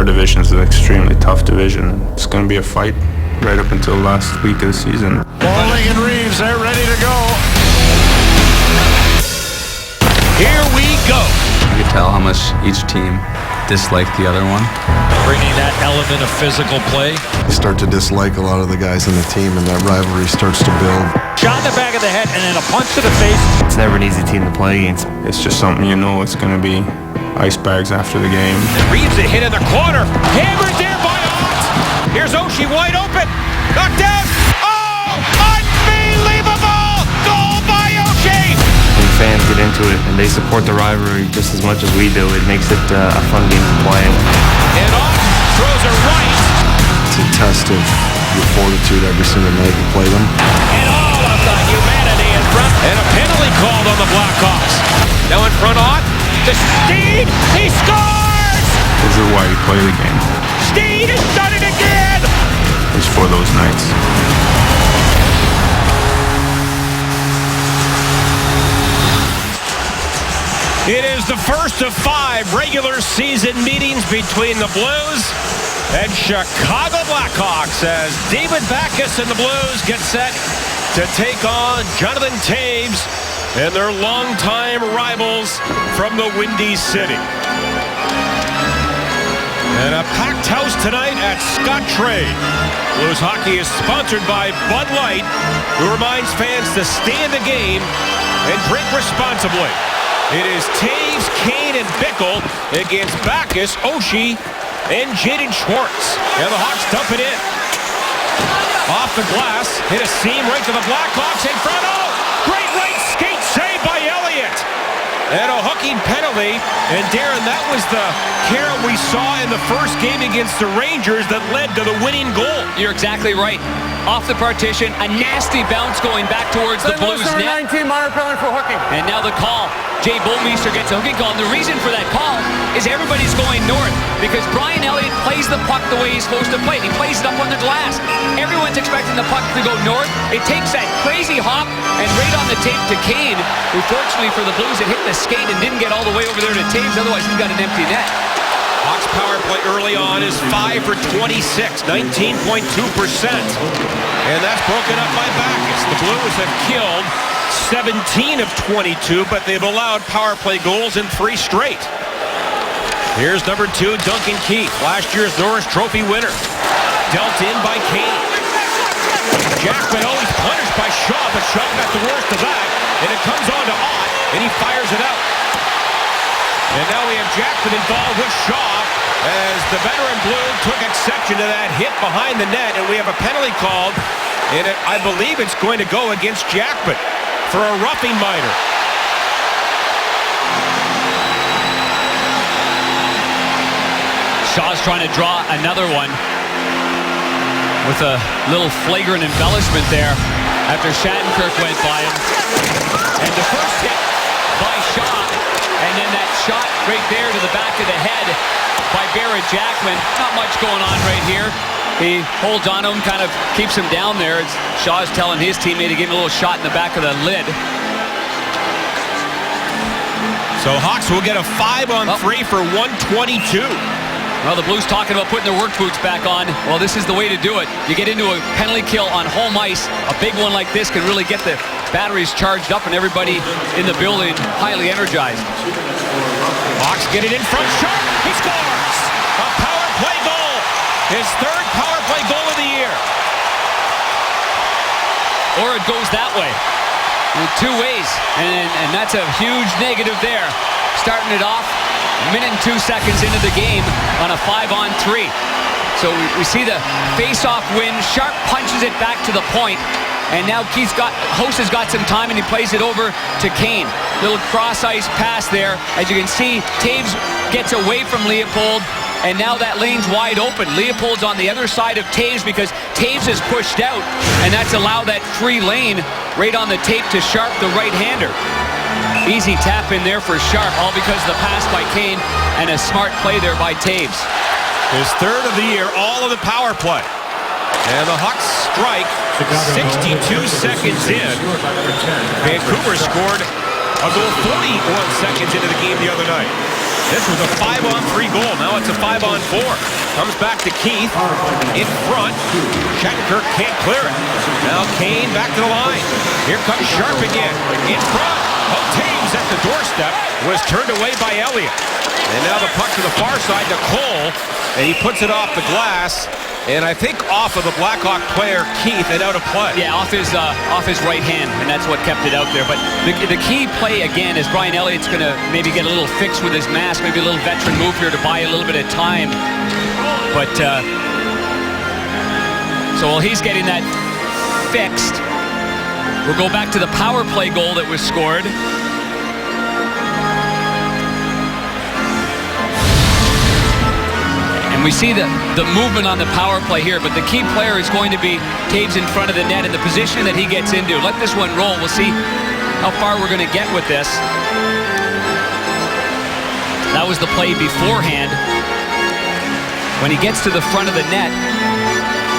Our division is an extremely tough division. It's going to be a fight right up until last week of the season. Balling and Reeves, they're ready to go. Here we go. You could tell how much each team disliked the other one. Bringing that element of physical play. You start to dislike a lot of the guys in the team, and that rivalry starts to build. Shot in the back of the head and then a punch to the face. It's never an easy team to play against. It's just something you know it's going to be ice bags after the game. Reeves a hit in the corner. Hammered there by Ott. Here's Oshie wide open. Knocked down. Oh, unbelievable! Goal by Oshie! When fans get into it and they support the rivalry just as much as we do, it makes it a fun game to play. And Ott throws it right. It's a test of your fortitude every single night you play them. And all of the humanity in front. And a penalty called on the Blackhawks. Now in front, Ott. To Steed. He scores! This is why you play the game. Steed has done it again! It's for those nights. It is the first of 5 regular season meetings between the Blues and Chicago Blackhawks as David Backes and the Blues get set to take on Jonathan Toews and their longtime rivals from the Windy City. And a packed house tonight at Scottrade. Blues hockey is sponsored by Bud Light, who reminds fans to stay in the game and drink responsibly. It is Toews, Kane, and Bickle against Backes, Oshie, and Jaden Schwartz. And the Hawks dump it in. Off the glass, hit a seam right to the Blackhawks in front. Oh, great right skate save by Elliott. And a hooking penalty. And Darren, that was the carrot we saw in the first game against the Rangers that led to the winning goal. You're exactly right. Off the partition, a nasty bounce going back towards the Blues net. 19 minor penalty for hooking. And now the call. Jay Bolmeister gets a hooking call. And the reason for that call is everybody's going north because Brian Elliott plays the puck the way he's supposed to play. He plays it up on the glass. Everyone's expecting the puck to go north. It takes that crazy hop and right on the tape to Kane, who fortunately for the Blues it hit the skate and didn't get all the way over there to Toews. Otherwise, he's got an empty net. Hawks power play early on is 5 for 26, 19.2%. And that's broken up by Backes. The Blues have killed 17 of 22, but they've allowed power play goals in 3 straight. Here's number 2, Duncan Keith, last year's Norris Trophy winner. Dealt in by Kane. Jackman always punished by Shaw, but Shaw got the worst of that. And it comes on to Ott, and he fires it out. And now we have Jackman involved with Shaw as the veteran Blue took exception to that hit behind the net, and we have a penalty called, and I believe it's going to go against Jackman for a roughing minor. Shaw's trying to draw another one with a little flagrant embellishment there after Shattenkirk went by him. And the first hit by Shaw, and then that shot right there to the back of the head by Barrett Jackman. Not much going on right here. He holds on to him, kind of keeps him down there. Shaw's telling his teammate to give him a little shot in the back of the lid. So Hawks will get a 5-on-3 for 122. Well, the Blues talking about putting their work boots back on. Well, this is the way to do it. You get into a penalty kill on home ice. A big one like this can really get the batteries charged up and everybody in the building highly energized. Hawks get it in front. Sharp, he scores! A power play goal. His 3rd power play goal of the year. Or it goes that way. In 2 ways. And that's a huge negative there. Starting it off, minute and 2 seconds into the game on a 5-on-3. So we see the face-off win. Sharp punches it back to the point. And now Host has got some time and he plays it over to Kane. Little cross-ice pass there. As you can see, Toews gets away from Leopold. And now that lane's wide open. Leopold's on the other side of Toews because Toews is pushed out. And that's allowed that free lane right on the tape to Sharp, the right-hander. Easy tap in there for Sharp, all because of the pass by Kane and a smart play there by Toews. His 3rd of the year, all of the power play. And the Hawks strike 62 seconds in. Vancouver scored a goal 41 seconds into the game the other night. This was a 5-on-3 goal. Now it's a 5-on-4. Comes back to Keith. In front. Shattenkirk can't clear it. Now Kane back to the line. Here comes Sharp again. In front. Oh, Taves at the doorstep. Was turned away by Elliott. And now the puck to the far side to Cole. And he puts it off the glass. And I think off of the Blackhawk player, Keith, and out of play. Yeah, off his right hand, and that's what kept it out there. But the key play, again, is Brian Elliott's going to maybe get a little fix with his mask, maybe a little veteran move here to buy a little bit of time. But, so while he's getting that fixed, we'll go back to the power play goal that was scored. We see the movement on the power play here, but the key player is going to be Taves in front of the net in the position that he gets into. Let this one roll. We'll see how far we're going to get with this. That was the play beforehand. When he gets to the front of the net,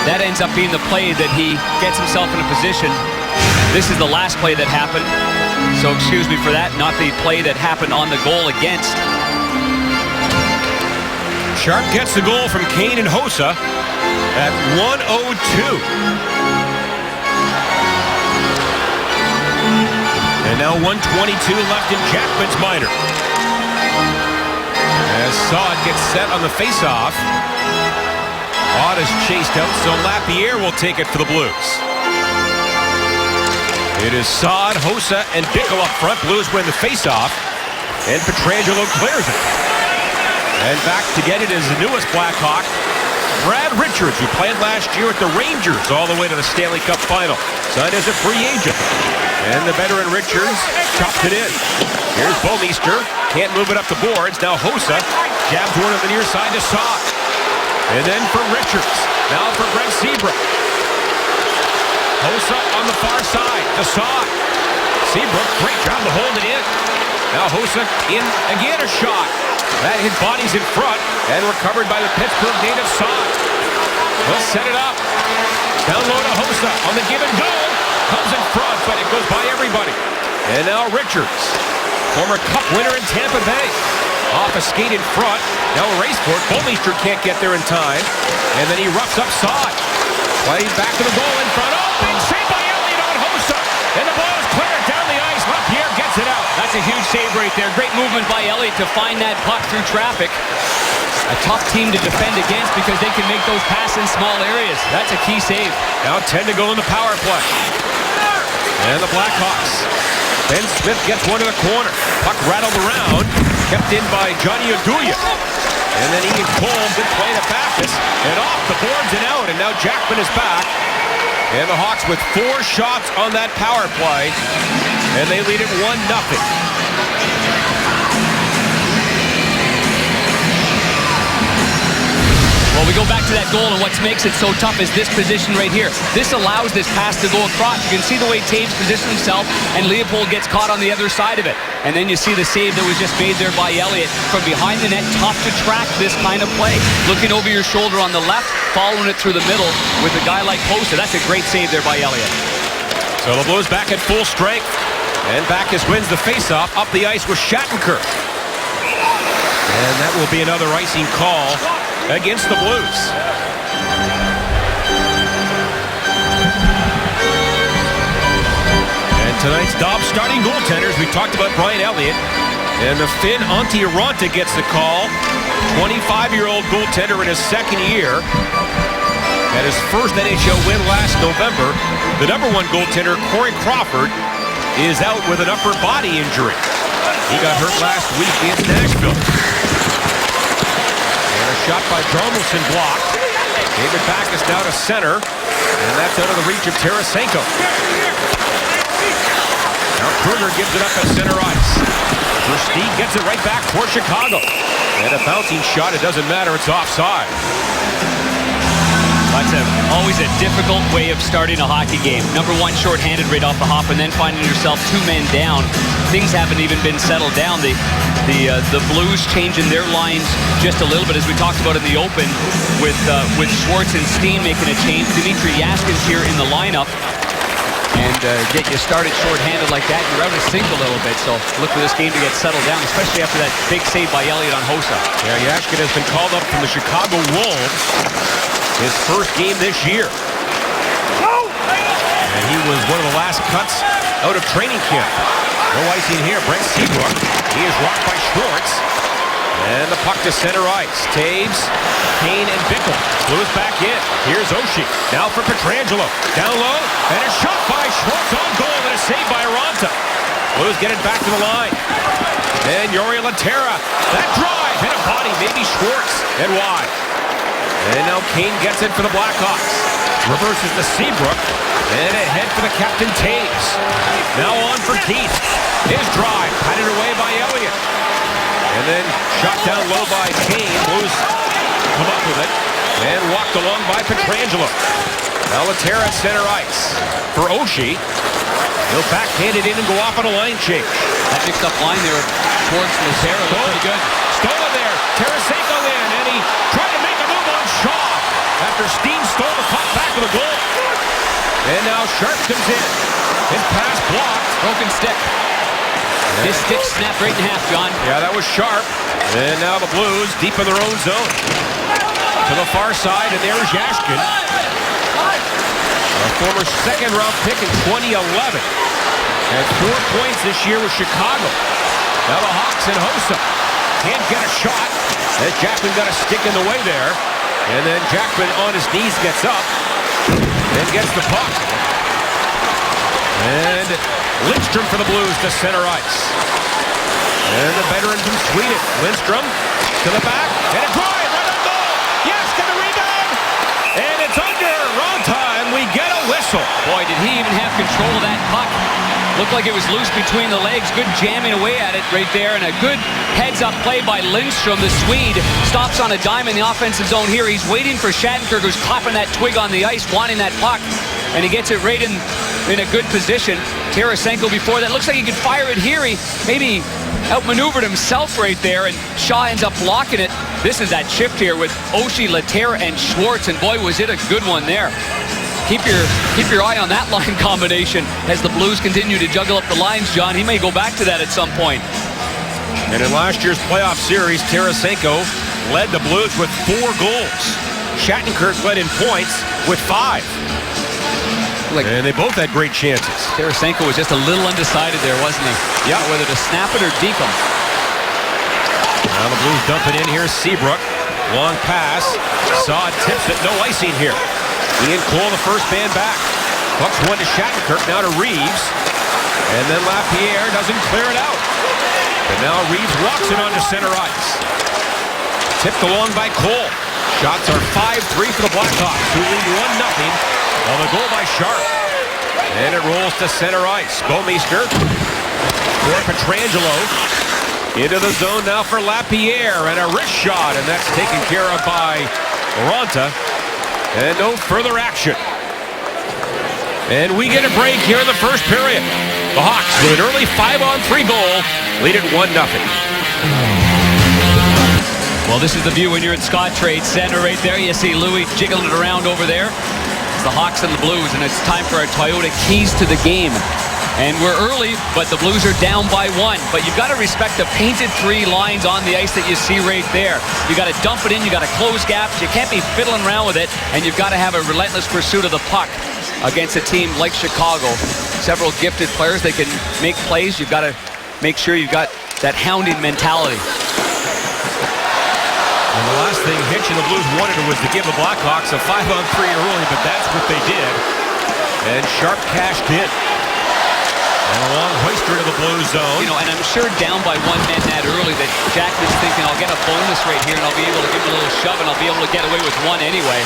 that ends up being the play that he gets himself in a position. This is the last play that happened, so excuse me for that, not the play that happened on the goal against. Sharp gets the goal from Kane and Hossa at 1:02. And now 1:22 left in Jackman's minor. As Saad gets set on the faceoff. Odd is chased out, so Lapierre will take it for the Blues. It is Saad, Hossa, and Bickle up front. Blues win the faceoff, and Pietrangelo clears it. And back to get it is the newest Blackhawk, Brad Richards, who played last year with the Rangers all the way to the Stanley Cup final. Signed as a free agent. And the veteran Richards chopped it in. Here's Bouwmeester. Can't move it up the boards. Now Hossa jabs one on the near side to Saad. And then for Richards. Now for Greg Seabrook. Hossa on the far side to Saad. Seabrook, great job to hold it in. Now Hossa in again, a shot. That hit bodies in front and recovered by the Pittsburgh native Saad. He'll set it up. Down low to Hossa on the give and go. Comes in front, but it goes by everybody. And now Richards, former Cup winner in Tampa Bay. Off a skate in front. Now a race for it. Bouwmeester can't get there in time. And then he roughs up Saad. Played back to the goal in front. Oh, big save by Elliott on Hossa. And the ball is cleared down the ice. Lapierre gets it out. That's a huge save right there. Great movement by Elliott to find that puck through traffic. A tough team to defend against because they can make those passes in small areas. That's a key save. Now 10 to go in the power play. And the Blackhawks. Ben Smith gets one to the corner. Puck rattled around. Kept in by Johnny Aguirre. And then Ian Cole, good play to Backus. And off the boards and out. And now Jackman is back. And the Hawks with 4 shots on that power play. And they lead it 1-0. Well, we go back to that goal, and what makes it so tough is this position right here. This allows this pass to go across. You can see the way Taves positions himself, and Leopold gets caught on the other side of it. And then you see the save that was just made there by Elliott. From behind the net, tough to track this kind of play. Looking over your shoulder on the left, following it through the middle with a guy like Hossa. That's a great save there by Elliott. So the Blues back at full strength. And Backus wins the faceoff up the ice with Shattenkirk. And that will be another icing call against the Blues. And tonight's Dobbs starting goaltenders, we talked about Brian Elliott. And the Finn Antti Ranta gets the call. 25-year-old goaltender in his second year. At his first NHL win last November, the #1 goaltender, Corey Crawford, is out with an upper body injury. He got hurt last week against Nashville. And a shot by Darmelson blocked. David Backus now to center. And that's out of the reach of Tarasenko. Now Kruger gives it up at center ice. Versteeg gets it right back for Chicago. And a bouncing shot, it doesn't matter, it's offside. That's always a difficult way of starting a hockey game. #1, shorthanded right off the hop, and then finding yourself 2 men down. Things haven't even been settled down. The Blues changing their lines just a little bit, as we talked about in the open, with Schwartz and Steen making a change. Dmitry Yaskin's here in the lineup. and get you started short-handed like that, you're out of sync a little bit. So look for this game to get settled down, especially after that big save by Elliott on Hossa. Yeah, Yashkin has been called up from the Chicago Wolves. His first game this year. And he was one of the last cuts out of training camp. No icing here. Brent Seabrook. He is rocked by Schwartz. And the puck to center ice. Taves, Kane, and Bickle. Blues back in. Here's Oshie. Now for Pietrangelo. Down low. And a shot by Schwartz on goal. And a save by Ronta. Blues get it back to the line. And Jori Lehtera. That drive. Hit a body. Maybe Schwartz. And wide. And now Kane gets it for the Blackhawks. Reverses to Seabrook. And ahead for the captain, Taves. Now on for Keith. His drive. Patted away by Elliott. And then shot down low by Kane. Blues come up with it. And walked along by Pietrangelo. Now Lehtera at center ice. For Oshie. He'll backhand it in and go off on a line change. That mixed up line there of Schwartz, Lehtera, looked pretty good. Stolen there. Tarasenko in. And he tried to make a move on Shaw. After Steen stole the puck back to the goal. And now Sharp comes in. His pass blocked. Broken stick. His stick snapped right in half, John. Yeah, that was Sharp. And now the Blues deep in their own zone. To the far side, and there's Yashkin. A former second-round pick in 2011. Had 4 points this year with Chicago. Now the Hawks and Hossa. Can't get a shot. As Jackman got a stick in the way there. And then Jackman on his knees gets up. And gets the puck. And Lindstrom for the Blues to center ice. And the veteran from Sweden. Lindstrom to the back. And a drive right on goal. Yes, get the rebound. And it's under. Wrong time. We get a whistle. Boy, did he even have control of that puck. Looked like it was loose between the legs. Good jamming away at it right there. And a good heads-up play by Lindstrom. The Swede stops on a dime in the offensive zone here. He's waiting for Shattenkirk, who's clapping that twig on the ice, wanting that puck. And he gets it right in a good position. Tarasenko before that. Looks like he could fire it here. He maybe outmaneuvered himself right there, and Shaw ends up blocking it. This is that shift here with Oshie, Lehtera, and Schwartz. And boy, was it a good one there. Keep your eye on that line combination as the Blues continue to juggle up the lines, John. He may go back to that at some point. And in last year's playoff series, Tarasenko led the Blues with 4 goals. Shattenkirk led in points with 5. And they both had great chances. Tarasenko was just a little undecided there, wasn't he? Yeah. Whether to snap it or deke him. Now the Blues dump it in. Here's Seabrook. Long pass. Saad tips it. No icing here. Ian Cole, the first man back. Puck's one to Shattenkirk, now to Reeves. And then Lapierre doesn't clear it out. And now Reeves walks it onto center ice. Tipped along by Cole. Shots are 5-3 for the Blackhawks, who lead 1-0 on the goal by Sharp. And it rolls to center ice. Bouwmeester for Pietrangelo. Into the zone now for Lapierre, and a wrist shot, and that's taken care of by Ronta. And no further action. And we get a break here in the first period. The Hawks with an early 5-on-3 goal, lead it 1-0. Well, this is the view when you're at Scottrade Center right there. You see Louis jiggling it around over there. It's the Hawks and the Blues, and it's time for our Toyota keys to the game. And we're early, but the Blues are down by 1. But you've got to respect the painted 3 lines on the ice that you see right there. You got to dump it in, you got to close gaps, you can't be fiddling around with it, and you've got to have a relentless pursuit of the puck against a team like Chicago. Several gifted players, they can make plays. You've got to make sure you've got that hounding mentality. And the last thing Hitch and the Blues wanted was to give the Blackhawks a 5-on-3 early, but that's what they did. And Sharp cashed in. And a long hoister to the Blues zone. You know, and I'm sure down by 1 man that early that Jackman's thinking, I'll get a bonus right here and I'll be able to give him a little shove and I'll be able to get away with 1 anyway.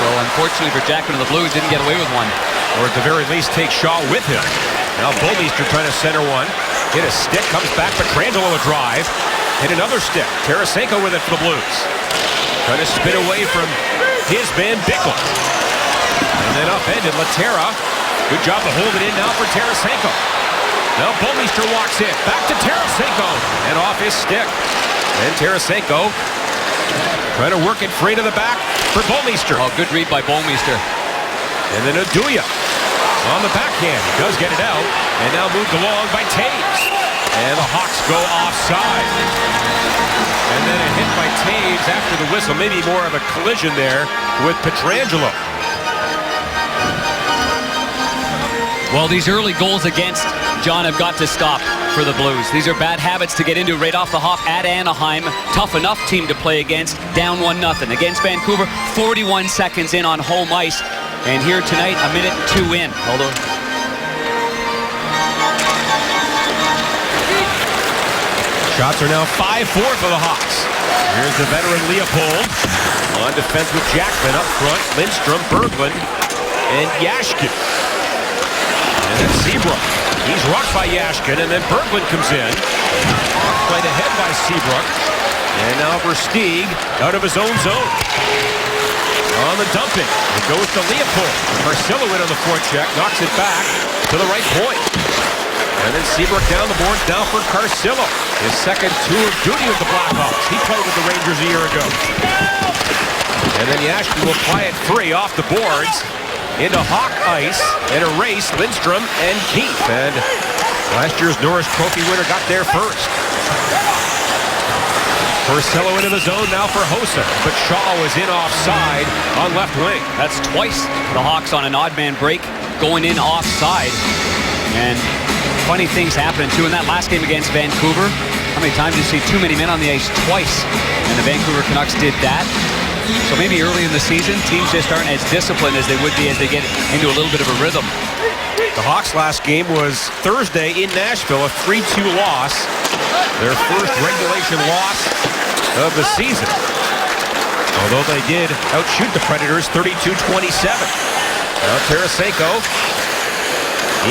So unfortunately for Jackman and the Blues, didn't get away with 1. Or at the very least take Shaw with him. Now Bouwmeester trying to center one. Hit a stick, comes back, Pietrangelo a drive. Hit another stick. Tarasenko with it for the Blues. Trying to spin away from his man Bickle. And then upended Lehtera. Good job to hold it in now for Tarasenko. Now Bouwmeester walks in. Back to Tarasenko. And off his stick. And Tarasenko trying to work it free to the back for Bouwmeester. Oh, good read by Bouwmeester. And then Aduya. on the backhand. He does get it out, and now moved along by Taves. And the Hawks go offside. And then a hit by Taves after the whistle. Maybe more of a collision there with Pietrangelo. Well, these early goals against, John, have got to stop for the Blues. These are bad habits to get into right off the hop at Anaheim. Tough enough team to play against. Down 1-0 against Vancouver. 41 seconds in on home ice. And here tonight, a minute 2 in. Although shots are now 5-4 for the Hawks. Here's the veteran Leopold. On defense with Jackman up front. Lindstrom, Berglund, and Yashkin. And then Seabrook. He's rocked by Yashkin, and then Berglund comes in. Played ahead by Seabrook. And now Versteeg out of his own zone. On the dumping. It goes to Leopold. Carcillo in on the forecheck. Knocks it back to the right point. And then Seabrook down the boards now for Carcillo. His second tour of duty with the Blackhawks. He played with the Rangers a year ago. And then Yashkin will fly it free off the boards into Hawk ice and erase Lindstrom and Keith. And last year's Norris Trophy winner got there first. Carcillo into the zone now for Hossa, but Shaw was in offside on left wing. that's twice the Hawks on an odd man break going in offside. And funny things happening too in that last game against Vancouver. How many times did you see too many men on the ice? Twice. And the Vancouver Canucks did that. So maybe early in the season, teams just aren't as disciplined as they would be as they get into a little bit of a rhythm. The Hawks' last game was Thursday in Nashville, a 3-2 loss. Their first regulation loss of the season. Although they did outshoot the Predators 32-27. Now Tarasenko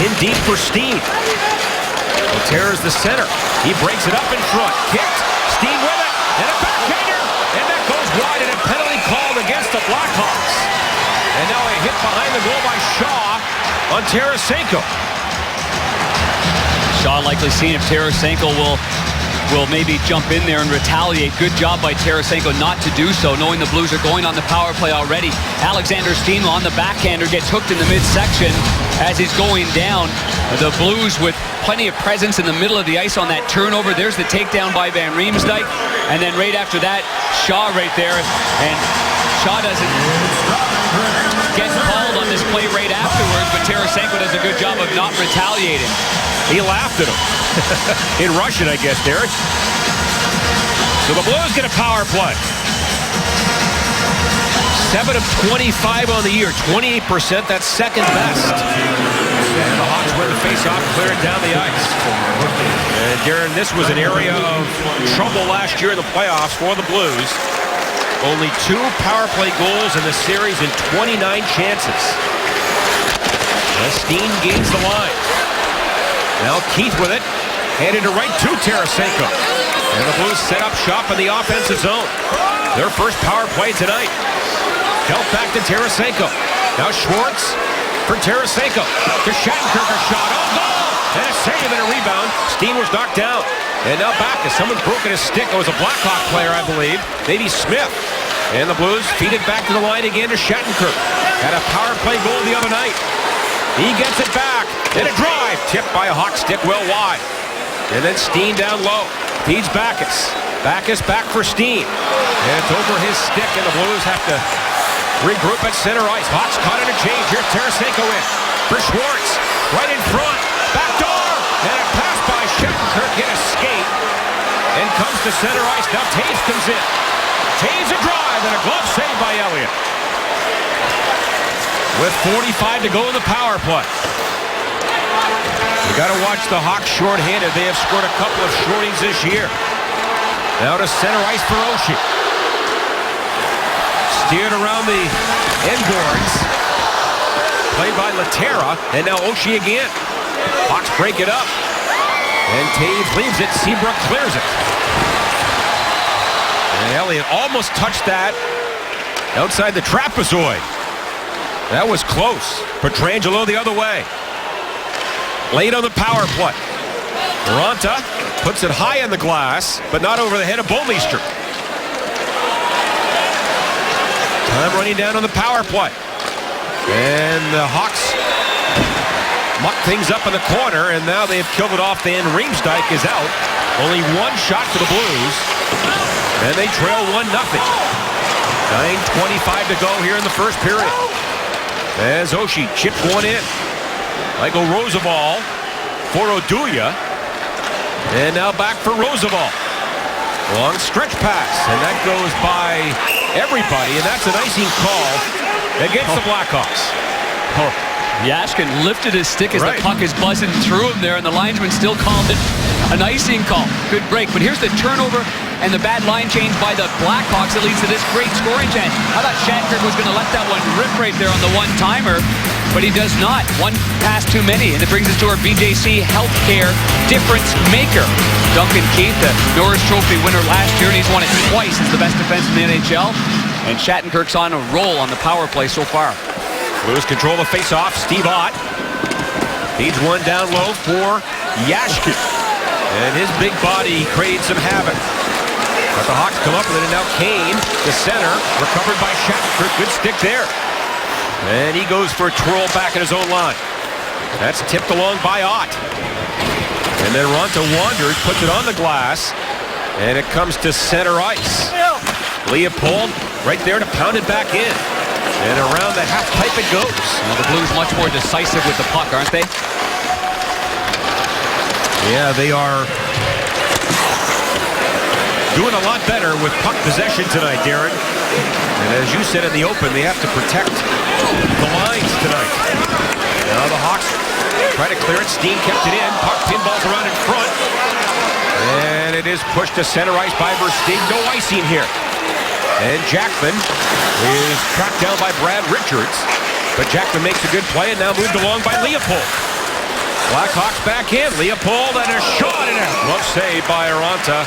in deep for Steen. Otera's the center. He breaks it up in front. Kicked. Steen with it. And a backhander. And that goes wide and a penalty called against the Blackhawks. And now a hit behind the goal by Shaw on Tarasenko. Shaw likely seeing if Tarasenko will maybe jump in there and retaliate. Good job by Tarasenko not to do so, knowing the Blues are going on the power play already. Alexander Steen on the backhander gets hooked in the midsection as he's going down. The Blues with plenty of presence in the middle of the ice on that turnover. There's the takedown by Van Riemsdyk. And then right after that, Shaw right there. And Shaw doesn't get called on this play right afterwards, but Tarasenko does a good job of not retaliating. He laughed at him. In Russian, I guess, Derek. So the Blues get a power play. 7 of 25 on the year, 28%. That's second best. And the Hawks win the face-off, clear it down the ice. And Darren, this was an area of trouble last year in the playoffs for the Blues. Only 2 power play goals in the series in 29 chances. Steen gains the line. Now Keith with it. Handed to right to Tarasenko. And the Blues set up shop in the offensive zone. Their first power play tonight. Dealt back to Tarasenko. Now Schwartz for Tarasenko. To Shattenkirk, a shot. Oh, goal! And a save and a rebound. Steen was knocked down. And now back as someone's broken his stick. It was a Blackhawk player, I believe. Maybe Smith. And the Blues feed it back to the line again to Shattenkirk. Had a power play goal the other night. He gets it back. And a drive. Tipped by a Hawk stick well wide. And then Steen down low. Feeds Backes. Backes back for Steen. And it's over his stick, and the Blues have to regroup at center ice. Hawks caught in a change. Here's Tarasenko in for Schwartz. Right in front. Back door. And a pass by Shattenkirk. Hit a skate. And comes to center ice. Now Taves comes in. Taves a drive and a glove save by Elliott. With 45 to go in the power play. You got to watch the Hawks shorthanded. They have scored a couple of shorties this year. Now to center ice for Oshie. Steered around the end boards. Played by Laterra. And now Oshie again. Hawks break it up. And Taves leaves it. Seabrook clears it. And Elliott almost touched that outside the trapezoid. That was close. Pietrangelo the other way. Late on the power play. Ronta puts it high in the glass, but not over the head of Bouwmeester. Time running down on the power play. And the Hawks muck things up in the corner, and now they've killed it off. Van Riemsdyk is out. Only one shot for the Blues, and they trail 1-0. 9:25 to go here in the first period. As Oshie chipped one in. Michael Rozabal for Oduya. And now back for Rozabal. Long stretch pass, and that goes by everybody, and that's an icing call against the Blackhawks. Oh, Yashkin lifted his stick as Right. the puck is buzzing through him there, and the linesman still called it an icing call. Good break. But here's the turnover and the bad line change by the Blackhawks that leads to this great scoring chance. I thought Shattenkirk was going to let that one rip right there on the one-timer, but he does not. One pass too many, and it brings us to our BJC Healthcare Difference Maker. Duncan Keith, the Norris Trophy winner last year, and he's won it twice as the best defenseman in the NHL. And Shattenkirk's on a roll on the power play so far. Blues control the face-off. Steve Ott feeds one down low for Yashkin. And his big body creates some havoc. But the Hawks come up with it, and now Kane, the center, recovered by Shattenkirk. Good stick there. And he goes for a twirl back in his own line. That's tipped along by Ott. And then Ronta wanders, puts it on the glass, and it comes to center ice. Leopold right there to pound it back in. And around the half pipe it goes. Well, the Blues much more decisive with the puck, aren't they? Yeah, they are doing a lot better with puck possession tonight, Darren. And as you said in the open, they have to protect the lines tonight. Now the Hawks try to clear it. Steen kept it in. Puck pinballs around in front. And it is pushed to center ice by Versteeg. No icing here. And Jackman is tracked down by Brad Richards. But Jackman makes a good play and now moved along by Leopold. Blackhawks back in. Leopold and a shot and a glove save by Aranta.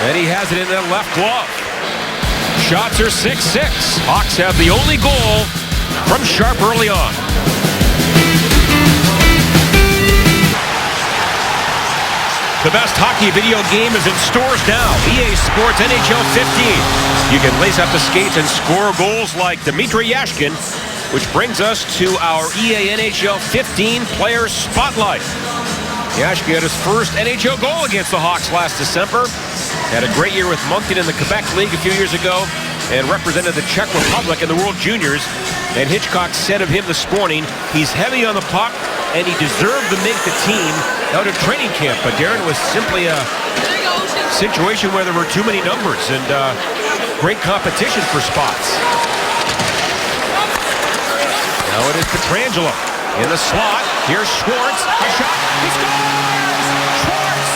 And he has it in the left glove. Shots are 6-6. Hawks have the only goal from Sharp early on. The best hockey video game is in stores now. EA Sports NHL 15. You can lace up the skates and score goals like Dmitry Yashkin, which brings us to our EA NHL 15 player spotlight. Yashkin had his first NHL goal against the Hawks last December. Had a great year with Moncton in the Quebec League a few years ago and represented the Czech Republic in the World Juniors. And Hitchcock said of him this morning, he's heavy on the puck and he deserved to make the team out of training camp. But Darren, was simply a situation where there were too many numbers and great competition for spots. Now it is Pietrangelo in the slot. Here's Schwartz. A shot. He scores! Schwartz!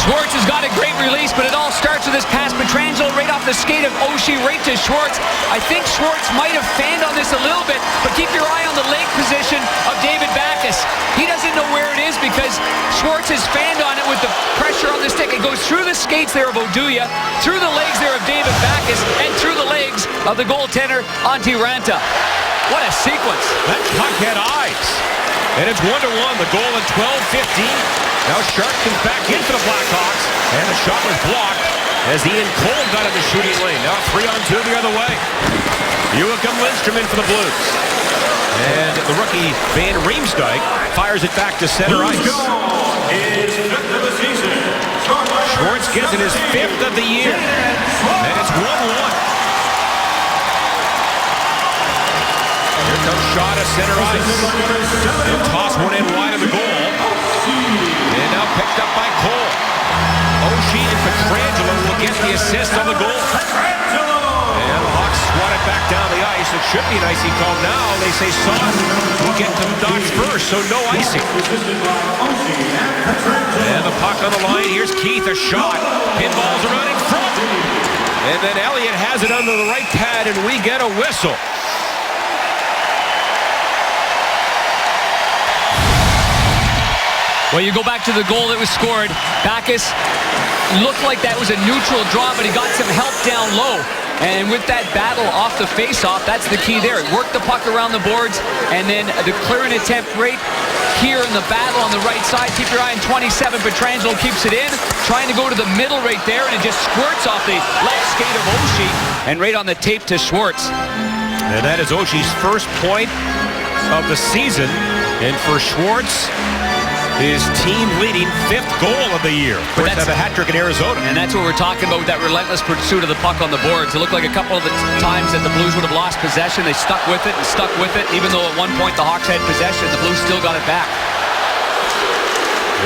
Schwartz has got a great release, but it all starts with this pass. Pietrangelo right off the skate of Oshie right to Schwartz. I think Schwartz might have fanned on this a little bit, but keep your eye on the leg position of David Backes. He doesn't know where it is because Schwartz has fanned on it with the pressure on the stick. It goes through the skates there of Oduya, through the legs there of David Backes, and through the legs of the goaltender, Antti Ranta. What a sequence. That puck had eyes. And it's 1-1. The goal in 12:15. Now Sharp comes back into the Blackhawks, and the shot was blocked as Ian Cole got in the shooting lane. Now 3-on-2 the other way. Joachim Lindstrom in for the Blues. And the rookie Van Riemsdyk fires it back to center ice. Schwartz gets it his 5th of the year. And it's 1-1. Here comes Shaw to center ice. They'll toss one in wide of the goal. And now picked up by Cole. Oshie and Pietrangelo will get the assist on the goal. And the Hawks swat it back down the ice. It should be an icing call now. They say Son will get to Dodge first, so no icing. And the puck on the line. Here's Keith, a shot. Pinballs around in front. And then Elliott has it under the right pad, and we get a whistle. Well, you go back to the goal that was scored. Backes looked like that was a neutral draw, but he got some help down low. And with that battle off the face-off, that's the key there. Work the puck around the boards, and then the clearing attempt right here in the battle on the right side. Keep your eye on 27. Pietrangelo keeps it in, trying to go to the middle right there, and it just squirts off the left skate of Oshie, and right on the tape to Schwartz. And that is Oshie's first point of the season. And for Schwartz, his team-leading 5th goal of the year. First to have a hat trick in Arizona. And that's what we're talking about, that relentless pursuit of the puck on the boards. It looked like a couple of the times that the Blues would have lost possession. They stuck with it and stuck with it. Even though at one point the Hawks had possession, the Blues still got it back.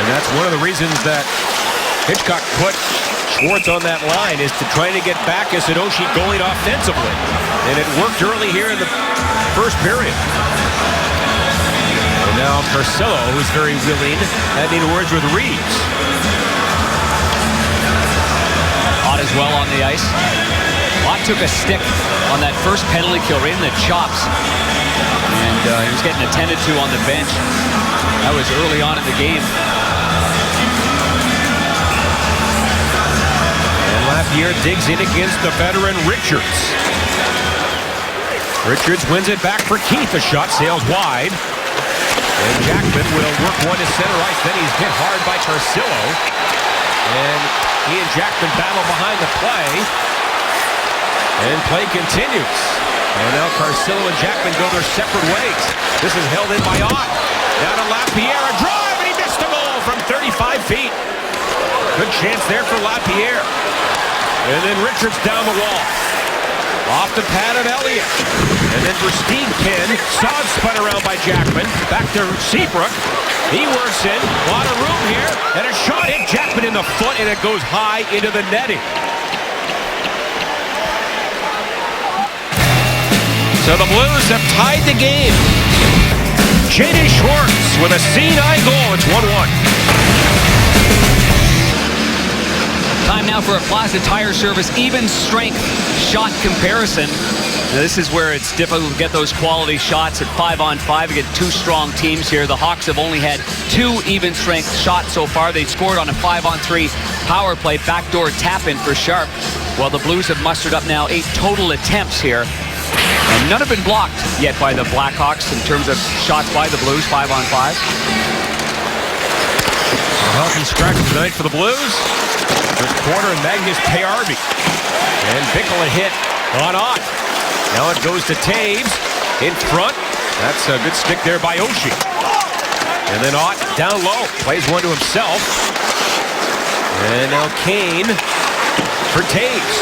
And that's one of the reasons that Hitchcock put Schwartz on that line, is to try to get back as Oshie going offensively. And it worked early here in the first period. And now Carcillo, who's very willing, had any words with Reeves. Ott as well on the ice. Ott took a stick on that first penalty kill right in the chops. And he was getting attended to on the bench. That was early on in the game. Lapierre digs in against the veteran Richards. Richards wins it back for Keith. The shot sails wide. And Jackman will work one to center ice. Then he's hit hard by Carcillo. And he and Jackman battle behind the play. And play continues. And now Carcillo and Jackman go their separate ways. This is held in by Ott. Down to Lapierre. A drive, and he missed a goal from 35 feet. Good chance there for Lapierre. And then Richards down the wall. Off the pad of Elliott. And then for Steenkin, Saad spun around by Jackman. Back to Seabrook. He works in. A lot of room here. And a shot hit Jackman in the foot, and it goes high into the netting. So the Blues have tied the game. J.D. Schwartz with a C9 goal. It's 1-1. Time now for a Plaza Tire Service even strength shot comparison. This is where it's difficult to get those quality shots at 5-on-5. You get two strong teams here. The Hawks have only had 2 even strength shots so far. They scored on a 5-on-3 power play, backdoor tap in for Sharp. While the Blues have mustered up now 8 total attempts here. And none have been blocked yet by the Blackhawks in terms of shots by the Blues, 5-on-5. A healthy scratch tonight for the Blues. First quarter, and Magnus Payarvi. And Bickle a hit on Ott. Now it goes to Taves in front. That's a good stick there by Oshie. And then Ott down low. Plays one to himself. And now Kane for Taves.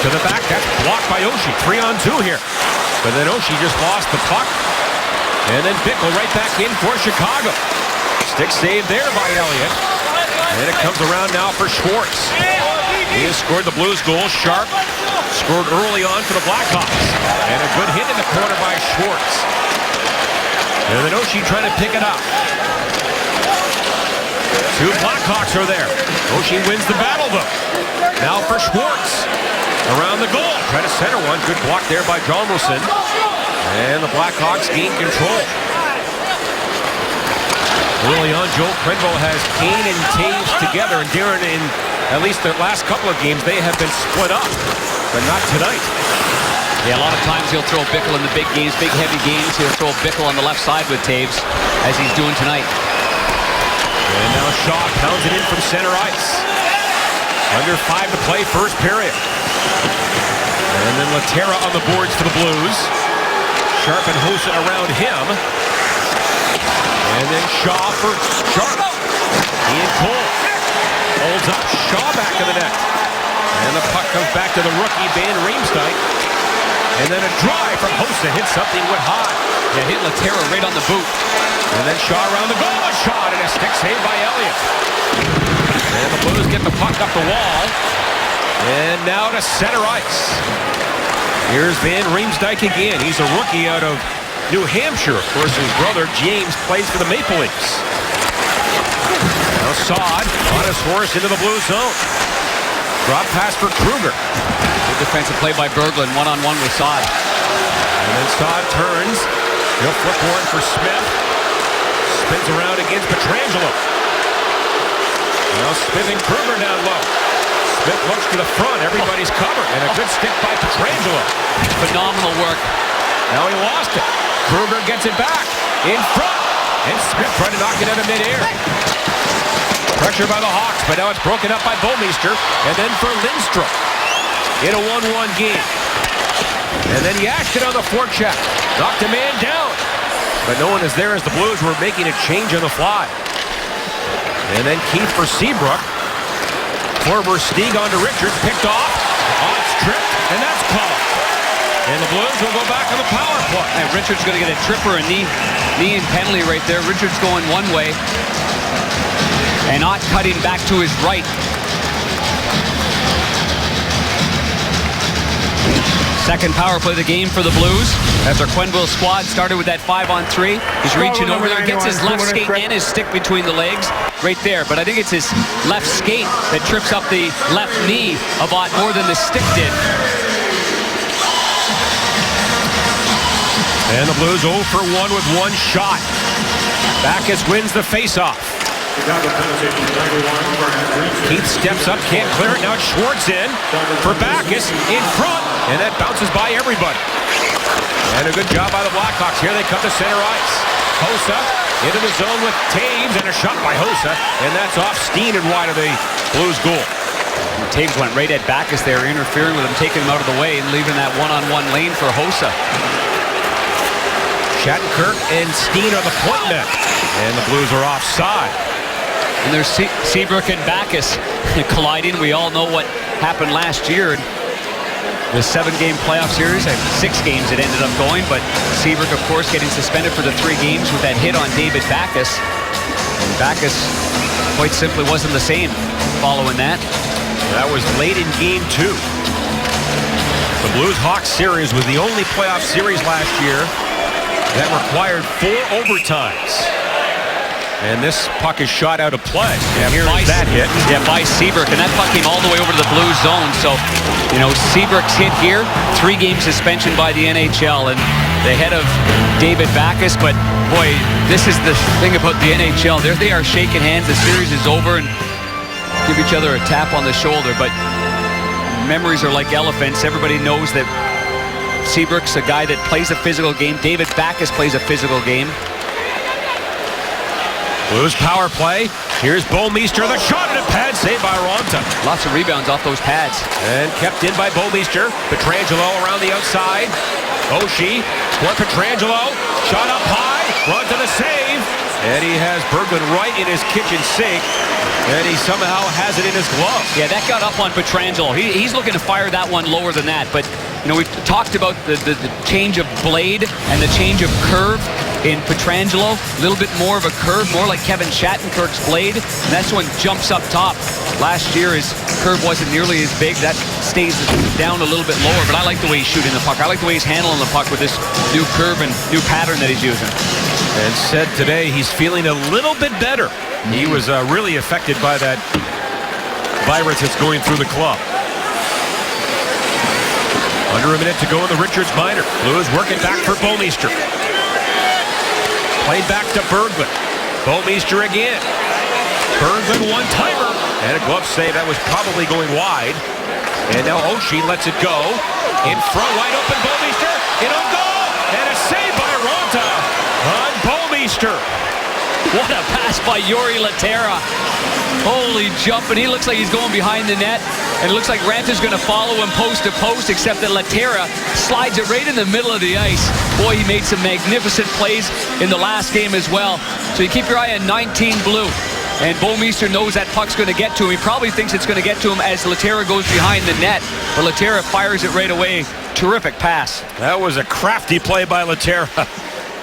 To the back. That's blocked by Oshie. 3-on-2 here. But then Oshie just lost the puck. And then Bickle right back in for Chicago. Stick save there by Elliott. And it comes around now for Schwartz. He has scored the Blues goal. Sharp scored early on for the Blackhawks. And a good hit in the corner by Schwartz. And then Oshie trying to pick it up. 2 Blackhawks are there. Oshie wins the battle though. Now for Schwartz. Around the goal. Try to center one. Good block there by Hjalmarsson. And the Blackhawks gain control. Early on, Joel Quenneville has Kane and Taves together, and Darren, in at least the last couple of games, they have been split up, but not tonight. Yeah, a lot of times he'll throw Bickle in the big games, big heavy games. He'll throw Bickle on the left side with Taves, as he's doing tonight. And now Shaw pounds it in from center ice. Under 5 to play, first period. And then Laterra on the boards for the Blues. Sharp and Hossa around him. And then Shaw for Sharp. Ian Cole holds up Shaw back of the net. And the puck comes back to the rookie, Van Riemsdyk. And then a drive from Hossa hits something with high. Yeah, hit Laterra right on the boot. And then Shaw around the goal, a shot, and a stick save by Elliott. And the Blues get the puck up the wall. And now to center ice. Here's Van Riemsdyk again. He's a rookie out of New Hampshire. Of course, his brother James plays for the Maple Leafs. Now Saad on his horse into the blue zone. Drop pass for Kruger. Good defensive play by Berglund, one-on-one with Saad. And then Saad turns. He'll flip one for Smith. Spins around against Pietrangelo. Now Smith and Kruger down low. Smith looks to the front. Everybody's covered. And a good stick by Pietrangelo. Phenomenal work. Now he lost it. Kruger gets it back. In front. And Smith tried to knock it out of midair. Pressure by the Hawks, but now it's broken up by Bouwmeester. And then for Lindstrom. In a 1-1 game. And then Yashin on the forecheck. Knocked a man down. But no one is there as the Blues were making a change on the fly. And then Keith for Seabrook. For Versteeg onto Richards. Picked off. On strip. And that's called. And the Blues will go back on the power play. And Richards going to get a tripper and knee and penalty right there. Richards going one way. And not cutting back to his right. Second power play of the game for the Blues. As our Quenneville squad started with that 5-on-3. He's reaching over there, gets his left skate and his stick between the legs. Right there. But I think it's his left skate that trips up the left knee a lot more than the stick did. And the Blues 0 for 1 with one shot. Backus wins the faceoff. Keith steps up, can't clear it. Now it's Schwartz in for Backus in front. And that bounces by everybody. And a good job by the Blackhawks. Here they come to center ice. Hossa into the zone with Taves. And a shot by Hossa. And that's off Steen and wide of the Blues goal. Taves went right at Backus there, interfering with him, taking him out of the way and leaving that one-on-one lane for Hossa. Shattenkirk and Steen are the point men. And the Blues are offside. And there's Seabrook and Backus colliding. We all know what happened last year. The 7-game playoff series, 6 games it ended up going, but Seabrook, of course, getting suspended for the 3 games with that hit on David Backus. And Backus quite simply wasn't the same following that. That was late in game 2. The Blues-Hawks series was the only playoff series last year that required 4 overtimes. And this puck is shot out of play. And here's that hit. Yeah, by Seabrook. And that puck came all the way over to the Blues zone. So, you know, Seabrook's hit here, 3-game suspension by the NHL. And the head of David Backus. But, boy, this is the thing about the NHL. There they are shaking hands. The series is over and give each other a tap on the shoulder. But memories are like elephants. Everybody knows that Seabrook's a guy that plays a physical game. David Backus plays a physical game. Blues power play. Here's Bouwmeester. The shot at a pad saved by Ronta. Lots of rebounds off those pads. And kept in by Bouwmeester. Pietrangelo around the outside. Oshie for Pietrangelo. Shot up high. Ronta the save. And he has Berglund right in his kitchen sink. And he somehow has it in his glove. Yeah, that got up on Pietrangelo. He's looking to fire that one lower than that. But, you know, we've talked about the change of blade and the change of curve in Pietrangelo. A little bit more of a curve, more like Kevin Shattenkirk's blade. And that's one jumps up top. Last year, his curve wasn't nearly as big. That stays down a little bit lower. But I like the way he's shooting the puck. I like the way he's handling the puck with this new curve and new pattern that he's using. And said today he's feeling a little bit better. He was really affected by that virus that's going through the club. Under a minute to go in the Richards minor. Blues working back for Bouwmeester. Played back to Berglund. Bouwmeester again. Berglund one-timer. And a glove save that was probably going wide. And now Oshie lets it go. In front, wide open, Bouwmeester. In on goal. And a save by Ronta on Bouwmeester. What a pass by Jori Lehtera. Holy jump, and he looks like he's going behind the net. And it looks like Ranta's going to follow him post to post, except that Lehtera slides it right in the middle of the ice. Boy, he made some magnificent plays in the last game as well. So you keep your eye on 19 blue. And Bouwmeester knows that puck's going to get to him. He probably thinks it's going to get to him as Lehtera goes behind the net. But Lehtera fires it right away. Terrific pass. That was a crafty play by Lehtera.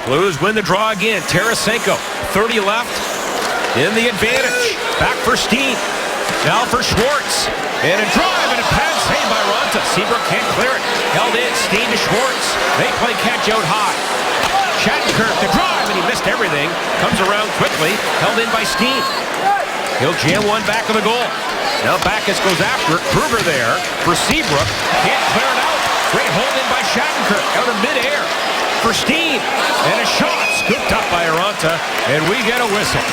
Blues win the draw again. Tarasenko, 30 left in the advantage. Back for Steen. Now for Schwartz. And a drive and a pad saved by Ronta. Seabrook can't clear it. Held in. Steen to Schwartz. They play catch out high. Shattenkirk the drive, and he missed everything. Comes around quickly. Held in by Steen. He'll jam one back of the goal. Now Backus goes after it. Kruger there for Seabrook. Can't clear it out. Great hold in by Shattenkirk. Out of midair for Steen. And a shot scooped up by Ronta. And we get a whistle.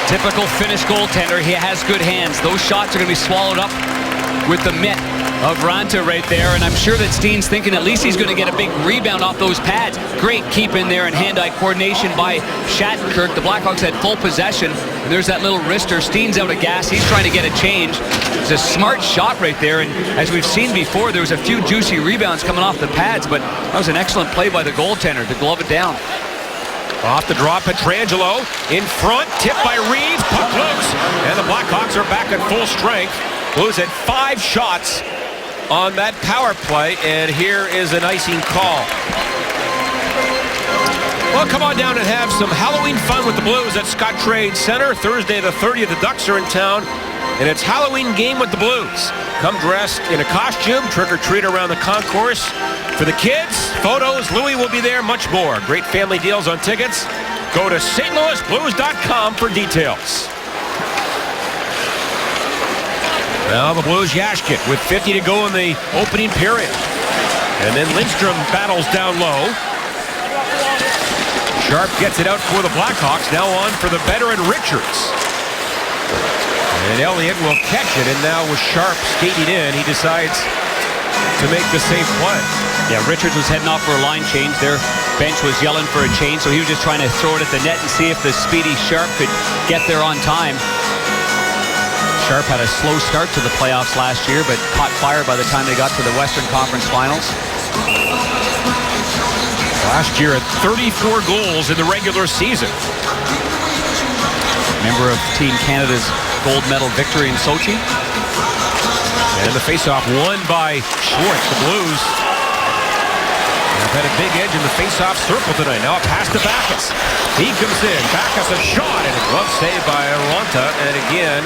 Typical Finnish goaltender. He has good hands. Those shots are going to be swallowed up with the mitt of Ranta right there, and I'm sure that Steen's thinking at least he's going to get a big rebound off those pads. Great keep in there and hand-eye coordination by Shattenkirk. The Blackhawks had full possession, and there's that little wrister. Steen's out of gas. He's trying to get a change. It's a smart shot right there, and as we've seen before, there was a few juicy rebounds coming off the pads, but that was an excellent play by the goaltender to glove it down. Off the draw, Pietrangelo in front, tipped by Reeves, puck loose, and the Blackhawks are back at full strength. Blues had 5 shots on that power play, and here is an icing call. Well, come on down and have some Halloween fun with the Blues at Scottrade Center. Thursday the 30th, the Ducks are in town, and it's Halloween game with the Blues. Come dressed in a costume, trick or treat around the concourse. For the kids, photos, Louis will be there, much more. Great family deals on tickets. Go to stlouisblues.com for details. Now the Blues, Yashkin with 50 to go in the opening period. And then Lindstrom battles down low. Sharp gets it out for the Blackhawks. Now on for the veteran Richards. And Elliott will catch it, and now with Sharp skating in, he decides to make the safe play. Yeah, Richards was heading off for a line change. Their bench was yelling for a change, so he was just trying to throw it at the net and see if the speedy Sharp could get there on time. Sharp had a slow start to the playoffs last year, but caught fire by the time they got to the Western Conference Finals. Last year at 34 goals in the regular season. Member of Team Canada's gold medal victory in Sochi. And the faceoff won by Schwartz. The Blues have had a big edge in the faceoff circle tonight. Now a pass to Backus. He comes in. Backus a shot, and a glove save by Ranta. And again,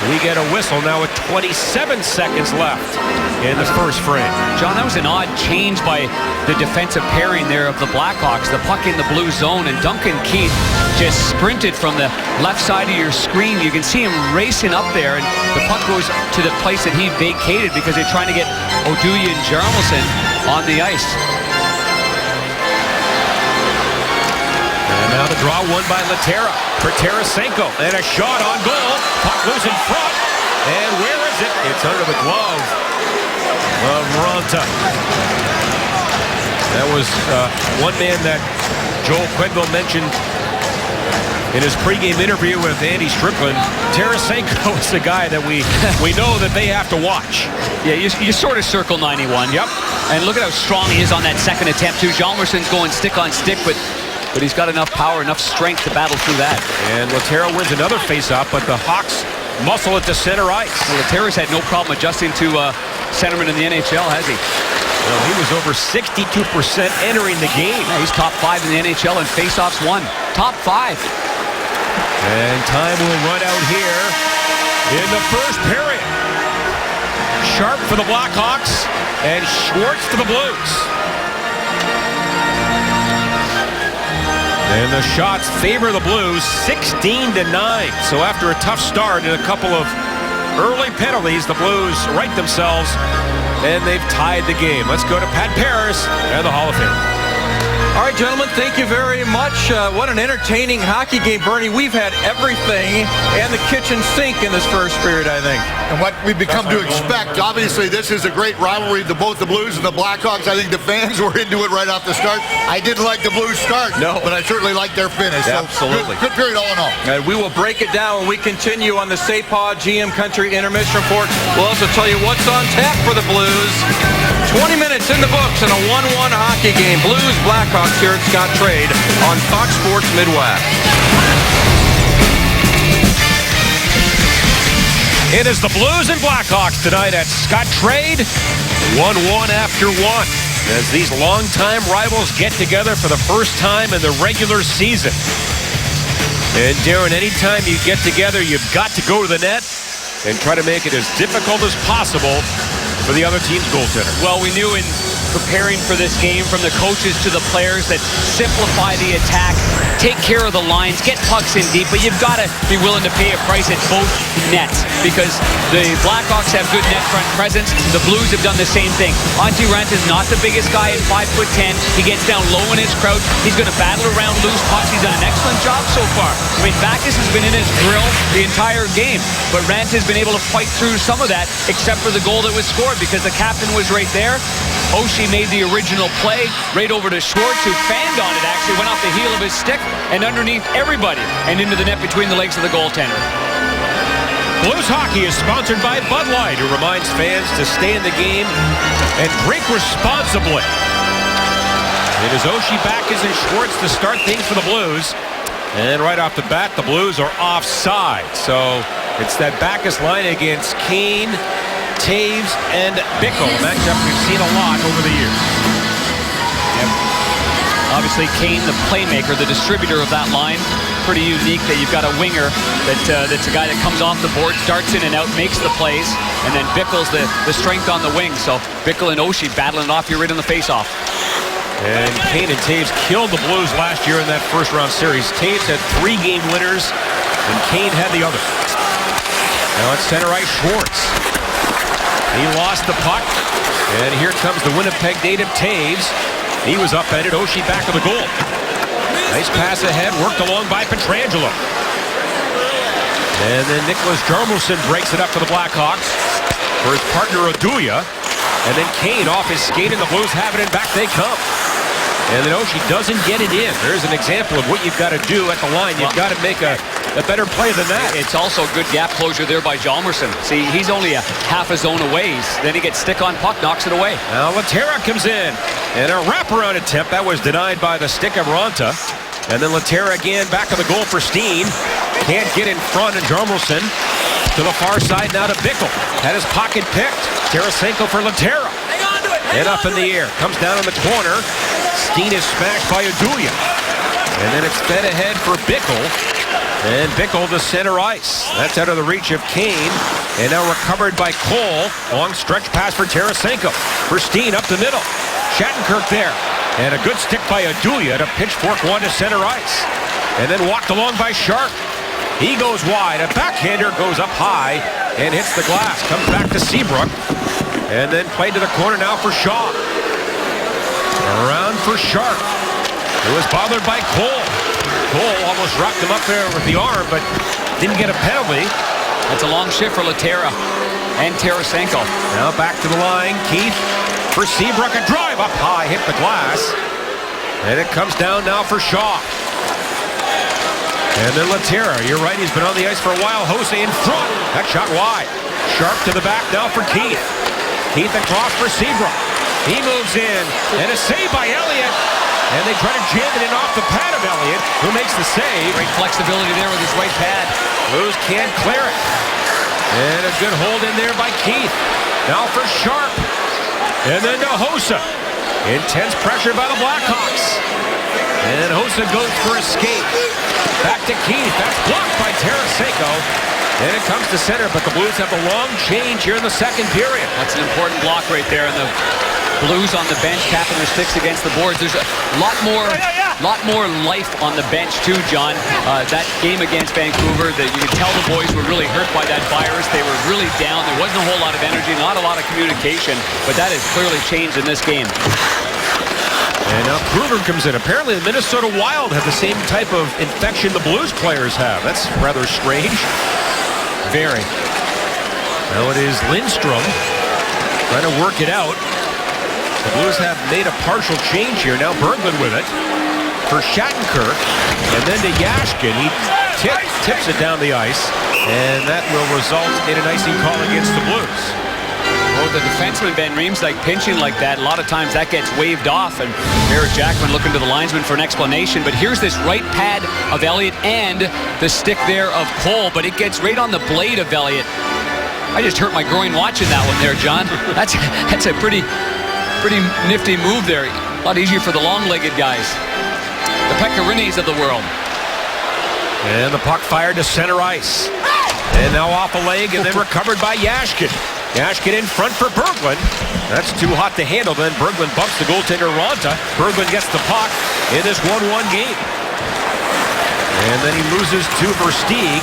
we get a whistle now with 27 seconds left in the first frame. John, that was an odd change by the defensive pairing there of the Blackhawks. The puck in the blue zone, and Duncan Keith just sprinted from the left side of your screen. You can see him racing up there, and the puck goes to the place that he vacated because they're trying to get Oduya and Jarmelson on the ice. And now the draw won by Laterra for Tarasenko, and a shot on goal. Puck loose in front, and where is it? It's under the glove of Ranta. That was one man that Joel Quenneville mentioned in his pregame interview with Andy Strickland. Tarasenko is the guy that we know that they have to watch. Yeah, you sort of circle 91. Yep. And look at how strong he is on that second attempt, too. Jalmerson's going stick on stick, but he's got enough power, enough strength to battle through that. And Laterra wins another faceoff, but the Hawks muscle it to center ice. Well, Laterra's had no problem adjusting to centerman in the NHL, has he? Well, he was over 62% entering the game. Yeah, he's top 5 in the NHL and faceoffs won. Top 5. And time will run out here in the first period. Sharp for the Blackhawks and Schwartz for the Blues. And the shots favor the Blues 16-9. So after a tough start and a couple of early penalties, the Blues right themselves and they've tied the game. Let's go to Pat Paris and the Hall of Fame. All right, gentlemen, thank you very much. What an entertaining hockey game, Bernie. We've had everything and the kitchen sink in this first period, I think. And what we've become to expect, obviously this is a great rivalry to both the Blues and the Blackhawks. I think the fans were into it right off the start. I didn't like the Blues start, but I certainly liked their finish. So absolutely. Good period all in all. And we will break it down when we continue on the SAPA GM Country Intermission Report. We'll also tell you what's on tap for the Blues. 20 minutes in the books in a 1-1 hockey game. Blues Blackhawks here at Scottrade on Fox Sports Midwest. It is the Blues and Blackhawks tonight at Scottrade. 1-1 after 1. As these longtime rivals get together for the first time in the regular season. And Darren, anytime you get together, you've got to go to the net and try to make it as difficult as possible for the other team's goaltender. Well, we knew in preparing for this game, from the coaches to the players, that simplify the attack, take care of the lines, get pucks in deep, but you've got to be willing to pay a price at both nets, because the Blackhawks have good net front presence. The Blues have done the same thing. Antti Raanta is not the biggest guy at 5'10". He gets down low in his crouch. He's going to battle around loose pucks. He's done an excellent job so far. I mean, Backes has been in his drill the entire game, but Raanta has been able to fight through some of that, except for the goal that was scored, because the captain was right there. Oshie made the original play right over to Schwartz, who fanned on it, actually went off the heel of his stick and underneath everybody and into the net between the legs of the goaltender. Blues hockey is sponsored by Bud Light, who reminds fans to stay in the game and drink responsibly. It is Oshie, Backes, and Schwartz to start things for the Blues. And right off the bat, the Blues are offside. So it's that Backes line against Kane, Taves, and Bickell. A matchup we've seen a lot over the years. Obviously, Kane, the playmaker, the distributor of that line. Pretty unique that you've got a winger that's a guy that comes off the board, starts in and out, makes the plays, and then Bickell's the strength on the wing. So Bickell and Oshie battling it off here right in the face-off. And Kane and Taves killed the Blues last year in that first-round series. Taves had 3 game winners, and Kane had the other. Now it's center ice, Schwartz. He lost the puck, and here comes the Winnipeg native, Taves. He was upended. Oshie back of the goal. Nice pass ahead, worked along by Pietrangelo. And then Nicholas Jarmelson breaks it up for the Blackhawks for his partner Oduya. And then Kane off his skate, and the Blues have it, and back they come. And then Oshie doesn't get it in. There's an example of what you've got to do at the line. You've got to make a better play than that. It's also good gap closure there by Hjalmarsson. See, he's only a half a zone away. Then he gets stick on puck, knocks it away. Now Laterra comes in, and a wraparound attempt. That was denied by the stick of Raanta. And then Laterra again back of the goal for Steen. Can't get in front, and Hjalmarsson to the far side now to Bickell. Had his pocket picked. Tarasenko for Laterra. Hang on to it! And up in the air. Comes down in the corner. Steen is smashed by Oduya. And then it's fed ahead for Bickell. And Bickell to center ice. That's out of the reach of Kane. And now recovered by Cole. Long stretch pass for Tarasenko. For Steen up the middle. Shattenkirk there. And a good stick by Oduya to pitchfork one to center ice. And then walked along by Sharp. He goes wide. A backhander goes up high and hits the glass. Comes back to Seabrook. And then played to the corner now for Shaw. Around for Sharp. It was bothered by Cole. Cole almost rocked him up there with the arm, but didn't get a penalty. That's a long shift for Laterra and Tarasenko. Now back to the line. Keith for Seabrook. A drive up high, hit the glass. And it comes down now for Shaw. And then Laterra, you're right, he's been on the ice for a while. Jose in front. That shot wide. Sharp to the back now for Keith. Keith across for Seabrook. He moves in. And a save by Elliott. And they try to jam it in off the pad of Elliott, who makes the save. Great flexibility there with his right pad. Blues can't clear it. And a good hold in there by Keith. Now for Sharp. And then to Hossa. Intense pressure by the Blackhawks. And Hossa goes for a skate. Back to Keith. That's blocked by Tarasenko. And it comes to center, but the Blues have a long change here in the second period. That's an important block right there. And the Blues on the bench tapping their sticks against the boards. There's a lot more life on the bench too, John. That game against Vancouver, that you could tell the boys were really hurt by that virus. They were really down. There wasn't a whole lot of energy, not a lot of communication, but that has clearly changed in this game. And now Kruger comes in. Apparently the Minnesota Wild have the same type of infection the Blues players have. That's rather strange. Very. Now it is Lindstrom trying to work it out. The Blues have made a partial change here. Now Berglund with it for Shattenkirk. And then to Yashkin. He tips it down the ice. And that will result in an icing call against the Blues. Well, the defenseman, Ben Reams, like pinching like that, a lot of times that gets waved off. And Eric Jackman looking to the linesman for an explanation. But here's this right pad of Elliott and the stick there of Cole. But it gets right on the blade of Elliott. I just hurt my groin watching that one there, John. That's a pretty nifty move there. A lot easier for the long-legged guys. The Pekarinis of the world. And the puck fired to center ice. And now off a leg and then recovered by Yashkin. Yashkin in front for Berglund. That's too hot to handle. Then Berglund bumps the goaltender Ronta. Berglund gets the puck in this 1-1 game. And then he loses to Versteeg.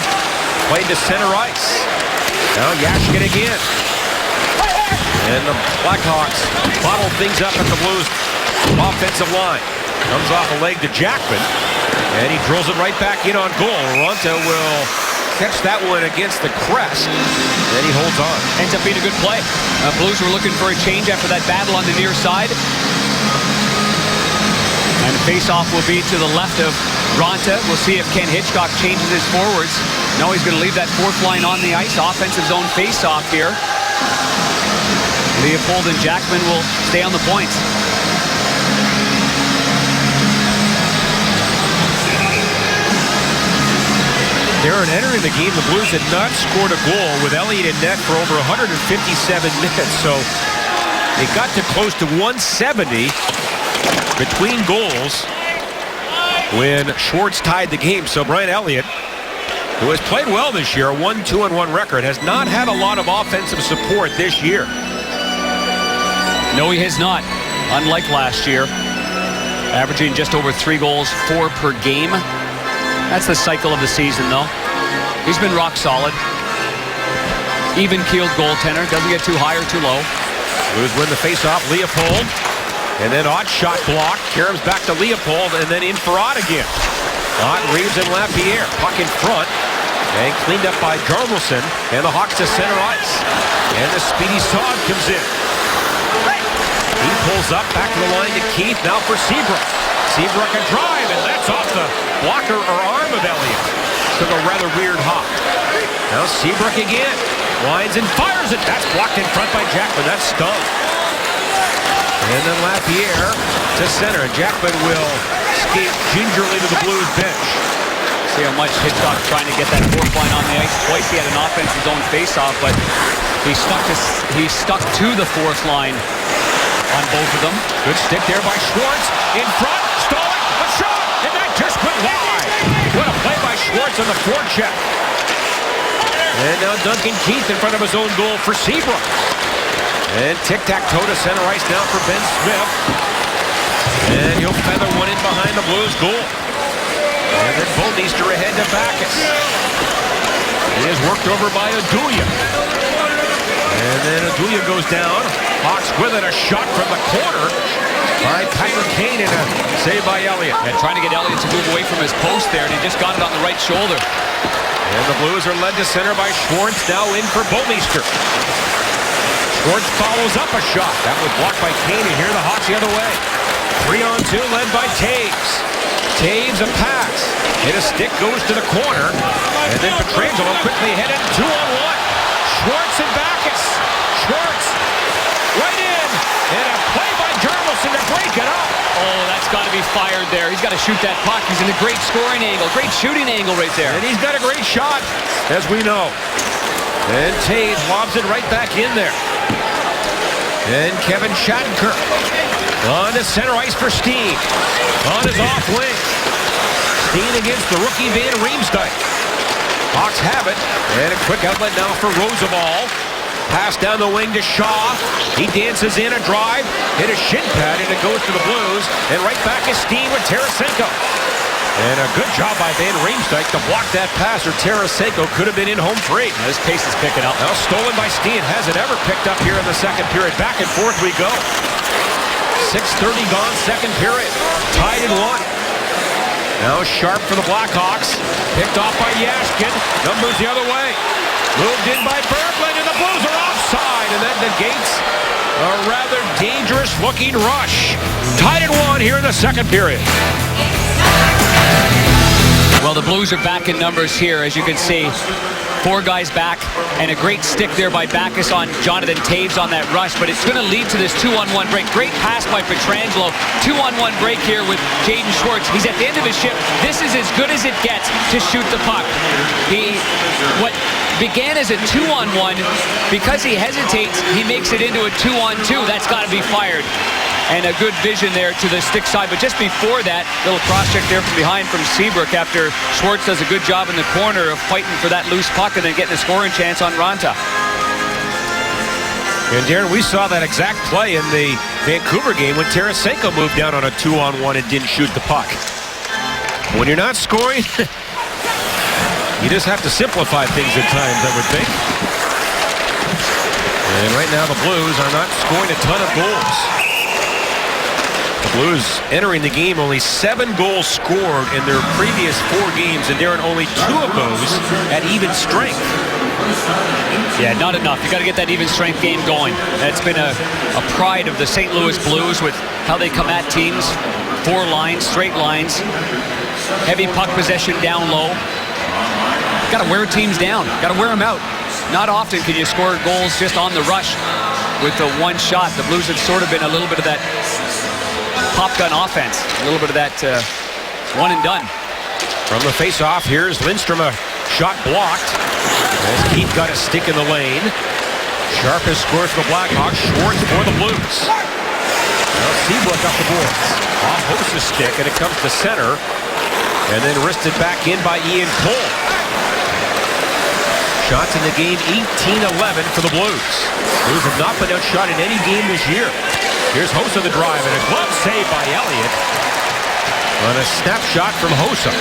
Played to center ice. Now Yashkin again. And the Blackhawks bottle things up at the Blues offensive line. Comes off a leg to Jackman. And he drills it right back in on goal. Ronta will catch that one against the crest. Then he holds on. Ends up being a good play. Blues were looking for a change after that battle on the near side. And the face-off will be to the left of Ronta. We'll see if Ken Hitchcock changes his forwards. No, he's going to leave that fourth line on the ice. Offensive zone face-off here. Leopold and Jackman will stay on the points. Darren, entering the game, the Blues had not scored a goal with Elliott in net for over 157 minutes, so they got to close to 170 between goals when Schwartz tied the game. So Brian Elliott, who has played well this year, a 1-2-1 record, has not had a lot of offensive support this year. No, he has not, unlike last year. Averaging just over 3 goals, 4 per game. That's the cycle of the season, though. He's been rock solid. Even-keeled goaltender. Doesn't get too high or too low. Blues win the face-off. Leopold. And then odd shot block. Karam's back to Leopold. And then in for Ott again. Ott, Reeves, and Lapierre. Puck in front. And cleaned up by Jarmelson. And the Hawks to center ice. And the speedy Saad comes in. He pulls up. Back to the line to Keith. Now for Seabrook. Seabrook a drive. And that's off the blocker or arm of Elliott. Took a rather weird hop. Now Seabrook again. Winds and fires it. That's blocked in front by Jackman. That's stung. And then Lapierre to center. Jackman will skate gingerly to the Blues bench. See how much Hitchcock trying to get that fourth line on the ice. Twice he had an offensive zone face-off, but he stuck to the fourth line on both of them. Good stick there by Schwartz. In front. Stolen. A shot. And that just went wide. What a play by Schwartz on the forecheck. And now Duncan Keith in front of his own goal for Seabrook. And tic-tac-toe to center ice now for Ben Smith. And he'll feather one in behind the Blues goal. And then Bolmeister ahead to Backus. He is worked over by Adulia. And then Adulia goes down. Hawks with it. A shot from the corner by Patrick Kane and a save by Elliott. And trying to get Elliott to move away from his post there, and he just got it on the right shoulder. And the Blues are led to center by Schwartz, now in for Bolmeister. Schwartz follows up a shot. That was blocked by Kane, and here the Hawks the other way. 3-on-2 led by Taves. Taves a pass. Hit a stick, goes to the corner. And then Pietrangelo quickly headed 2-on-1. Schwartz and Backus. Schwartz right in. And a play by Jarmelson to break it up. Oh, that's got to be fired there. He's got to shoot that puck. He's in a great scoring angle, great shooting angle right there. And he's got a great shot, as we know. And Taves lobs it right back in there. And Kevin Shattenkirk on to center ice for Steen. On his off wing. Steen against the rookie Van Riemsdyk. Hawks have it. And a quick outlet now for Roosevelt. Pass down the wing to Shaw. He dances in a drive. Hit a shin pad and it goes to the Blues. And right back is Steen with Tarasenko. And a good job by Van Riemsdyk to block that pass, or Tarasenko could have been in home free. Now this pace is picking up. Now stolen by Steen. Hasn't ever picked up here in the second period. Back and forth we go. 6:30 gone, second period. Tied at 1. Now Sharp for the Blackhawks. Picked off by Yashkin. Numbers the other way. Moved in by Berglund, and the Blues are offside. And that negates a rather dangerous-looking rush. Tied at 1 here in the second period. Well, the Blues are back in numbers here, as you can see. 4 guys back, and a great stick there by Backus on Jonathan Taves on that rush, but it's going to lead to this 2-on-1 break. Great pass by Pietrangelo. 2-on-1 break here with Jaden Schwartz. He's at the end of his shift. This is as good as it gets to shoot the puck. What began as a 2-on-1, because he hesitates, he makes it into a 2-on-2. That's got to be fired. And a good vision there to the stick side. But just before that, little cross-check there from behind from Seabrook after Schwartz does a good job in the corner of fighting for that loose puck and then getting a scoring chance on Ronta. And Darren, we saw that exact play in the Vancouver game when Tarasenko moved down on a 2-on-1 and didn't shoot the puck. When you're not scoring, you just have to simplify things at times, I would think. And right now the Blues are not scoring a ton of goals. The Blues entering the game only 7 goals scored in their previous 4 games, and Darren, only 2 of those at even strength. Yeah, not enough. You got to get that even strength game going. That's been a pride of the St. Louis Blues with how they come at teams. 4 lines, straight lines. Heavy puck possession down low. Got to wear teams down. Got to wear them out. Not often can you score goals just on the rush with the one shot. The Blues have sort of been a little bit of that pop gun offense. A little bit of that one and done. From the face-off, here's Lindstrom, a shot blocked. As Keith got a stick in the lane. Sharpest scores for the Blackhawks. Schwartz for the Blues. Now Seabrook up the boards. Off Hosa's stick, and it comes to center. And then wristed back in by Ian Cole. Shots in the game, 18-11 for the Blues. Blues have not been outshot in any game this year. Here's Hosa the drive, and a glove save by Elliott. On a snapshot from Hosa.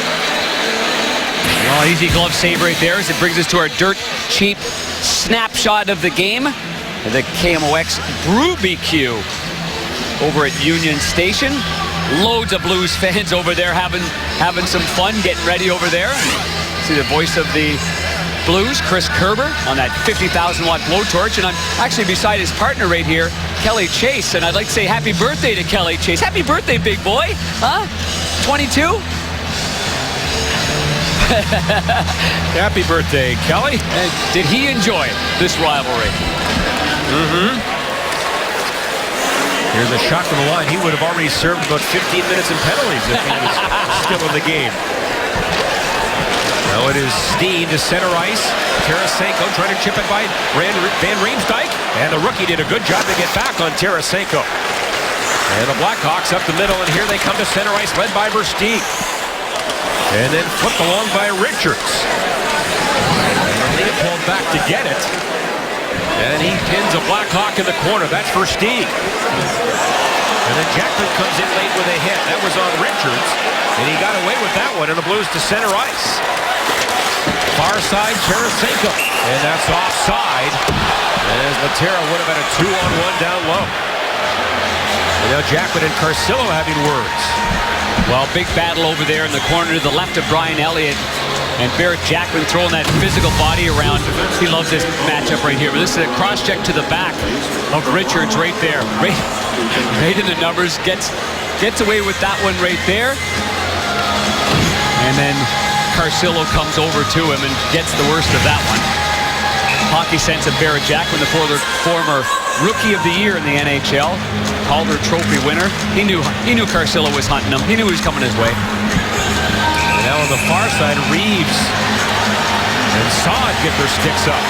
Well, easy glove save right there as it brings us to our dirt cheap snapshot of the game. And the KMOX BrewBQ over at Union Station. Loads of Blues fans over there having some fun, getting ready over there. See the voice of the Blues, Chris Kerber, on that 50,000-watt blowtorch. And I'm actually beside his partner right here, Kelly Chase. And I'd like to say happy birthday to Kelly Chase. Happy birthday, big boy. Huh? 22? Happy birthday, Kelly. And did he enjoy this rivalry? Here's a shot from the line. He would have already served about 15 minutes in penalties if he was still in the game. Now it is Steen to center ice. Tarasenko trying to chip it by Van Riemsdyk. And the rookie did a good job to get back on Tarasenko. And the Blackhawks up the middle, and here they come to center ice, led by Versteeg. And then flipped along by Richards. And Leopold back to get it. And he pins a Blackhawk in the corner. That's Versteeg. And then Jackman comes in late with a hit. That was on Richards. And he got away with that one. And the Blues to center ice. Far side, Tarasenko. And that's offside. As Matera would have had a 2-on-1 down low. And now Jackman and Carcillo having words. Well, big battle over there in the corner to the left of Brian Elliott. And Barrett Jackman throwing that physical body around. He loves this matchup right here. But this is a cross-check to the back of Richards right there. Right in the numbers. Gets away with that one right there. And then Carcillo comes over to him and gets the worst of that one. Hockey sense of Barrett Jackman, the former Rookie of the Year in the NHL, Calder Trophy winner. He knew Carcillo was hunting him. He knew he was coming his way. And now on the far side, Reeves and Saad get their sticks up.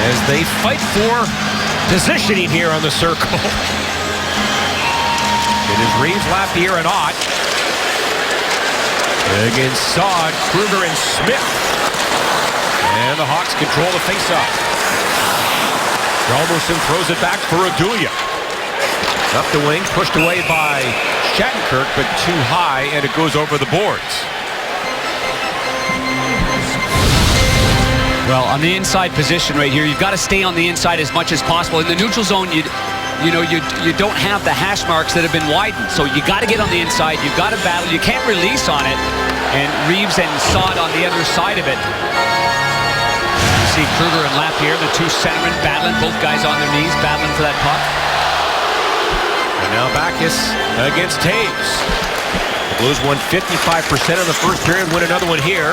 As they fight for positioning here on the circle. It is Reeves, Lapierre, and Ott. Against Saad, Kruger, and Smith. And the Hawks control the faceoff. Hjalmarsson throws it back for Adulia. Up the wing, pushed away by Shattenkirk, but too high, and it goes over the boards. Well, on the inside position right here, you've got to stay on the inside as much as possible. In the neutral zone, you don't have the hash marks that have been widened. So you got to get on the inside. You've got to battle. You can't release on it. And Reeves and Saad on the other side of it. You see Kruger and Lapierre, the two centermen, battling. Both guys on their knees, battling for that puck. And now Backus against Taves. The Blues won 55% in the first period, win another one here.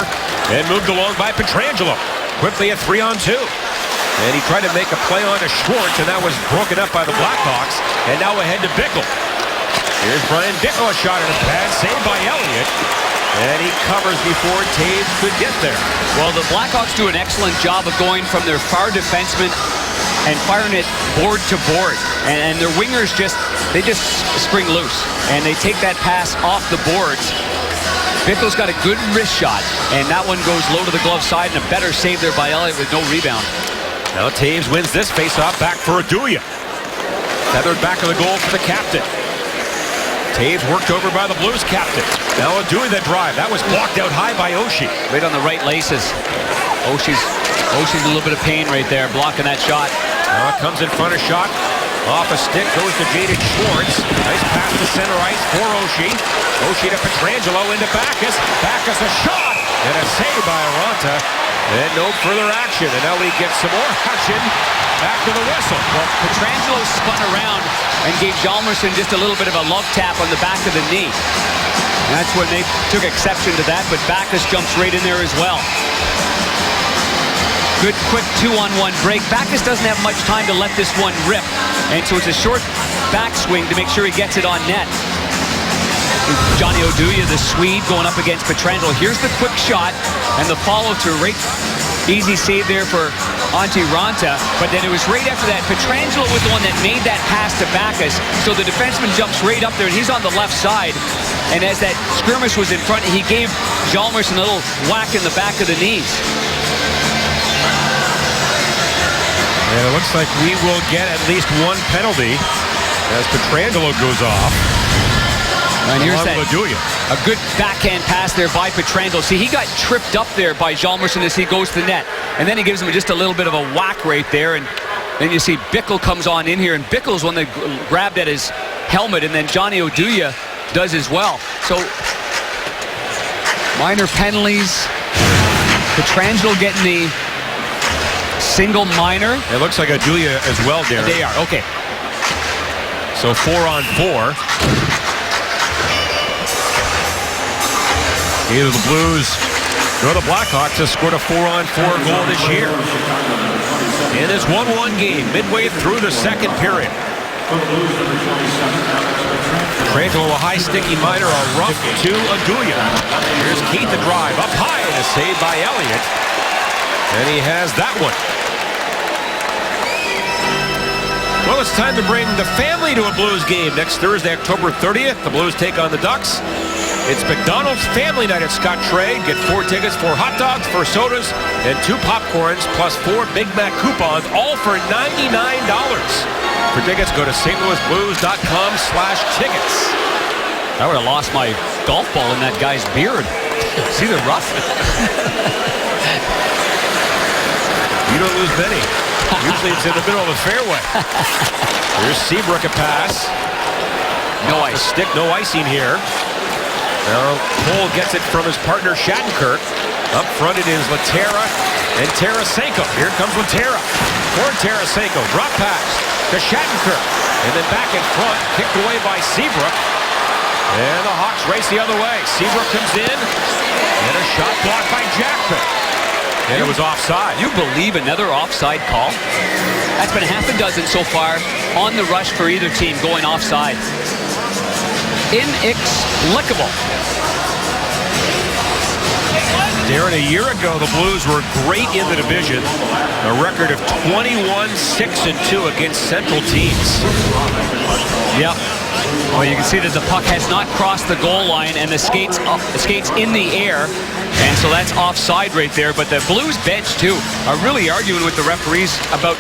And moved along by Pietrangelo. Quickly a 3-on-2. And he tried to make a play on to Schwartz, and that was broken up by the Blackhawks. And now ahead to Bickle. Here's Brian Bickle, a shot at a pad, saved by Elliott. And he covers before Taves could get there. Well, the Blackhawks do an excellent job of going from their far defenseman and firing it board to board. And their wingers just spring loose. And they take that pass off the boards. Bickle's got a good wrist shot, and that one goes low to the glove side, and a better save there by Elliott with no rebound. Now Taves wins this face-off back for Aduya. Feathered back of the goal for the captain. Taves worked over by the Blues captain. Now Aduya the drive. That was blocked out high by Oshie. Right on the right laces. Oshie's a little bit of pain right there, blocking that shot. Now it comes in front of shot. Off a stick goes to Jaden Schwartz. Nice pass to center ice for Oshie. Oshie to Pietrangelo into Backus. Backus a shot and a save by Aranta. And no further action. And Ellie gets some more action after the whistle. Well, Pietrangelo spun around and gave Hjalmarsson just a little bit of a love tap on the back of the knee. And that's when they took exception to that, but Backus jumps right in there as well. Good quick 2-on-1 break. Backus doesn't have much time to let this one rip. And so it's a short backswing to make sure he gets it on net. Johnny Oduya, the Swede, going up against Pietrangelo. Here's the quick shot and the follow-through. Right, easy save there for Antti Raanta. But then it was right after that. Pietrangelo was the one that made that pass to Backus. So the defenseman jumps right up there, and he's on the left side. And as that skirmish was in front, he gave Hjalmarsson a little whack in the back of the knees. And it looks like we will get at least one penalty as Pietrangelo goes off. And here's that, a good backhand pass there by Pietrangelo. See, he got tripped up there by Hjalmarsson as he goes to the net. And then he gives him just a little bit of a whack right there. And then you see Bickle comes on in here. And Bickle's one that grabbed at his helmet. And then Johnny Oduya does as well. So, minor penalties. Pietrangelo getting the single minor. It looks like Aduya as well, Darren. They are, okay. So 4-on-4. Either the Blues or the Blackhawks have scored a 4-on-4 goal this year. In this 1-1 game, midway through the second period. Pietrangelo, a high sticky minor, a rough to Aduya. Here's Keith the drive, up high, and a save by Elliott. And he has that one. Well, it's time to bring the family to a Blues game next Thursday, October 30th. The Blues take on the Ducks. It's McDonald's Family Night at Scottrade. Get 4 tickets, 4 hot dogs, 4 sodas, and 2 popcorns, plus 4 Big Mac coupons, all for $99. For tickets, go to stlouisblues.com/tickets. I would have lost my golf ball in that guy's beard. See the rough? You don't lose many. Usually it's in the middle of the fairway. Here's Seabrook a pass. No ice. Stick, no icing here. Now Cole gets it from his partner Shattenkirk. Up front it is Laterra and Tarasenko. Here comes Laterra for Tarasenko. Drop pass to Shattenkirk. And then back in front, kicked away by Seabrook. And the Hawks race the other way. Seabrook comes in. And a shot blocked by Jackman. And it was offside. You believe another offside call? That's been half a dozen so far on the rush for either team going offside. Inexplicable. Darren, a year ago, the Blues were great in the division. A record of 21-6-2 against Central teams. Yep. Well, you can see that the puck has not crossed the goal line and the skates in the air. And so that's offside right there. But the Blues bench, too, are really arguing with the referees about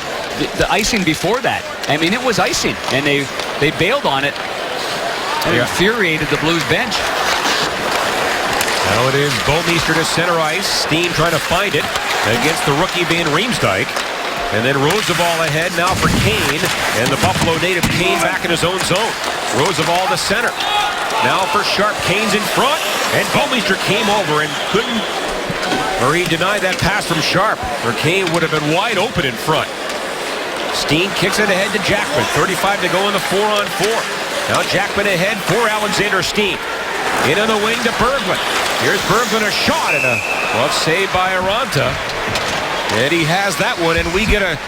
the icing before that. I mean, it was icing, and they bailed on it. And infuriated the Blues bench. Now it is Bouwmeester to center ice. Steen trying to find it against the rookie Van Riemsdyk. And then Roosevelt ahead now for Kane. And the Buffalo native Kane back in his own zone. Roosevelt to center. Now for Sharp. Kane's in front. And Bouwmeester came over and couldn't, or he denied that pass from Sharp. Or Kane would have been wide open in front. Steen kicks it ahead to Jackman. 35 to go in the 4-on-4. Now Jackman ahead for Alexander Steen. In on the wing to Berglund. Here's Berglund, a shot and a glove save by Aranta. And he has that one, and we get a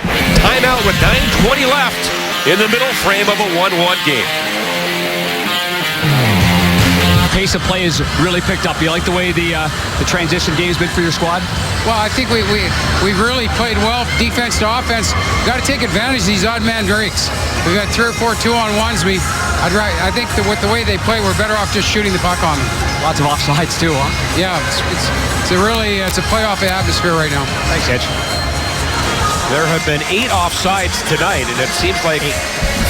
timeout with 9:20 left in the middle frame of a 1-1 game. Pace of play has really picked up. You like the way the transition game's been for your squad? Well, I think we've really played well, defense to offense. Got to take advantage of these odd man breaks. We've had 3 or 4 2-on-1s. I think with the way they play, we're better off just shooting the puck on them. Lots of offsides too, huh? Yeah, it's a playoff atmosphere right now. Thanks, Hitch. There have been 8 offsides tonight, and it seems like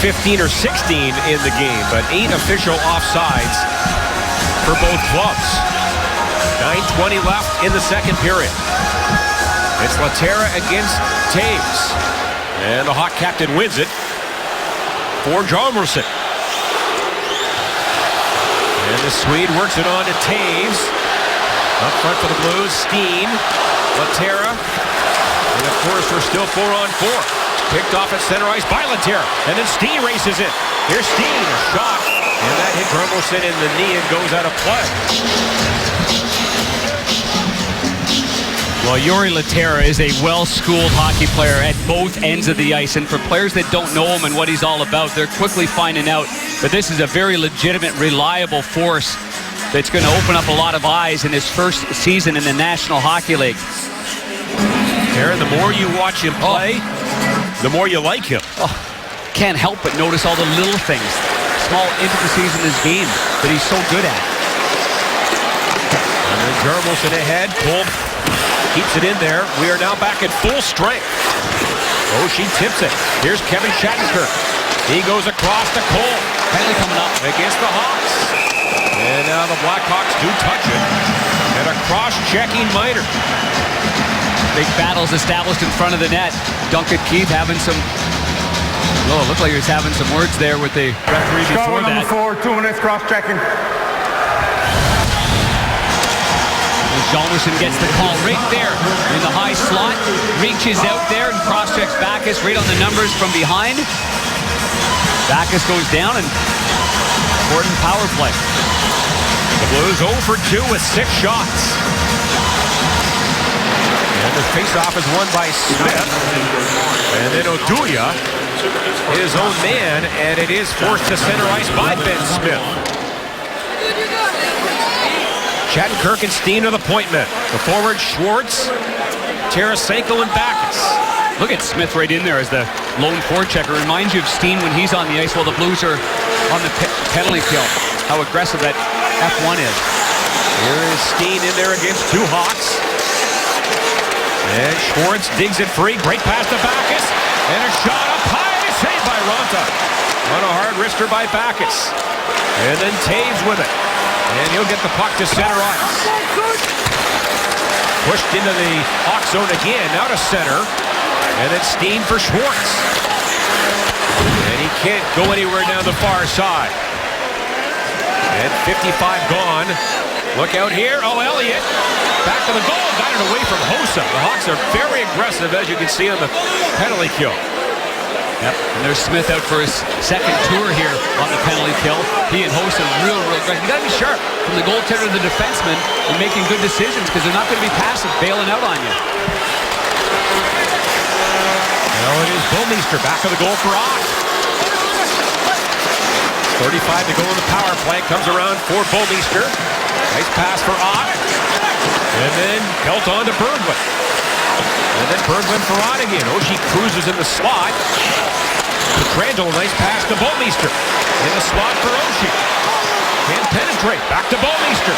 15 or 16 in the game, but 8 official offsides for both clubs. 9:20 left in the second period. It's Laterra against Taves, and the Hawk captain wins it for Hjalmarsson. And the Swede works it on to Taves. Up front for the Blues, Steen, Laterra. And of course, we're still 4-on-4. Picked off at center ice by Laterra. And then Steen races it. Here's Steen, a shot. And that hit Hjalmarsson in the knee and goes out of play. Well, Jori Laterra is a well-schooled hockey player at both ends of the ice. And for players that don't know him and what he's all about, they're quickly finding out that this is a very legitimate, reliable force that's going to open up a lot of eyes in his first season in the National Hockey League. Aaron, the more you watch him play, the more you like him. Can't help but notice all the little things, small intricacies in his game that he's so good at. And then Hjalmarsson ahead. Cole keeps it in there. We are now back at full strength. Oshie tips it. Here's Kevin Shattenkirk. He goes across to Cole. Penalty coming up against the Hawks. And now the Blackhawks do touch it. And a cross-checking Miner. Big battles established in front of the net. Duncan Keith having some, it looked like he was having some words there with the referee before that. Number 4, 2 minutes cross-checking. Hjalmarsson gets the call right there in the high slot. Reaches out there and cross-checks Backes right on the numbers from behind. Backes goes down and important power play. The Blues 0 for 2 with 6 shots. And the faceoff is won by Smith. And then Oduya, his own man, and it is forced to center ice by Ben Smith. Shattenkirk and Steen are the point men. The forward, Schwartz, Tarasenko, and Backes. Look at Smith right in there as the lone forechecker. Reminds you of Steen when he's on the ice while the Blues are on the penalty kill. How aggressive that F1 is. Here is Steen in there against 2 Hawks. And Schwartz digs it free. Great pass to Backes. And a shot up high. Saved by Ronta. On a hard wrister by Backes. And then Taves with it. And he'll get the puck to center ice. Pushed into the Hawk zone again. Now to center. And then Steen for Schwartz. And he can't go anywhere down the far side. And 55 gone. Look out here. Oh, Elliott. Back to the goal. Got it away from Hossa. The Hawks are very aggressive, as you can see on the penalty kill. Yep. And there's Smith out for his second tour here on the penalty kill. He and Hossa real aggressive. You got to be sharp from the goaltender to the defenseman and making good decisions because they're not going to be passive, bailing out on you. Now it is Bouwmeester back of the goal for Ott. 35 to go in the power play. Comes around for Bouwmeester. Nice pass for Ott. And then held on to Berglund. And then Berglund for Ott again. Oshie cruises in the slot. Pietrangelo, nice pass to Bouwmeester. In the slot for Oshie. Can't penetrate. Back to Bouwmeester.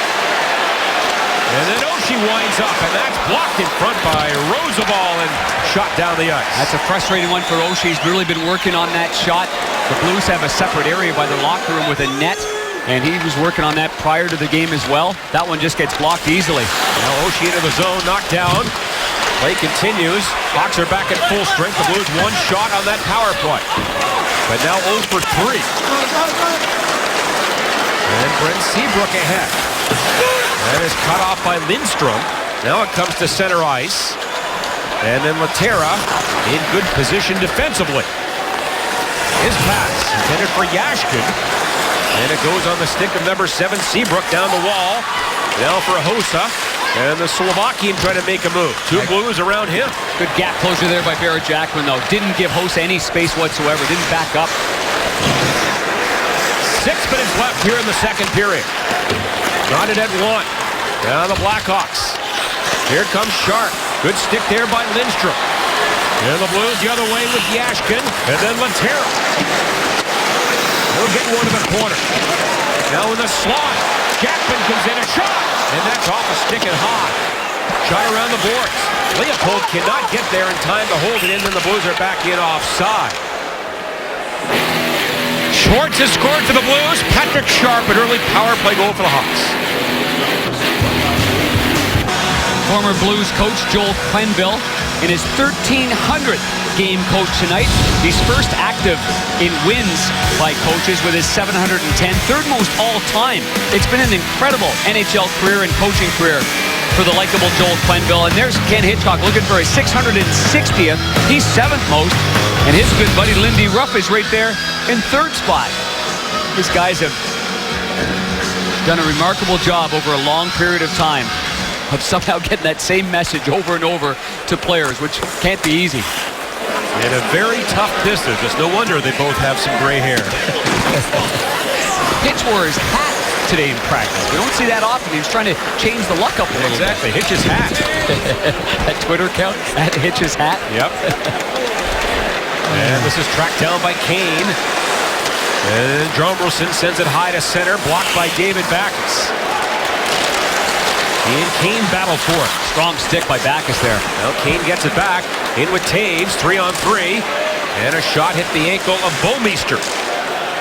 And then Oshie winds up, and that's blocked in front by Rozabal and shot down the ice. That's a frustrating one for Oshie. He's really been working on that shot. The Blues have a separate area by the locker room with a net, and he was working on that prior to the game as well. That one just gets blocked easily. Now Oshie into the zone, knocked down. Play continues. Hawks are back at full strength. The Blues 1 shot on that power play. But now 0 for 3. And Brent Seabrook ahead. That is cut off by Lindstrom. Now it comes to center ice. And then Laterra in good position defensively. His pass intended for Yashkin. And it goes on the stick of number 7, Seabrook, down the wall. Now for Hossa. And the Slovakian trying to make a move. 2 Blues around him. Good gap closure there by Barrett Jackman, though. Didn't give Hossa any space whatsoever. Didn't back up. 6 minutes left here in the second period. Knotted at 1. Now the Blackhawks. Here comes Sharp. Good stick there by Lindstrom. And the Blues the other way with Yashkin. And then Laterra. He'll get one in the corner. Now in the slot. Jackman comes in, a shot. And that's off a stick and high. Shot around the boards. Leopold cannot get there in time to hold it in, and the Blues are back in offside. Schwartz has scored for the Blues. Patrick Sharp, an early power play goal for the Hawks. Former Blues coach Joel Quenneville in his 1300th game coach tonight. He's first active in wins by coaches with his 710, third most all time. It's been an incredible NHL career and coaching career for the likable Joel Quenneville. And there's Ken Hitchcock looking for his 660th. He's 7th most. And his good buddy Lindy Ruff is right there in 3rd spot. These guys have done a remarkable job over a long period of time of somehow getting that same message over and over to players, which can't be easy. And a very tough distance. It's no wonder they both have some gray hair. Hitch wore his hat today in practice. We don't see that often. He's trying to change the luck up a little Exactly. Hitch's hat. That Twitter account, at Hitch's hat. Yep. And this is tracked down by Kane. And Dromberson sends it high to center, blocked by David Backes. And Kane battle for it. Strong stick by Backes there. Now Kane gets it back. In with Taves, 3-on-3. And a shot hit the ankle of Bouwmeester.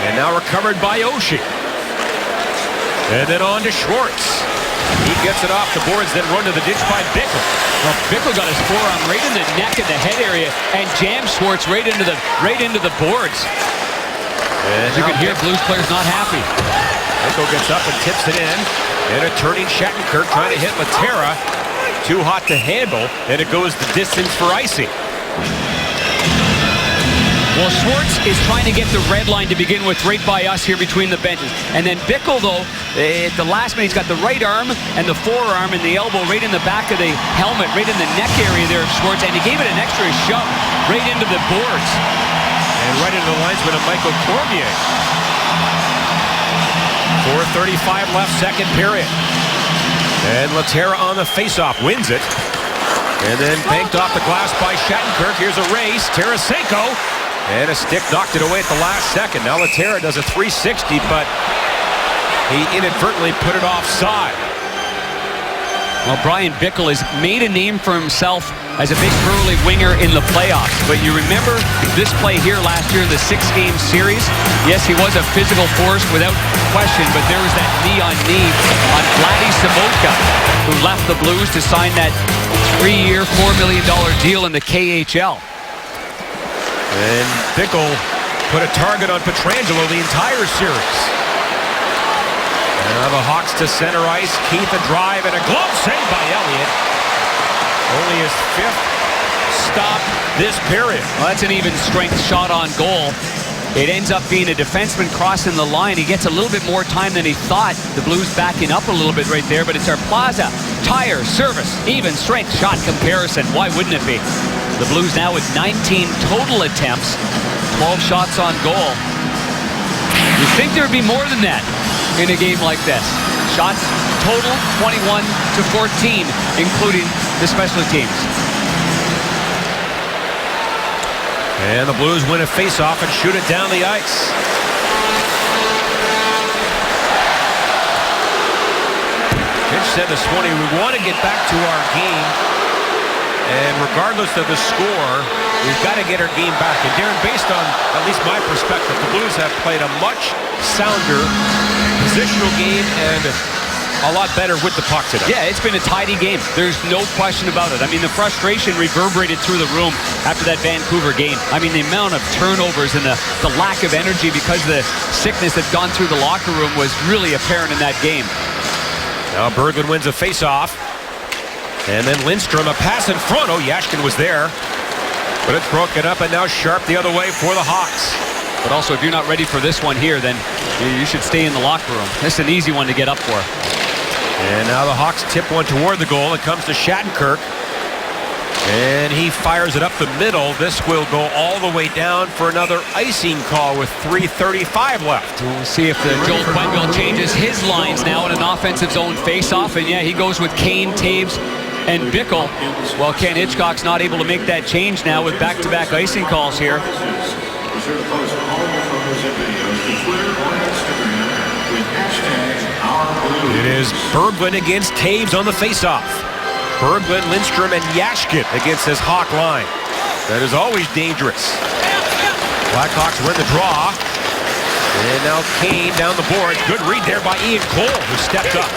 And now recovered by Oshie. And then on to Schwartz. He gets it off the boards, then run to the ditch by Bickle. Well, Bickle got his forearm right in the neck and the head area and jammed Schwartz right into the boards. And as you can hear, Blues players not happy. Bickle gets up and tips it in. And a turning Shattenkirk trying to hit Laterra. Too hot to handle, and it goes the distance for icing. Well, Schwartz is trying to get the red line to begin with right by us here between the benches. And then Bickle, though, at the last minute, he's got the right arm and the forearm and the elbow right in the back of the helmet, right in the neck area there of Schwartz, and he gave it an extra shove right into the boards. And right into the linesman of Michael Cormier. 4:35 left, second period. And Laterra on the faceoff wins it. And then banked off the glass by Shattenkirk. Here's a race. Tarasenko. And a stick knocked it away at the last second. Now Laterra does a 360, but he inadvertently put it offside. Well, Brian Bickle has made a name for himself as a big early winger in the playoffs. But you remember this play here last year, the 6-game series? Yes, he was a physical force without question, but there was that knee-on-knee on Vladdy Sobotka, who left the Blues to sign that 3-year, $4 million deal in the KHL. And Bickle put a target on Pietrangelo the entire series. And now the Hawks to center ice. Keith a drive and a glove save by Elliott. Only his 5th stop this period. Well, that's an even strength shot on goal. It ends up being a defenseman crossing the line. He gets a little bit more time than he thought. The Blues backing up a little bit right there, but it's our Plaza tire service even strength shot comparison. Why wouldn't it be? The Blues now with 19 total attempts, 12 shots on goal. You'd think there'd be more than that in a game like this. Shots total 21 to 14, including the special teams. And the Blues win a faceoff and shoot it down the ice. Finch said this morning, we want to get back to our game, and regardless of the score, we've got to get our game back. And Darren, based on at least my perspective, the Blues have played a much sounder positional game and a lot better with the puck today. Yeah, it's been a tidy game. There's no question about it. I mean, the frustration reverberated through the room after that Vancouver game. I mean, the amount of turnovers and the lack of energy because the sickness that gone through the locker room was really apparent in that game. Now Berglund wins a faceoff. And then Lindstrom, a pass in front. Oh, Yashkin was there. But it's broken up, and now Sharp the other way for the Hawks. But also, if you're not ready for this one here, then you should stay in the locker room. This is an easy one to get up for. And now the Hawks tip one toward the goal. It comes to Shattenkirk. And he fires it up the middle. This will go all the way down for another icing call with 3:35 left. We'll see if the Joel Quenneville changes his lines now in an offensive zone face-off. And yeah, he goes with Kane, Taves, and Bickle. Well, Ken Hitchcock's not able to make that change now with back-to-back icing calls here. It is Berglund against Taves on the faceoff. Berglund, Lindstrom, and Yashkin against this Hawk line. That is always dangerous. Blackhawks win the draw. And now Kane down the board. Good read there by Ian Cole, who stepped up.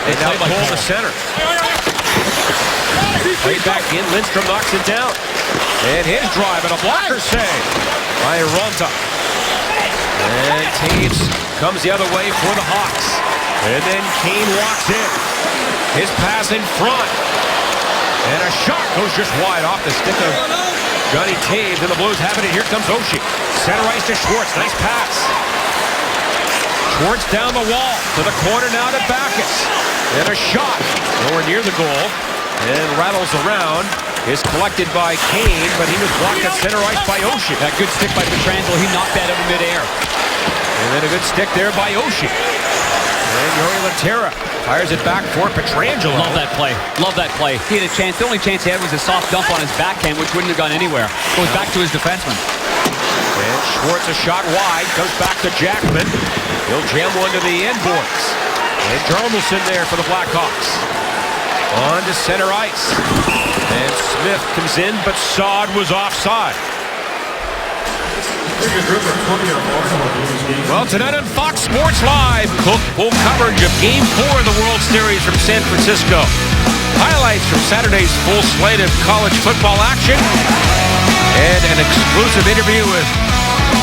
And now Cole to center. Played back in. Lindstrom knocks it down. And his drive and a blocker save by Ronta. And Taves comes the other way for the Hawks. And then Kane walks in. His pass in front. And a shot goes just wide off the stick of Johnny Taves. And the Blues have it. And here comes Oshie. Center ice to Schwartz. Nice pass. Schwartz down the wall. To the corner now to Backes. And a shot. Nowhere near the goal. And rattles around. Is collected by Kane, but he was blocked at center ice by Oshie. That good stick by Pietrangelo. He knocked that out of midair. And then a good stick there by Oshie. And Jori Lehtera fires it back for Pietrangelo. Love that play. Love that play. He had a chance. The only chance he had was a soft dump on his backhand, which wouldn't have gone anywhere. Goes back to his defenseman. And Schwartz a shot wide. Goes back to Jackman. He'll jam one to the end boards. And Jarmelson there for the Blackhawks. On to center ice. And Smith comes in, but Saad was offside. Well, tonight on Fox Sports Live, full coverage of Game 4 of the World Series from San Francisco. Highlights from Saturday's full slate of college football action. And an exclusive interview with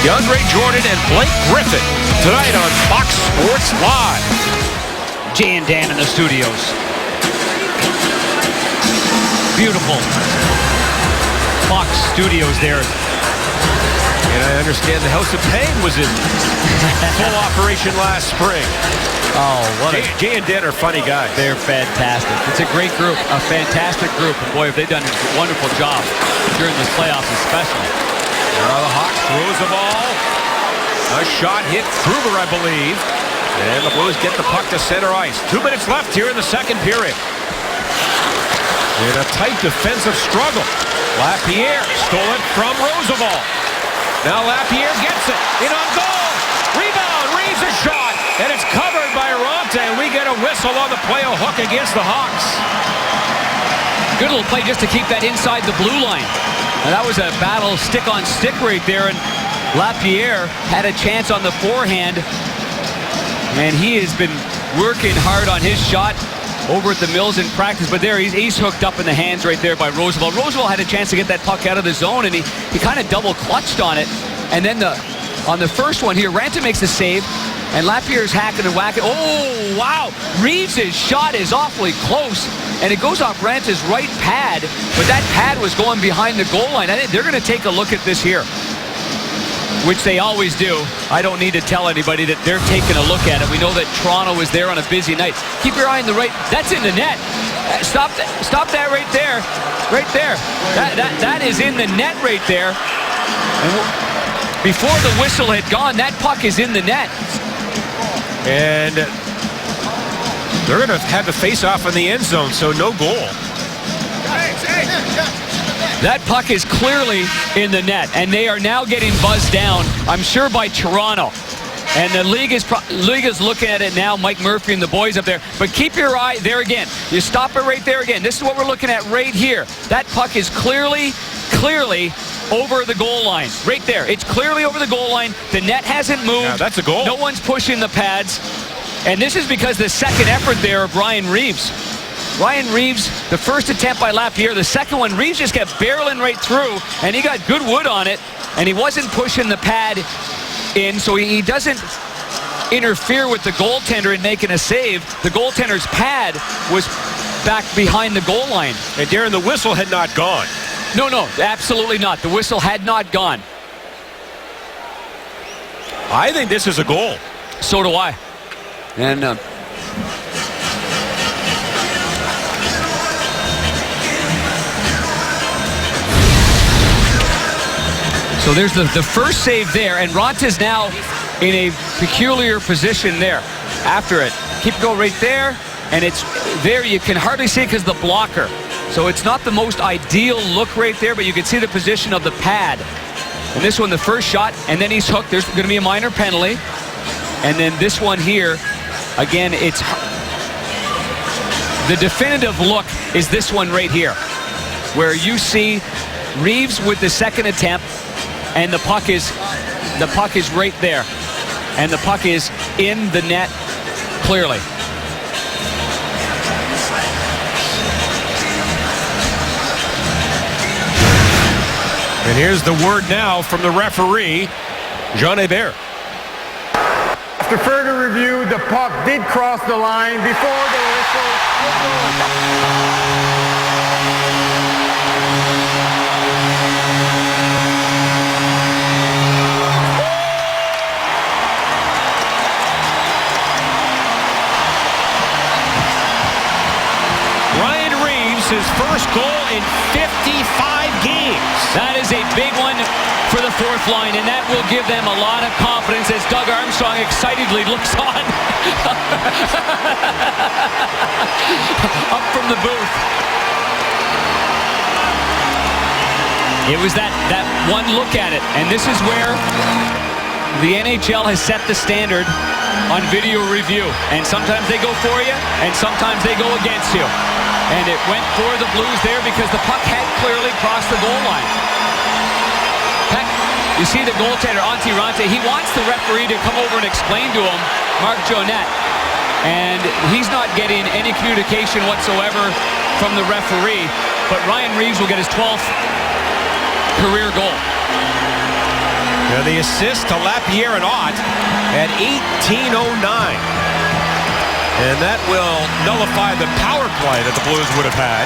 DeAndre Jordan and Blake Griffin tonight on Fox Sports Live. Jay and Dan in the studios. Beautiful. Fox Studios there. And I understand the House of Pain was in full operation last spring. Oh, what Jay and Dan are funny guys. They're fantastic. It's a great group, a fantastic group. And boy, have they done a wonderful job during this playoffs especially. Now the Hawks throws the ball. A shot hit Kruger, I believe. And the Blues get the puck to center ice. 2 minutes left here in the second period. In a tight defensive struggle. Lapierre stole it from Roosevelt. Now Lapierre gets it. In on goal. Rebound. Reeves a shot. And it's covered by Ronta. And we get a whistle on the play, a hook against the Hawks. Good little play just to keep that inside the blue line. And that was a battle stick on stick right there. And Lapierre had a chance on the forehand. And he has been working hard on his shot over at the Mills in practice, but there he's hooked up in the hands right there by Roosevelt. Roosevelt had a chance to get that puck out of the zone, and he kind of double clutched on it. And then on the first one here, Ranta makes the save, and Lapierre's hacking and whacking. Oh, wow! Reeves' shot is awfully close, and it goes off Ranta's right pad, but that pad was going behind the goal line. I think they're going to take a look at this here, which they always do. I don't need to tell anybody that they're taking a look at it. We know that Toronto is there on a busy night. Keep your eye on the right. That's in the net. Stop that right there. Right there. That is in the net right there. And before the whistle had gone, that puck is in the net. And they're going to have the face-off in the end zone, so no goal. That puck is clearly in the net, and they are now getting buzzed down, I'm sure, by Toronto. And the league is looking at it now, Mike Murphy and the boys up there. But keep your eye there again. You stop it right there again. This is what we're looking at right here. That puck is clearly over the goal line. Right there. It's clearly over the goal line. The net hasn't moved. Yeah, that's a goal. No one's pushing the pads. And this is because the second effort there of Ryan Reeves. Ryan Reeves, the first attempt by Lapierre. The second one, Reeves just kept barreling right through, and he got good wood on it, and he wasn't pushing the pad in, so he doesn't interfere with the goaltender in making a save. The goaltender's pad was back behind the goal line. And Darren, the whistle had not gone. No, absolutely not. The whistle had not gone. I think this is a goal. So do I. And so there's the first save there, and Ronta's now in a peculiar position there after it. Keep going right there, and it's there. You can hardly see it because the blocker. So it's not the most ideal look right there, but you can see the position of the pad. And this one, the first shot, and then he's hooked. There's going to be a minor penalty. And then this one here, again, it's the definitive look is this one right here, where you see Reeves with the second attempt, and the puck is right there, and the puck is in the net clearly. And here's the word now from the referee, Jean Hebert. After further review, the puck did cross the line before the whistle. Ryan Reeves, his first goal in 55 games. That is a big one for the fourth line, and that will give them a lot of confidence as Doug Armstrong excitedly looks on up from the booth. It was that one look at it, and this is where the NHL has set the standard on video review, and sometimes they go for you, and sometimes they go against you. And it went for the Blues there because the puck had clearly crossed the goal line. Heck, you see the goaltender, Antti Raanta, he wants the referee to come over and explain to him, Mark Jonette, and he's not getting any communication whatsoever from the referee, but Ryan Reeves will get his 12th career goal. Now the assist to Lapierre and Ott at 18:09. And that will nullify the power play that the Blues would have had.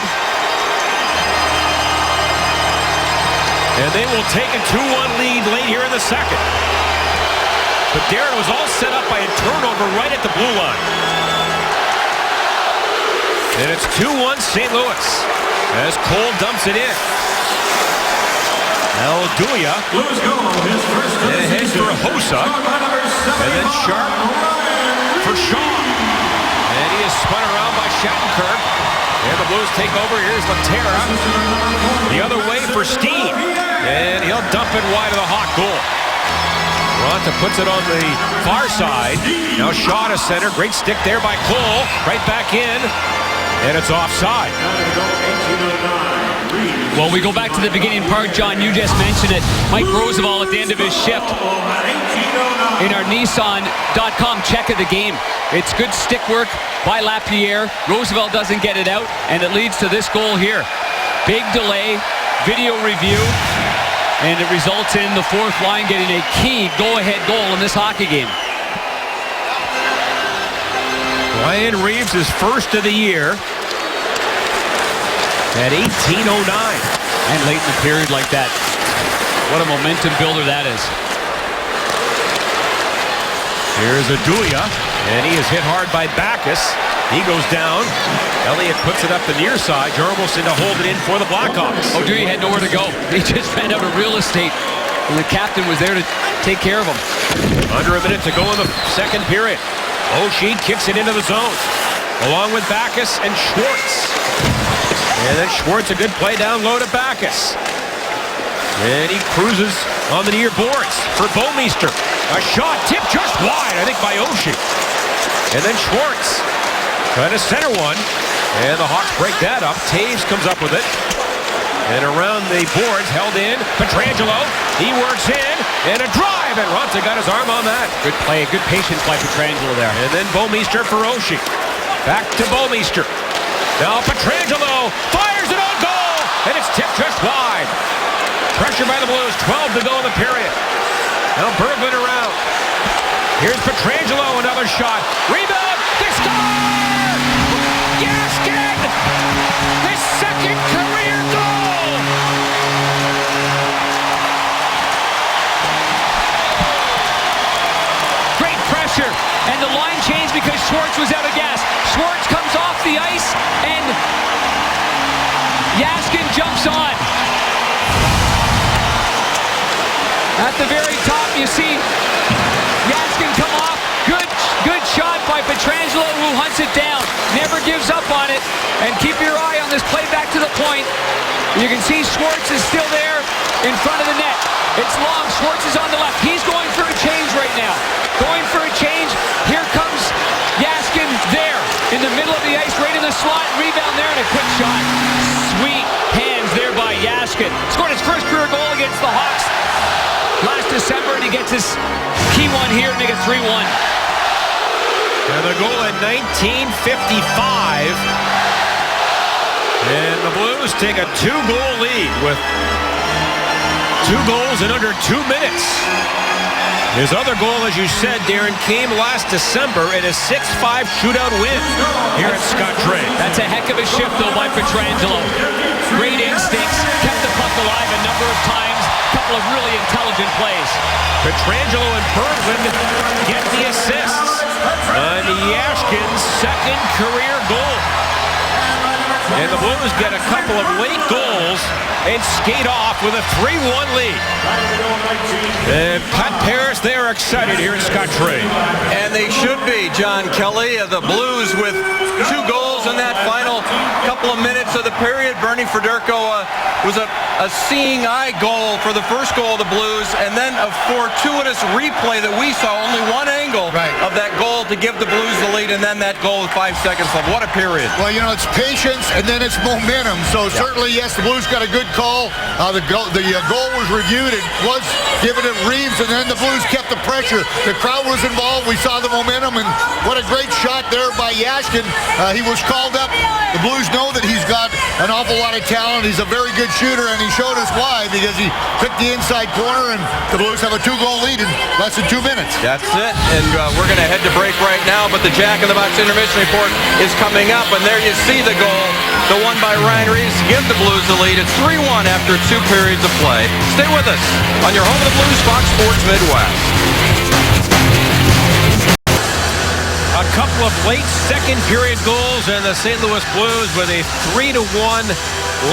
And they will take a 2-1 lead late here in the second. But Darren was all set up by a turnover right at the blue line. And it's 2-1 St. Louis as Cole dumps it in. Now Duya. And ahead for Hossa. And then Sharp for Shaw. And he is spun around by Shattenkirk. And the Blues take over. Here's Laterra. The other way for Steen. And he'll dump it wide of the Hawk goal. Raanta puts it on the far side. Now Shaw to center. Great stick there by Cole. Right back in. And it's offside. Well, we go back to the beginning part, John. You just mentioned it. Mike Roosevelt at the end of his shift in our Nissan.com check of the game. It's good stick work by Lapierre. Roosevelt doesn't get it out, and it leads to this goal here. Big delay, video review, and it results in the fourth line getting a key go-ahead goal in this hockey game. Ryan Reeves is first of the year at 18:09. And late in the period like that, what a momentum builder that is. Here's Aduya, and he is hit hard by Backus. He goes down. Elliott puts it up the near side. Jarmelson to hold it in for the Blackhawks. Aduya had nowhere to go. He just ran out of real estate, and the captain was there to take care of him. Under a minute to go in the second period. O'Shea kicks it into the zone, along with Backus and Schwartz. And then Schwartz, a good play down low to Backus. And he cruises on the near boards for Bouwmeester. A shot tipped just wide, I think, by O'Shea. And then Schwartz trying to center one. And the Hawks break that up. Taves comes up with it. And around the boards, held in. Pietrangelo, he works in. And a drive, and Raanta got his arm on that. Good play, good patience by Pietrangelo there. And then Bouwmeester for O'Shea. Back to Bouwmeester. Now Pietrangelo fires it on goal, and it's tipped just wide. Pressure by the Blues, 12 to go in the period. Now Bergman around. Here's Pietrangelo, another shot. Rebound, they score! Jaskin! His second career goal! Great pressure, and the line changed because Schwartz was out of gas. Schwartz comes off the ice, and Jaskin jumps on. At the very top, you see Jaskin come off. Good shot by Pietrangelo, who hunts it down. Never gives up on it. And keep your eye on this play back to the point. You can see Schwartz is still there in front of the net. It's long. Schwartz is on the left. He's going for a change right now. Going for a change. Here comes Jaskin there in the middle of the ice, right in the slot. Rebound there and a quick shot. Sweet hands there by Jaskin. Scored his first career goal against the Hawks last December, and he gets his key one here to make it 3-1. And the goal in 1955. And the Blues take a 2-goal lead with 2 goals in under 2 minutes. His other goal, as you said, Darren, came last December in a 6-5 shootout win here at Scottrade. That's a heck of a shift, though, by Pietrangelo. Great instincts, kept the puck alive a number of times, a couple of really intelligent plays. Pietrangelo and Berglund get the assists on Jaskin's second career goal. And the Blues get a couple of late goals and skate off with a 3-1 lead. And Pat Paris, they are excited here in Scottrade. And they should be, John Kelly. The Blues with 2 goals in that final couple of minutes of the period. Bernie Federko was a seeing eye goal for the first goal of the Blues, and then a fortuitous replay that we saw, only one angle of that goal to give the Blues the lead, and then that goal with 5 seconds left. What a period. Well, you know, it's patience and then it's momentum. So certainly, yes, the Blues got a good call. The goal was reviewed. It was given to Reeves, and then the Blues kept the pressure. The crowd was involved. We saw the momentum, and what a great shot there by Jaskin. He was called up. The Blues know that he's got an awful lot of talent. He's a very good shooter, and he showed us why, because he picked the inside corner, and the Blues have a 2-goal lead in less than 2 minutes. That's it, and we're going to head to break right now, but the Jack in the Box intermission report is coming up, and there you see the goal, the one by Ryan Reeves to give the Blues the lead. It's 3-1 after 2 periods of play. Stay with us on your home of the Blues, Fox Sports Midwest. A couple of late second period goals, and the St. Louis Blues with a 3-1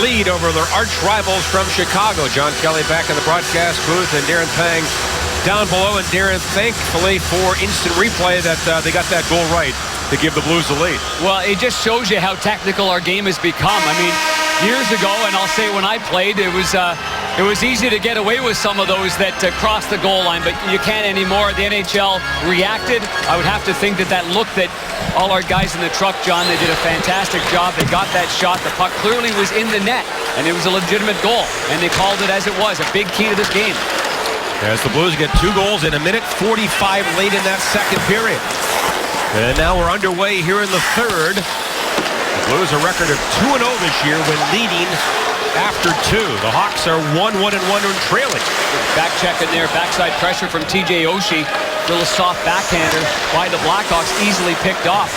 lead over their arch rivals from Chicago. John Kelly back in the broadcast booth, and Darren Pang down below. And Darren, thankfully for instant replay that they got that goal right to give the Blues the lead. Well, it just shows you how technical our game has become. I mean, years ago, and I'll say when I played, it was easy to get away with some of those that crossed the goal line, but you can't anymore. The NHL reacted. I would have to think that look that all our guys in the truck, John, they did a fantastic job. They got that shot. The puck clearly was in the net, and it was a legitimate goal, and they called it as it was. A big key to this game. As the Blues get 2 goals in a minute 45 late in that second period. And now we're underway here in the third. The Blues a record of 2-0 this year when leading after 2. The Hawks are 1-1-1 and trailing. Back check in there, backside pressure from TJ Oshie. Little soft backhander by the Blackhawks, easily picked off.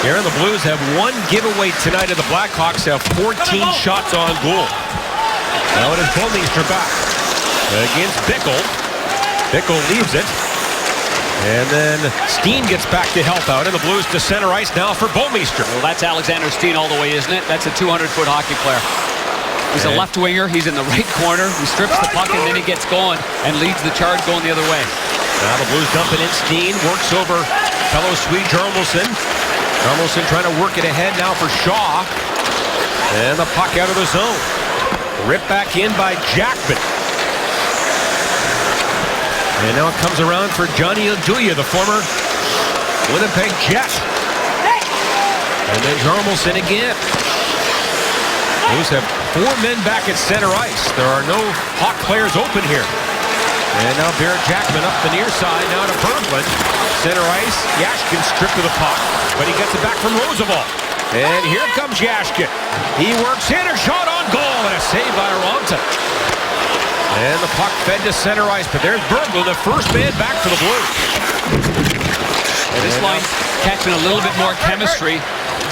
Here the Blues have 1 giveaway tonight, and the Blackhawks have 14 shots on goal. Now it is Bouwmeester back against Bickle. Bickle leaves it. And then Steen gets back to help out, and the Blues to center ice now for Bouwmeester. Well, that's Alexander Steen all the way, isn't it? That's a 200-foot hockey player. He's a left winger. He's in the right corner. He strips the puck, and then he gets going and leads the charge going the other way. Now the Blues dumping in. Steen works over fellow Swede Jarmelson. Jarmelson trying to work it ahead now for Shaw. And the puck out of the zone. Ripped back in by Jackman. And now it comes around for Johnny Oduya, the former Winnipeg Jet. And then Jarmelson again. Blues have 4 men back at center ice. There are no Hawk players open here. And now Barrett Jackman up the near side, now to Berglund. Center ice, Jaskin stripped of the puck, but he gets it back from Roosevelt. And here comes Jaskin. He works in, a shot on goal, and a save by Ronta. And the puck fed to center ice, but there's Berglund, the first man back for the Blues. And this line catching a little bit more chemistry.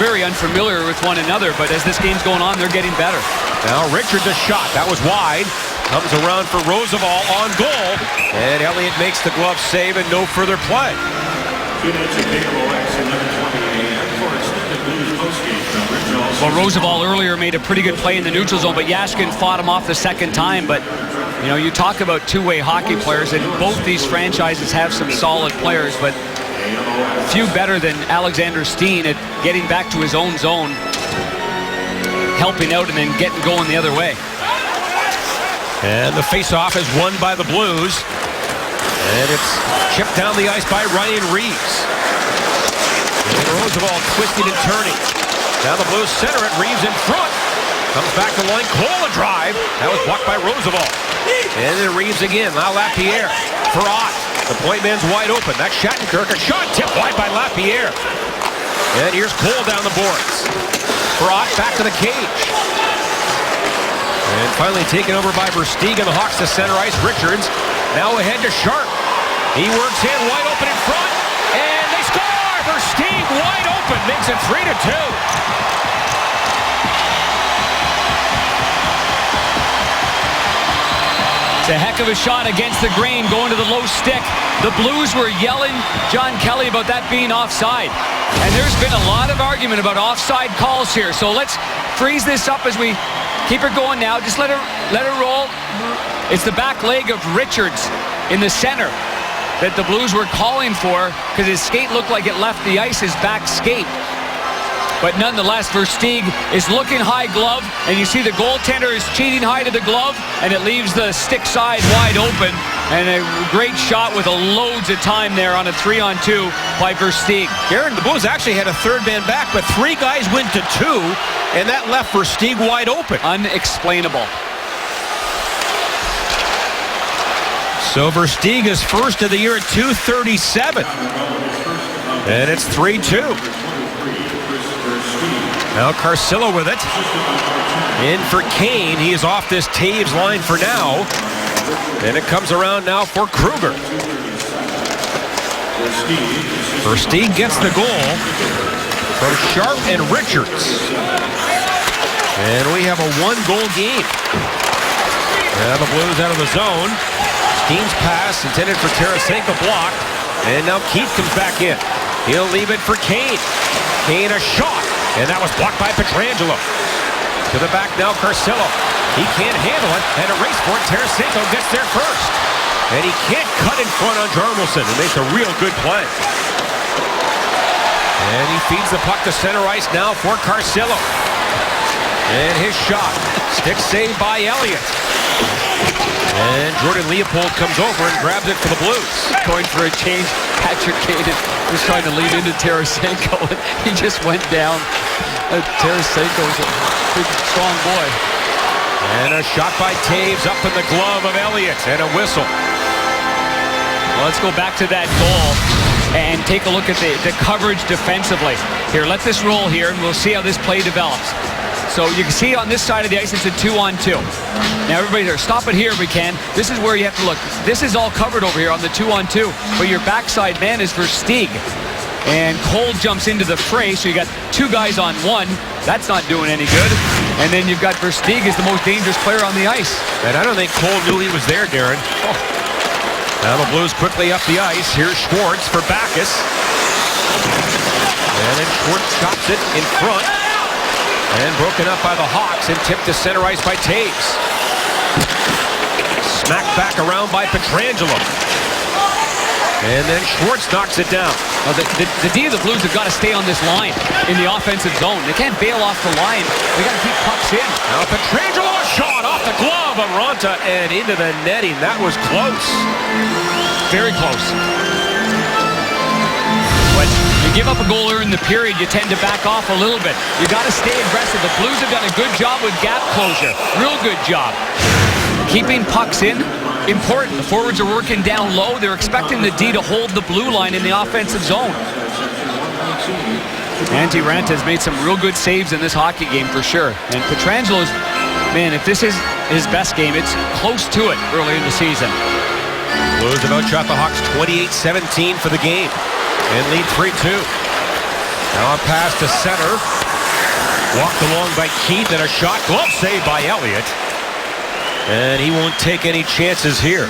Very unfamiliar with one another, but as this game's going on, they're getting better. Now Richards a shot. That was wide. Comes around for Roosevelt on goal. And Elliott makes the glove save and no further play. Well, Roosevelt earlier made a pretty good play in the neutral zone, but Jaskin fought him off the second time. But, you know, you talk about two-way hockey players, and both these franchises have some solid players, but few better than Alexander Steen at getting back to his own zone, helping out, and then getting going the other way. And the faceoff is won by the Blues. And it's chipped down the ice by Ryan Reeves. And Roosevelt twisting and turning. Now the Blues center it. Reeves in front. Comes back to the line. Cole a drive. That was blocked by Roosevelt. And then Reeves again. Now Lapierre for Ott. The point man's wide open. That's Shattenkirk. A shot tipped wide by Lapierre. And here's Cole down the boards. For Ott back to the cage. And finally taken over by Versteeg and the Hawks to center ice. Richards now ahead to Sharp. He works in wide open in front. And they score! Versteeg wide open. Makes it 3-2. It's a heck of a shot against the grain going to the low stick. The Blues were yelling John Kelly about that being offside. And there's been a lot of argument about offside calls here. So let's freeze this up as we keep it going now. Just let it roll. It's the back leg of Richards in the center that the Blues were calling for because his skate looked like it left the ice, his back skate. But nonetheless, Versteeg is looking high glove, and you see the goaltender is cheating high to the glove, and it leaves the stick side wide open. And a great shot with loads of time there on a 3-on-2 by Versteeg. Garen, the Blues actually had a third man back, but 3 guys went to 2, and that left Versteeg wide open. Unexplainable. So Versteeg is first of the year at .237. And it's 3-2. Now Carcillo with it. In for Kane. He is off this Taves line for now. And it comes around now for Kruger. Versteeg gets the goal from Sharp and Richards. And we have a 1-goal game. Now the Blues out of the zone. Steen's pass intended for Tarasenko blocked. And now Keith comes back in. He'll leave it for Kane. Kane a shot. And that was blocked by Pietrangelo. To the back now, Carcillo. He can't handle it, and a race for it. Tarasenko gets there first. And he can't cut in front on Jarmelson, and makes a real good play. And he feeds the puck to center ice now for Carcillo. And his shot. Stick saved by Elliott. And Jordan Leopold comes over and grabs it for the Blues. Going for a change. Patrick Kane was trying to lead into Tarasenko, and he just went down. Tarasenko's a big, strong boy. And a shot by Taves up in the glove of Elliott, and a whistle. Well, let's go back to that goal and take a look at the coverage defensively. Here, let this roll here, and we'll see how this play develops. So you can see on this side of the ice, it's a 2-on-2. Now everybody there, stop it here if we can. This is where you have to look. This is all covered over here on the 2-on-2, but your backside man is Versteeg. And Cole jumps into the fray, so you got 2 guys on 1. That's not doing any good. And then you've got Versteeg as the most dangerous player on the ice. And I don't think Cole knew he was there, Garen. Oh. Now the Blues quickly up the ice. Here's Schwartz for Backes. And then Schwartz chops it in front. And broken up by the Hawks and tipped to center ice by Taves. Smacked back around by Pietrangelo. And then Schwartz knocks it down. Well, the D of the Blues have got to stay on this line in the offensive zone. They can't bail off the line. They got to keep pucks in. Now Pietrangelo, a shot off the glove of Ronta and into the netting. That was close. Very close. When you give up a goal early in the period, you tend to back off a little bit. You got to stay aggressive. The Blues have done a good job with gap closure. Real good job. Keeping pucks in, important. The forwards are working down low. They're expecting the D to hold the blue line in the offensive zone. Antti Raanta has made some real good saves in this hockey game for sure. And Pietrangelo's, man, if this is his best game, it's close to it early in the season. Blues have outshot the Hawks 28-17 for the game. And lead 3-2. Now a pass to center. Walked along by Keith and a shot. Glove saved by Elliott. And he won't take any chances here.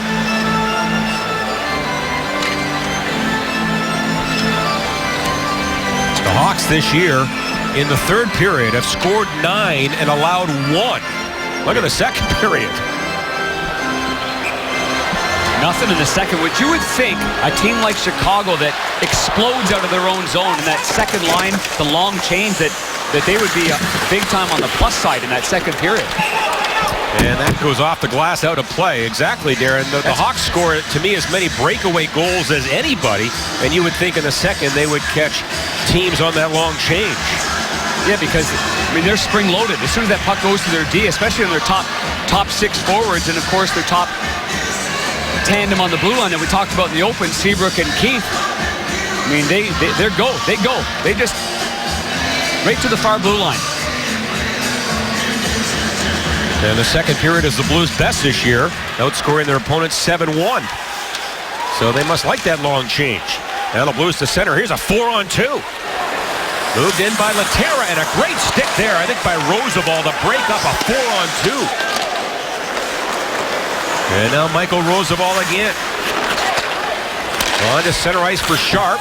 The Hawks this year in the third period have scored 9 and allowed 1. Look at the second period. Nothing in the second. What you would think a team like Chicago that explodes out of their own zone in that second line, the long change, that they would be big time on the plus side in that second period. And that goes off the glass out of play. Exactly, Darren. The Hawks score, to me, as many breakaway goals as anybody, and you would think in a second they would catch teams on that long change. Yeah, because, I mean, they're spring-loaded. As soon as that puck goes to their D, especially on their top 6 forwards, and, of course, their top tandem on the blue line that we talked about in the open, Seabrook and Keith. I mean, they go. They just right to the far blue line. And the second period is the Blues' best this year, outscoring their opponents 7-1. So they must like that long change. Now the Blues to center. Here's a 4-on-2. Moved in by Laterra, and a great stick there, I think, by Roosevelt to break up a 4-on-2. And now Michael Roosevelt again. On to center ice for Sharp.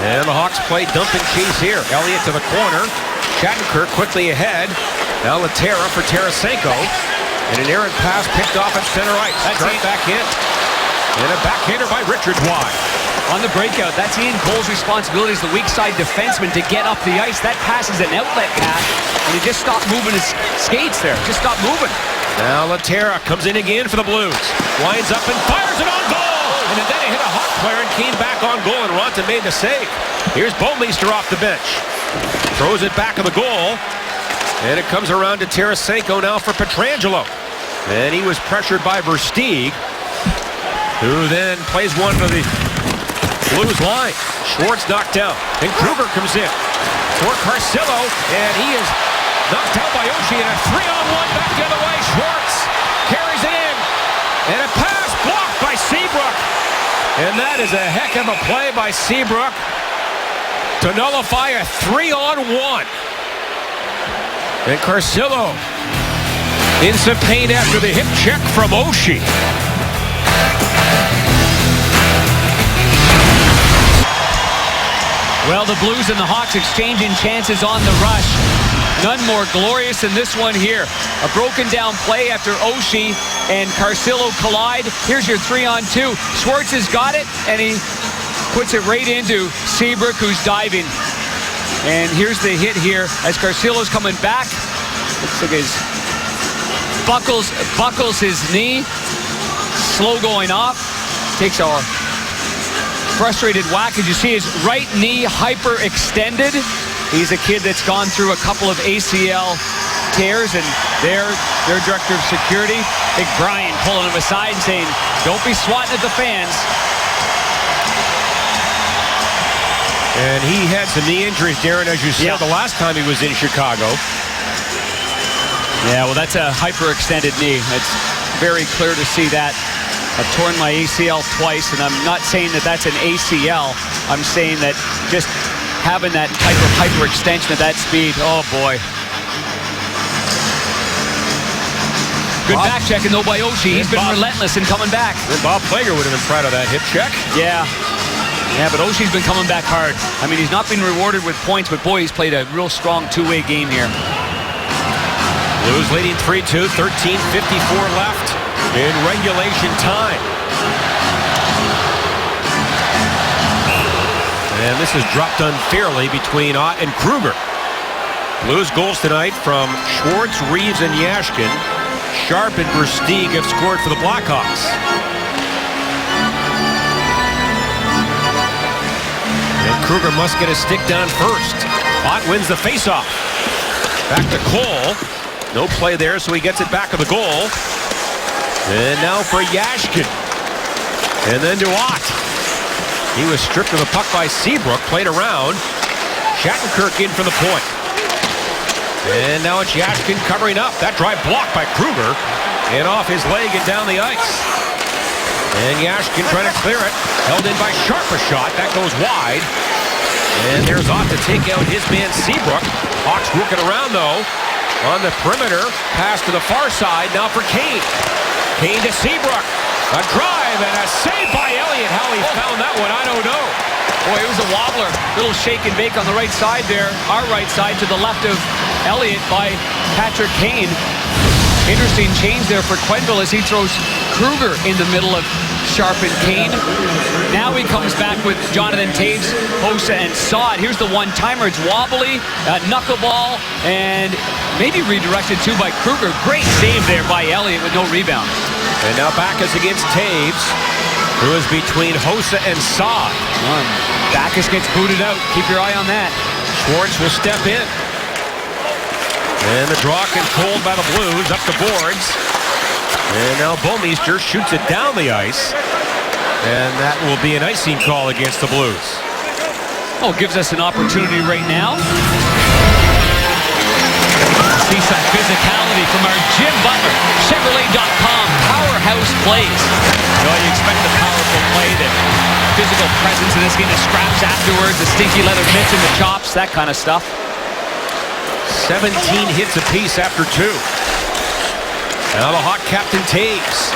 And the Hawks play dump and chase here. Elliott to the corner. Shattenkirk quickly ahead. Now Laterra for Tarasenko. And an errant pass picked off at center ice. That's Sharp back in. And a backhander by Richards wide. On the breakout, that's Ian Cole's responsibility as the weak side defenseman to get up the ice. That pass is an outlet pass, and he just stopped moving his skates there. Just stopped moving. Now Laterra comes in again for the Blues. Winds up and fires it on goal. And then it hit a Hawk player and came back on goal, and Ronta made the save. Here's Bouwmeester off the bench. Throws it back of the goal. And it comes around to Tarasenko now for Pietrangelo. And he was pressured by Versteeg, who then plays one to the Blues line. Schwartz knocked out. And Kruger comes in for Carcillo, and he is knocked out by Oshie, and a 3-on-1 back the other way. Schwartz carries it in, and a pass blocked by Seabrook. And that is a heck of a play by Seabrook to nullify a 3-on-1. And Carcillo in some pain after the hip check from Oshie. Well, the Blues and the Hawks exchanging chances on the rush. None more glorious than this one here. A broken down play after Oshie and Carcillo collide. Here's your 3-on-2. Schwartz has got it, and he puts it right into Seabrook, who's diving. And here's the hit here as Carcillo's coming back. Looks like his buckles his knee. Slow going off. Takes a frustrated whack. As you see, his right knee hyperextended. He's a kid that's gone through a couple of ACL tears, and their director of security, Big Brian, pulling him aside and saying, "Don't be swatting at the fans." And he had some knee injuries, Darren, as you said, the last time he was in Chicago. Yeah, well, that's a hyperextended knee. It's very clear to see that. I've torn my ACL twice, and I'm not saying that that's an ACL. I'm saying that just having that type of hyperextension at that speed, oh boy. Good back checking though by Oshie. He's been relentless in coming back. And Bob Plager would have been proud of that hip check. Yeah. Yeah, but Oshie's been coming back hard. I mean, he's not been rewarded with points, but boy, he's played a real strong two-way game here. Blues leading 3-2, 13:54 left in regulation time. And this is dropped unfairly between Ott and Kruger. Blues goals tonight from Schwartz, Reeves, and Yashkin. Sharp and Versteeg have scored for the Blackhawks. And Kruger must get a stick down first. Ott wins the faceoff. Back to Cole. No play there, so he gets it back of the goal. And now for Yashkin. And then to Ott. He was stripped of the puck by Seabrook, played around. Shattenkirk in for the point. And now it's Yashkin covering up. That drive blocked by Kruger. And off his leg and down the ice. And Yashkin trying to clear it. Held in by Sharp, a shot. That goes wide. And there's Ott to take out his man Seabrook. Hawks working around though. On the perimeter. Pass to the far side. Now for Kane. Kane to Seabrook. A drive and a save by Elliott. How he found that one, I don't know. Boy, it was a wobbler. Little shake and bake on the right side there. Our right side to the left of Elliott by Patrick Kane. Interesting change there for Quenneville as he throws Kruger in the middle of Sharp and Kane. Now he comes back with Jonathan Taves, Hossa, and Saad. Here's the one-timer. It's wobbly, knuckleball, and maybe redirected too by Kruger. Great save there by Elliott with no rebound. And now Backus against Taves, who is between Hossa and Saad. Backus gets booted out. Keep your eye on that. Schwartz will step in. And the draw controlled by the Blues up the boards. And now Bomeister shoots it down the ice. And that will be an icing call against the Blues. Oh, gives us an opportunity right now. See some physicality from our Jim Butler. Chevrolet.com. Powerhouse plays. You know, you expect the powerful play, the physical presence in this game, the scraps afterwards, the stinky leather mitts and the chops, that kind of stuff. 17 hits apiece after 2. Now the Hawk captain Taves.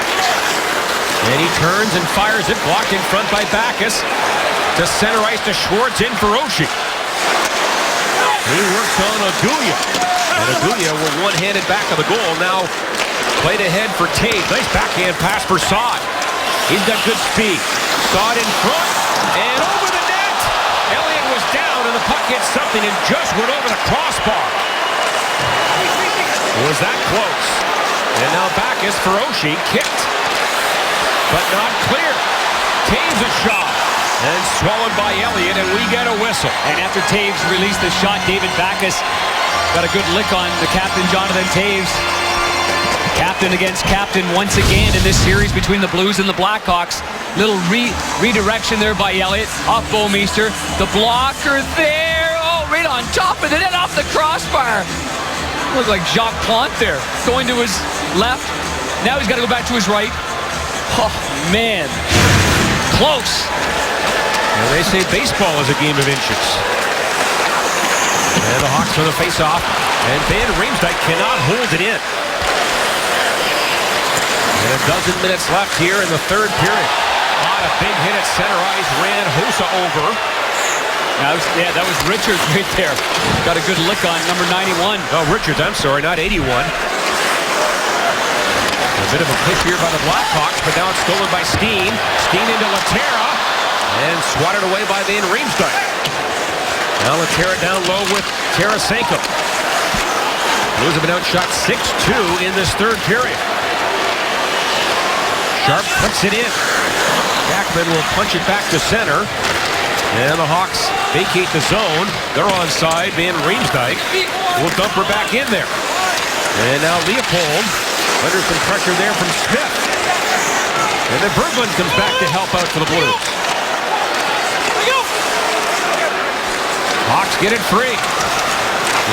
And he turns and fires it, blocked in front by Backus. To center ice to Schwartz, in for Oshie. He works on Agulia. And Agulia will one-handed back of the goal. Now played ahead for Taves. Nice backhand pass for Saad. He's got good speed. Saad in front and over the net. Elliott was down and the puck hit something and just went over the crossbar. Was that close? And now Backus for Oshie, kicked, but not clear. Taves a shot, and swallowed by Elliott, and we get a whistle. And after Taves released the shot, David Backus got a good lick on the captain, Jonathan Taves. Captain against captain once again in this series between the Blues and the Blackhawks. Little redirection there by Elliott, off Bomeister. The blocker there, oh, right on top of it, and off the crossbar. Looked like Jacques Plante there, going to his left. Now he's got to go back to his right. Oh, man. Close. And they say baseball is a game of inches. And the Hawks for the face-off. And Van Riemsdyk cannot hold it in. And a dozen minutes left here in the third period. A big hit at center ice, ran Hossa over. That was Richards right there. Got a good lick on number 91. Oh, Richards, I'm sorry, not 81. A bit of a push here by the Blackhawks, but now it's stolen by Steen. Steen into Laterra, and swatted away by Van Riemsdyk. Now Laterra down low with Tarasenko. Blues have been outshot 6-2 in this third period. Sharp puts it in. Jackman will punch it back to center. And the Hawks vacate the zone. They're onside. Van Riemsdyk will dump her back in there. And now Leopold under some pressure there from Smith. And then Berglund comes back to help out for the Blues. Hawks get it free.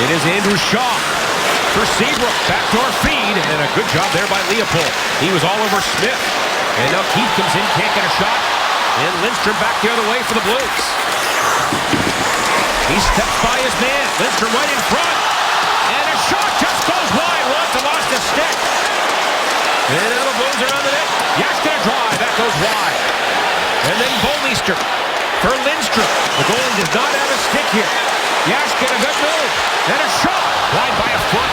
It is Andrew Shaw for Seabrook. Backdoor feed. And a good job there by Leopold. He was all over Smith. And now Keith comes in, can't get a shot. And Lindstrom back the other way for the Blues. He steps by his man. Lindstrom right in front. And a shot just goes wide. Wants lost his stick. And now the Blues are on the net. Jaschke drive. That goes wide. And then Bomeister for Lindstrom. The goalie does not have a stick here. Jaschke a good move. And a shot. Wide by a foot.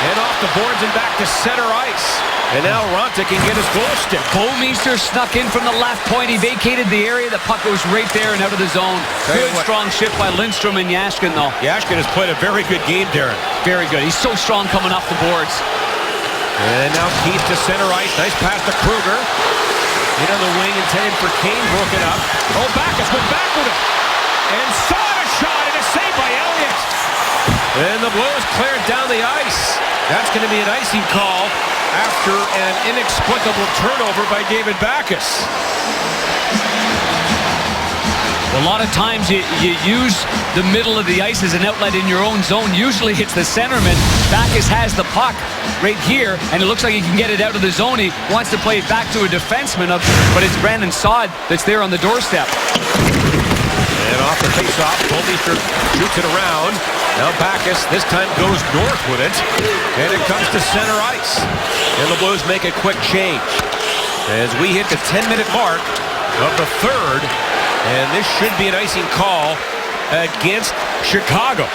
And off the boards and back to center ice. And now Ronta can get his goal stick. Bomeister snuck in from the left point. He vacated the area. The puck goes right there and out of the zone. Good, strong shift by Lindstrom and Jaschke, though. Jaschke has played a very good game, Darren. Very good. He's so strong coming off the boards. And now Keith to center ice. Nice pass to Kruger. In on the wing, intended for Kane. Broken up. Oh, Backus went back with him. And saw a shot, and a save by Elliott. And the Blues cleared down the ice. That's going to be an icing call after an inexplicable turnover by David Backus. A lot of times you use the middle of the ice as an outlet in your own zone. Usually it's the centerman. Backus has the puck right here, and it looks like he can get it out of the zone. He wants to play it back to a defenseman, but it's Brandon Saad that's there on the doorstep. And off the face-off, Bomeister shoots it around. Now Backus this time goes north with it. And it comes to center ice. And the Blues make a quick change. As we hit the 10-minute mark of the third. And this should be an icing call against Chicago.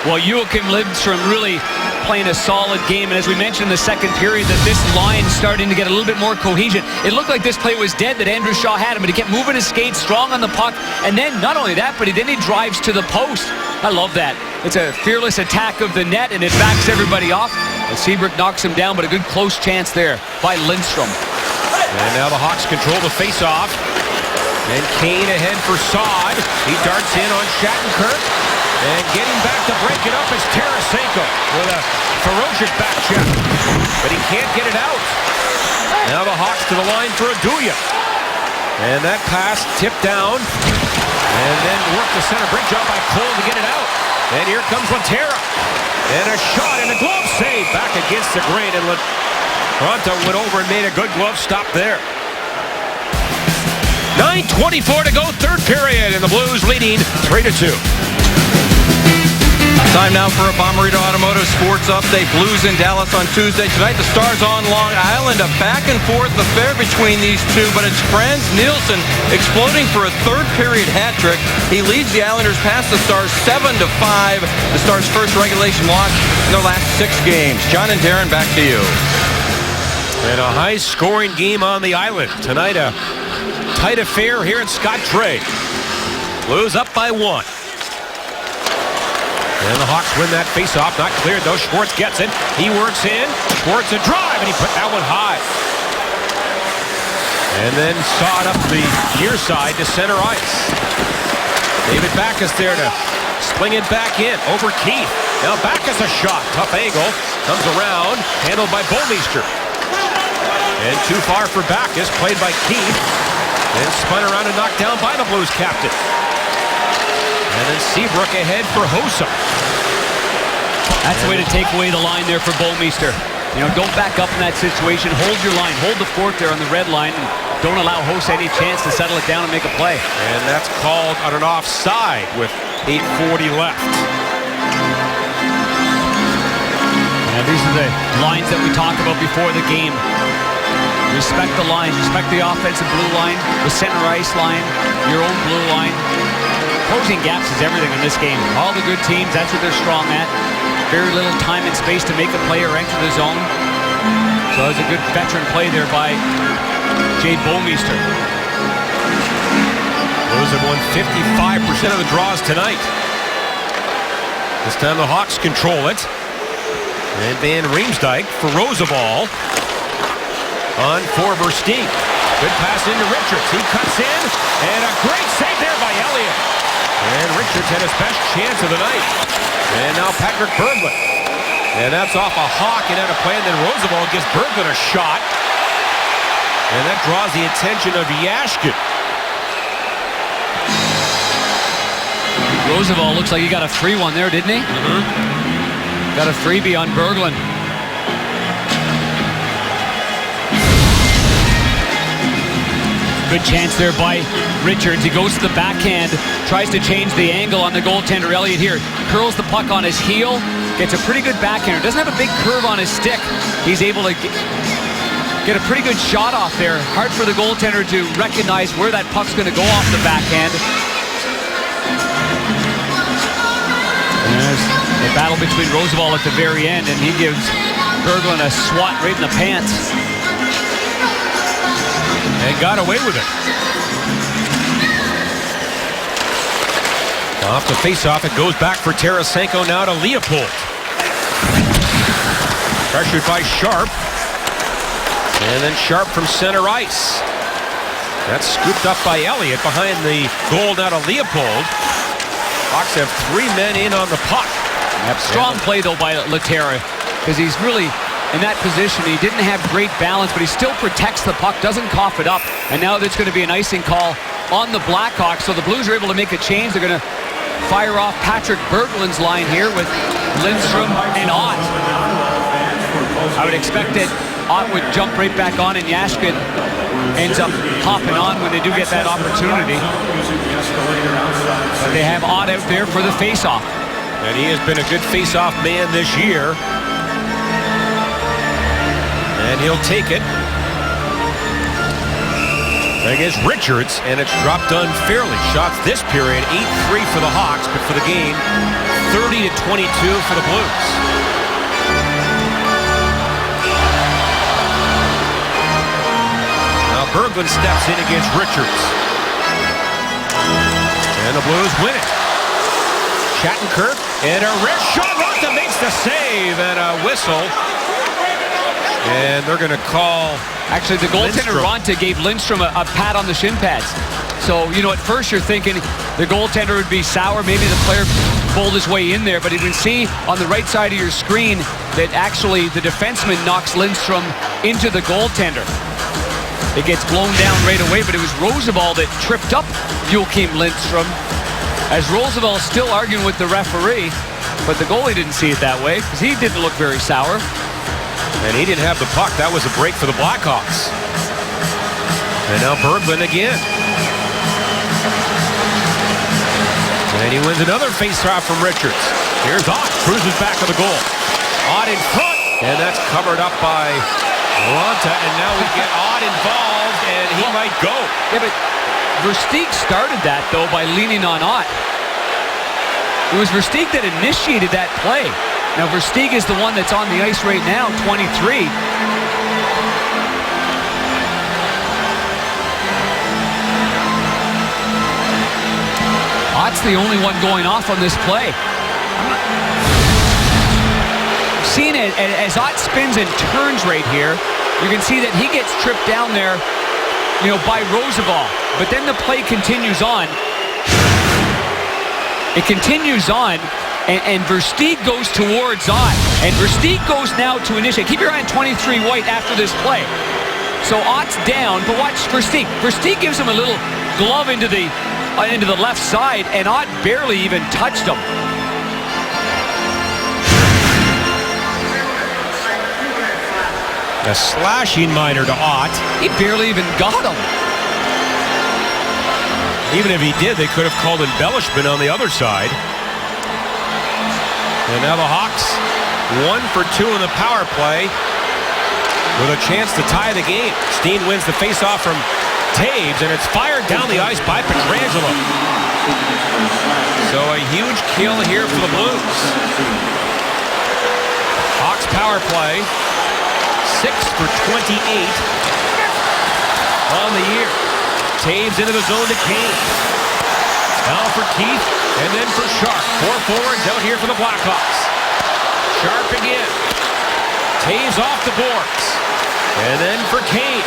Well, Joachim Lindstrom really playing a solid game. And as we mentioned in the second period, that this line's starting to get a little bit more cohesion. It looked like this play was dead, that Andrew Shaw had him, but he kept moving his skates, strong on the puck. And then, not only that, but then he drives to the post. I love that. It's a fearless attack of the net, and it backs everybody off. And Seabrook knocks him down, but a good close chance there by Lindstrom. And now the Hawks control the face-off. And Kane ahead for Saad. He darts in on Shattenkirk. And getting back to break it up is Tarasenko with a ferocious back check. But he can't get it out. Now the Hawks to the line for Aduya. And that pass tipped down. And then worked the center bridge up by Cole to get it out. And here comes Laterra. And a shot and a glove save back against the grain. And Toronto went over and made a good glove stop there. 9:24 to go, third period, and the Blues leading 3-2. Time now for a Bommarito Automotive Sports Update. Blues in Dallas on Tuesday. Tonight, the Stars on Long Island. A back and forth affair between these two, but it's Frans Nielsen exploding for a third period hat trick. He leads the Islanders past the Stars 7-5. The Stars' first regulation loss in their last 6 games. John and Darren, back to you. And a high-scoring game on the island. Tonight, a tight affair here at Scott Trade. Blues up by 1. And the Hawks win that face-off. Not cleared, though. Schwartz gets it. He works in. Schwartz a drive, and he put that one high. And then sawed up the near side to center ice. David Backes there to sling it back in. Over Keith. Now Backes a shot. Tough angle. Comes around. Handled by Bouwmeester. And too far for Backes. Played by Keith. And spun around and knocked down by the Blues captain. And then Seabrook ahead for Hossa. That's the way to take away the line there for Bouwmeester. You know, don't back up in that situation. Hold your line. Hold the fort there on the red line. And don't allow Hossa any chance to settle it down and make a play. And that's called on an offside with 8:40 left. And these are the lines that we talked about before the game. Respect the lines. Respect the offensive blue line, the center ice line, your own blue line. Closing gaps is everything in this game. All the good teams, that's what they're strong at. Very little time and space to make a play or enter the zone. So it was a good veteran play there by Jade Bouwmeester. Blues have won 55% of the draws tonight. This time the Hawks control it. And Van Riemsdyk for Roosevelt on for Versteeg. Good pass into Richards. He cuts in. And a great save there by Elliott. And Richards had his best chance of the night. And now Patrick Berglund. And that's off a Hawk and out of play. And then Roosevelt gives Berglund a shot. And that draws the attention of Yashkin. Roosevelt looks like he got a free one there, didn't he? Got a freebie on Berglund. Good chance there by Richards. He goes to the backhand, tries to change the angle on the goaltender Elliott here. Curls the puck on his heel, gets a pretty good backhander. Doesn't have a big curve on his stick. He's able to get a pretty good shot off there. Hard for the goaltender to recognize where that puck's going to go off the backhand. And there's the battle between Roosevelt at the very end, and he gives Berglund a swat right in the pants. And got away with it. Off the face-off, it goes back for Tarasenko now to Leopold. Pressured by Sharp. And then Sharp from center ice. That's scooped up by Elliott behind the goal now to Leopold. Hawks have 3 men in on the puck. Strong play, though, by Laterra, because he's really in that position. He didn't have great balance, but he still protects the puck, doesn't cough it up. And now there's going to be an icing call on the Blackhawks. So the Blues are able to make a change. They're going to fire off Patrick Berglund's line here with Lindstrom and Ott. I would expect that Ott would jump right back on, and Yashkin ends up hopping on when they do get that opportunity. But they have Ott out there for the face-off. And he has been a good face-off man this year. And he'll take it. Against Richards, and it's dropped unfairly. Shots this period, 8-3 for the Hawks, but for the game, 30-22 for the Blues. Berglund steps in against Richards. And the Blues win it. Shattenkirk and a wrist shot. Ronta makes the save and a whistle. And they're going to call. Actually, the goaltender Ronta gave Lindstrom a pat on the shin pads. So, you know, at first you're thinking the goaltender would be sour. Maybe the player pulled his way in there. But you can see on the right side of your screen that actually the defenseman knocks Lindstrom into the goaltender. It gets blown down right away, but it was Roosevelt that tripped up Joakim Lindstrom. As Roosevelt still arguing with the referee, but the goalie didn't see it that way because he didn't look very sour. And he didn't have the puck. That was a break for the Blackhawks. And now Berglund again. And he wins another faceoff from Richards. Here's Ott. Cruises back to the goal. Ott in front. And that's covered up by Ronta. And now we get Ott involved, and he might go. Yeah, but Versteeg started that, though, by leaning on Ott. It was Versteeg that initiated that play. Now, Versteeg is the one that's on the ice right now, 23. Ott's the only one going off on this play. Seeing it as Ott spins and turns right here, you can see that he gets tripped down there, you know, by Roosevelt. But then the play continues on. It continues on, and Versteeg goes towards Ott. And Versteeg goes now to initiate. Keep your eye on 23 White after this play. So Ott's down, but watch Versteeg. Versteeg gives him a little glove into the left side, and Ott barely even touched him. A slashing minor to Ott. He barely even got him. Even if he did, they could have called embellishment on the other side. And now the Hawks 1 for 2 in the power play with a chance to tie the game. Steen wins the faceoff from Taves, and it's fired down the ice by Pietrangelo. So a huge kill here for the Blues. Hawks power play 6 for 28 on the year. Taves into the zone to Kane. Now for Keith, and then for Sharp. 4 forwards out here for the Blackhawks. Sharp again. Taves off the boards. And then for Kane.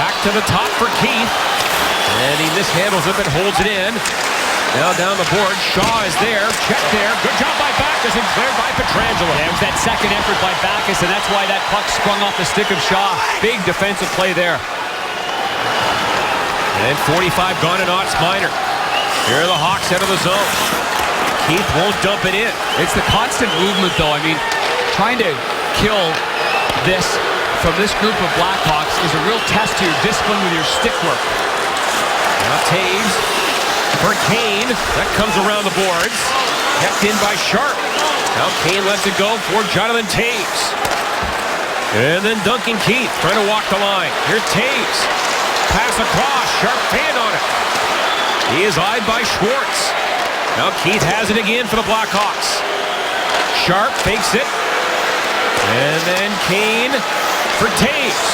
Back to the top for Keith. And he mishandles it but holds it in. Now down the board. Shaw is there. Check there. Good job by Backus and cleared by Pietrangelo. Yeah, it was that second effort by Backus, and that's why that puck sprung off the stick of Shaw. Big defensive play there. And 45 gone in Ott's minor. Here are the Hawks out of the zone. Keith won't dump it in. It's the constant movement, though. I mean, trying to kill this from this group of Blackhawks is a real test to your discipline with your stick work. Now Taves for Kane. That comes around the boards. Kept in by Sharp. Now Kane lets it go for Jonathan Taves. And then Duncan Keith trying to walk the line. Here's Taves. Pass across. Sharp fan on it. He is eyed by Schwartz. Now Keith has it again for the Blackhawks. Sharp fakes it. And then Kane for Taves.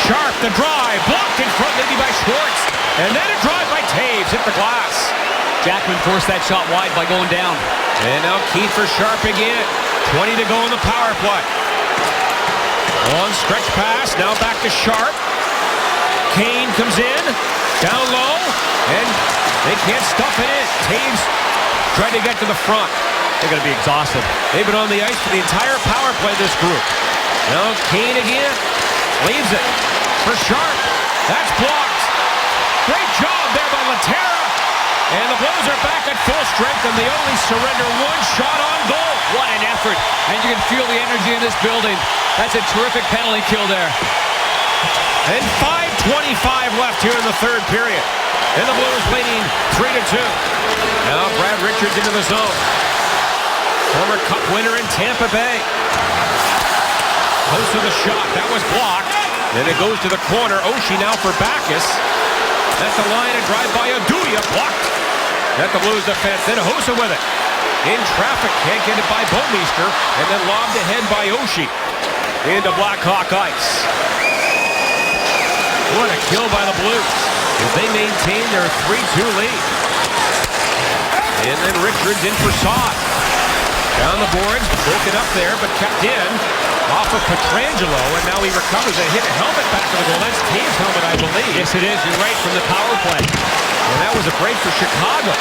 Sharp the drive. Blocked in front maybe by Schwartz. And then a drive by Taves. Hit the glass. Jackman forced that shot wide by going down. And now Keith for Sharp again. 20 to go in the power play. Long stretch pass. Now back to Sharp. Kane comes in. Down low. And they can't stuff it in. Taves tried to get to the front. They're going to be exhausted. They've been on the ice for the entire power play, this group. Now Kane again. Leaves it for Sharp. That's blocked. Great job there by Laterra. And the Blues are back at full strength, and they only surrender one shot on goal. What an effort. And you can feel the energy in this building. That's a terrific penalty kill there. And 5:25 left here in the third period. And the Blues leading 3-2. Now Brad Richards into the zone. Former Cup winner in Tampa Bay. Close to the shot. That was blocked. Then it goes to the corner. Oshie now for Backus. At the line, a drive by Aduya. Blocked. At the Blues defense. Then Hossa with it. In traffic. Can't get it by Bouwmeester. And then lobbed ahead by Oshie. Into Blackhawk ice. What a kill by the Blues as they maintain their 3-2 lead. And then Richards in for Saad. Down the boards, broken up there, but kept in. Off of Pietrangelo, and now he recovers and hit a helmet back to the goal. That's Taves' helmet, I believe. Yes, it is. You're right, from the power play. And that was a break for Chicago.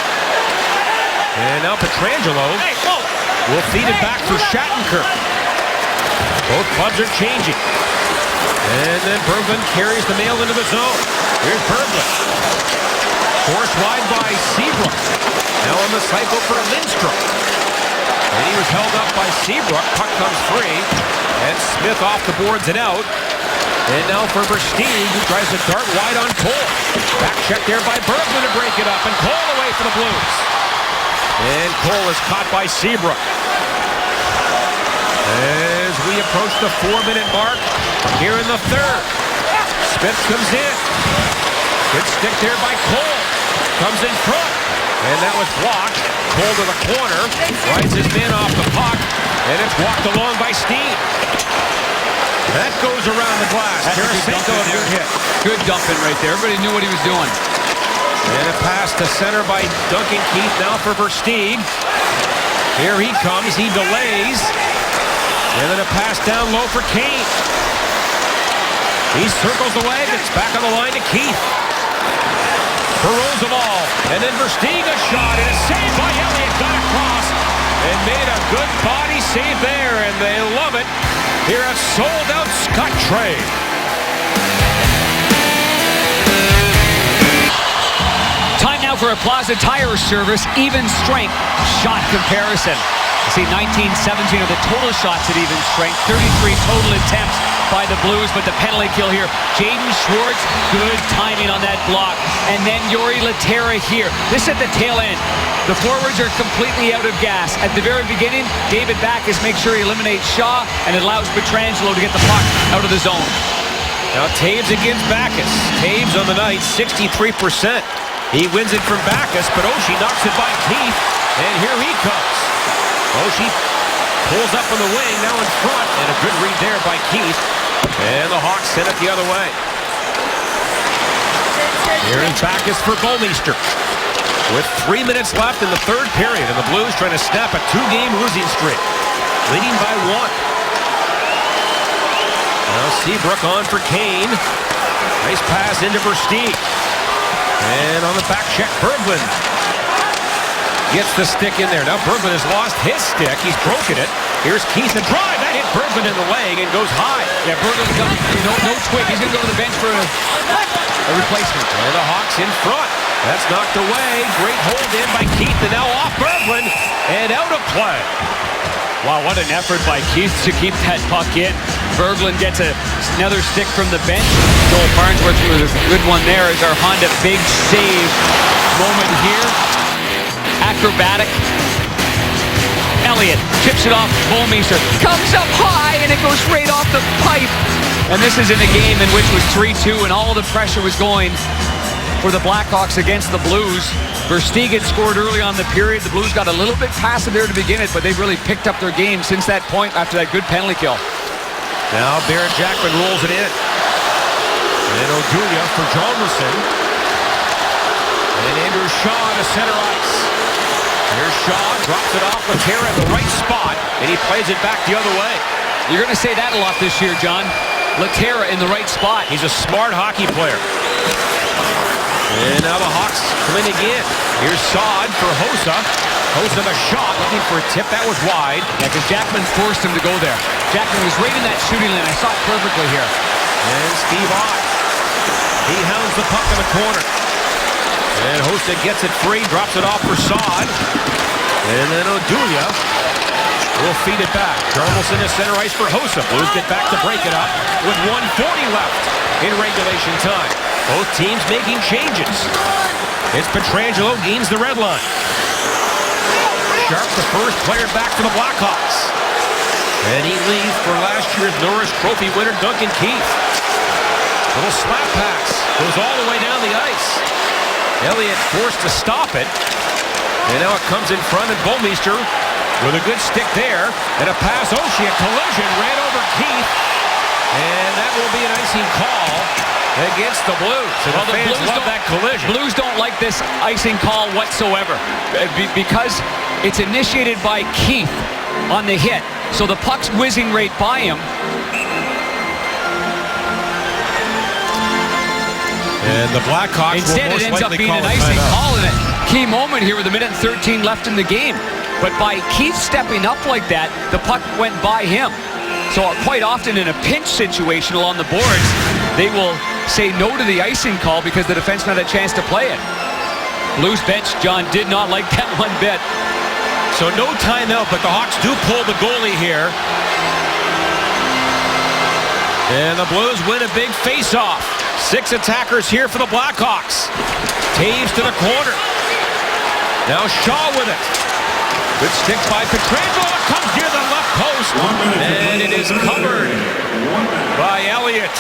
And now Pietrangelo will feed it back for Shattenkirk. Both clubs are changing. And then Berglund carries the mail into the zone. Here's Berglund. Forced wide by Seabrook. Now on the cycle for Lindstrom. And he was held up by Seabrook. Puck comes free. And Smith off the boards and out. And now for Versteeg, who tries to dart wide on Cole. Back check there by Berglund to break it up. And Cole away for the Blues. And Cole is caught by Seabrook. As we approach the 4-minute mark here in the third. Smith comes in. Good stick there by Cole. Comes in front. And that was blocked. Cole to the corner. Rides his man off the puck. And it's walked along by Steen. That goes around the glass. Tarasenko, a good hit. Good dumping right there. Everybody knew what he was doing. And a pass to center by Duncan Keith. Now for Versteeg. Here he comes. He delays. And then a pass down low for Kane. He circles the leg. It's back on the line to Keith. For Roosevelt. And then Versteeg a shot. And a save by Elliott. Got across. And made a good body save there. And they love it here at Sold Out Scottrade. Time now for a Plaza Tire Service even strength shot comparison. See, 19-17 of the total shots at even strength, 33 total attempts by the Blues, but the penalty kill here. Jaden Schwartz, good timing on that block. And then Jori Lehtera here. This at the tail end. The forwards are completely out of gas. At the very beginning, David Backes makes sure he eliminates Shaw, and it allows Pietrangelo to get the puck out of the zone. Now Taves against Backes. Taves on the night, 63%. He wins it from Backes, but Oshie knocks it by Keith, and here he comes. Oshie pulls up on the wing, now in front, and a good read there by Keith. And the Hawks send it the other way. Here is Backes for Bouwmeester. With 3 minutes left in the third period, and the Blues trying to snap a 2-game losing streak. Leading by 1. Now Seabrook on for Kane. Nice pass into Versteeg. And on the back check, Berglund gets the stick in there. Now Berglund has lost his stick. He's broken it. Here's Keith and drive. That hit Berglund in the leg and goes high. Yeah, Berglund's got no twig. He's going to go to the bench for a replacement. And the Hawks in front. That's knocked away. Great hold in by Keith, and now off Berglund and out of play. Wow, what an effort by Keith to keep that puck in. Berglund gets another stick from the bench. Joel Farnsworth with a good one there as our Honda big save moment here. Acrobatic. Elliott chips it off Bouwmeester. Comes up high and it goes right off the pipe. And this is in a game in which was 3-2 and all the pressure was going for the Blackhawks against the Blues. Versteeg had scored early on the period. The Blues got a little bit passive there to begin it, but they've really picked up their game since that point after that good penalty kill. Now Barrett Jackman rolls it in. And Oduya for Johnson. And Andrew Shaw to center ice. Here's Shaw, drops it off Lehtera at the right spot, and he plays it back the other way. You're going to say that a lot this year, John. Lehtera in the right spot. He's a smart hockey player. And now the Hawks come in again. Here's Saad for Hossa. Hossa the shot, looking for a tip. That was wide. Yeah, because Jackman forced him to go there. Jackman was right in that shooting lane. I saw it perfectly here. And Steve Ott. He hounds the puck in the corner. And Hossa gets it free, drops it off for Saad. And then Oduya will feed it back. Jarmelson to center ice for Hossa. Blues get back to break it up with 1:40 left in regulation time. Both teams making changes. It's Pietrangelo gains the red line. Sharp, the first player back for the Blackhawks. And he leaves for last year's Norris Trophy winner, Duncan Keith. Little slap pass. Goes all the way down the ice. Elliott forced to stop it. And now it comes in front of Bouwmeester with a good stick there. And a pass. Oshie, a collision, ran over Keith. And that will be an icing call against the Blues. And Well, the fans love don't, that collision. Blues don't like this icing call whatsoever because it's initiated by Keith on the hit. So the puck's whizzing right by him. And the Blackhawks Instead, will it most ends up likely being call an a icing timeout. call in a key moment here with 1:13 left in the game. But by Keith stepping up like that, the puck went by him. So quite often in a pinch situation along the boards, they will say no to the icing call because the defenseman had a chance to play it. Blues bench, John, did not like that one bit. So no timeout, but the Hawks do pull the goalie here. And the Blues win a big face-off. 6 attackers here for the Blackhawks. Taves to the corner. Now Shaw with it. Good stick by Pietrangelo. It comes near the left post. And it is covered by Elliott.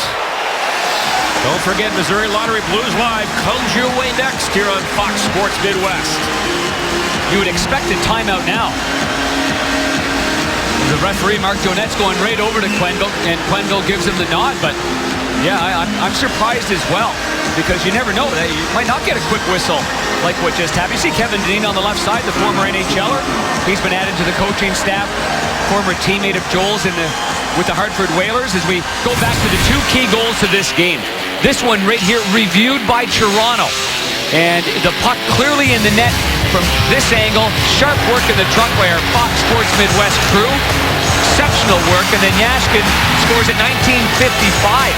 Don't forget, Missouri Lottery Blues Live comes your way next here on Fox Sports Midwest. You would expect a timeout now. The referee, Mark Jonette's going right over to Quenneville, and Quenneville gives him the nod. But, yeah, I'm surprised as well because you never know. You might not get a quick whistle like what just happened. You see Kevin Dineen on the left side, the former NHLer. He's been added to the coaching staff, former teammate of Joel's with the Hartford Whalers. As we go back to the 2 key goals of this game. This one right here reviewed by Toronto. And the puck clearly in the net from this angle. Sharp work in the truck by our Fox Sports Midwest crew. Exceptional work. And then Yashkin scores at 19:55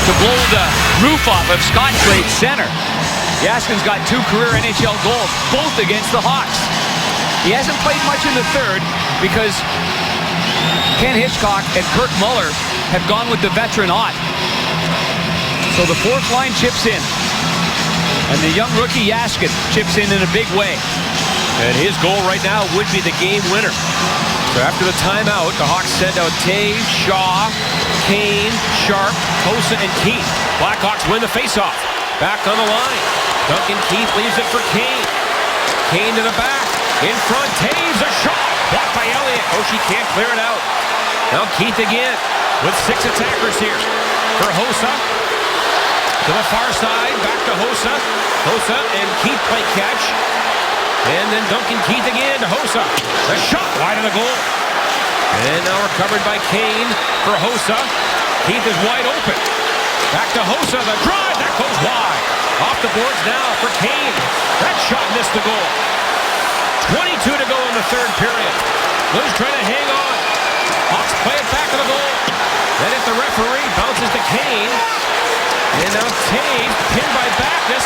to blow the roof off of Scottrade Center. Yashkin's got 2 career NHL goals, both against the Hawks. He hasn't played much in the third because Ken Hitchcock and Kirk Muller have gone with the veteran Ott. So the fourth line chips in. And the young rookie Yashkin chips in a big way. And his goal right now would be the game winner. So after the timeout, the Hawks send out Taves, Shaw, Kane, Sharp, Hossa, and Keith. Blackhawks win the faceoff. Back on the line. Duncan Keith leaves it for Kane. Kane to the back. In front, Taves, a shot. Blocked by Elliott. Oshie can't clear it out. Now Keith again with 6 attackers here. For Hossa. To the far side, back to Hossa. Hossa and Keith play catch. And then Duncan Keith again to Hossa. The shot wide of the goal. And now recovered by Kane for Hossa. Keith is wide open. Back to Hossa, the drive, that goes wide. Off the boards now for Kane. That shot missed the goal. 22 to go in the third period. Blues trying to hang on. Hawks play it back to the goal. Then if the referee bounces to Kane. And now Taves, pinned by Backus,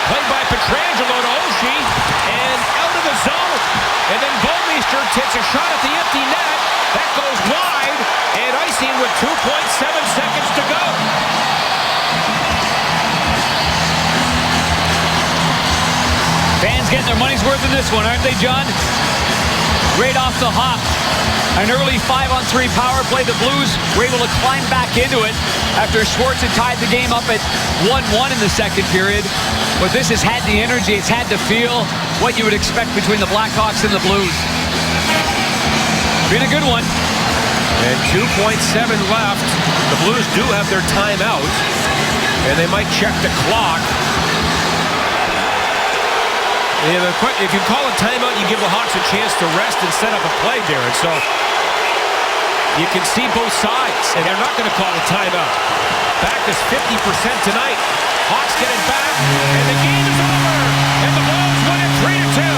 played by Pietrangelo to Oshie, and out of the zone. And then Bouwmeester takes a shot at the empty net. That goes wide, and icing with 2.7 seconds to go. Fans getting their money's worth in this one, aren't they, John? Right off the hop. An early 5-on-3 power play. The Blues were able to climb back into it after Schwartz had tied the game up at 1-1 in the second period. But this has had the energy, it's had the feel, what you would expect between the Blackhawks and the Blues. Been a good one. And 2.7 left. The Blues do have their timeout, and they might check the clock. If you call a timeout, you give the Hawks a chance to rest and set up a play, Darren. So you can see both sides, and they're not going to call a timeout. Back is 50% tonight. Hawks get it back, and the game is over. And the Blues win it 3-2.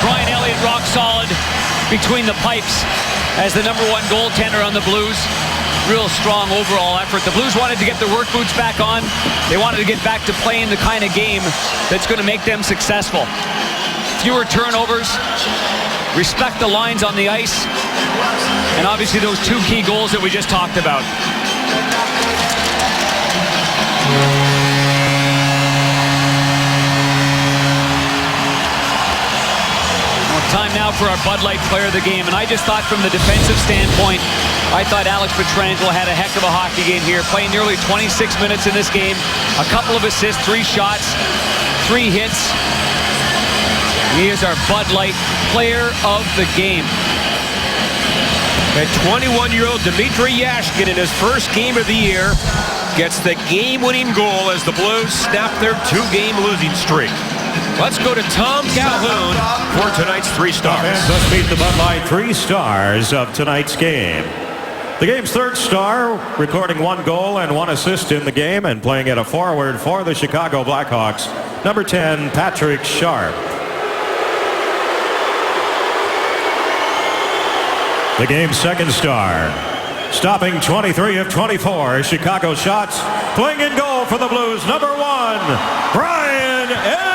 Brian Elliott rock solid between the pipes as the #1 goaltender on the Blues. Real strong overall effort. The Blues wanted to get their work boots back on. They wanted to get back to playing the kind of game that's going to make them successful. Fewer turnovers, respect the lines on the ice, and obviously those 2 key goals that we just talked about. Time now for our Bud Light player of the game. And I just thought from the defensive standpoint, I thought Alex Pietrangelo had a heck of a hockey game here, playing nearly 26 minutes in this game. A couple of assists, 3 shots, 3 hits. He is our Bud Light player of the game. And 21-year-old Dmitry Yashkin in his first game of the year gets the game-winning goal as the Blues snap their 2-game losing streak. Let's go to Tom Calhoun for tonight's 3 stars. Let's meet the Bud Light 3 stars of tonight's game. The game's 3rd star, recording 1 goal and 1 assist in the game and playing at a forward for the Chicago Blackhawks, number 10, Patrick Sharp. The game's 2nd star, stopping 23 of 24 Chicago shots, playing in goal for the Blues, number 1, Brian Elliott.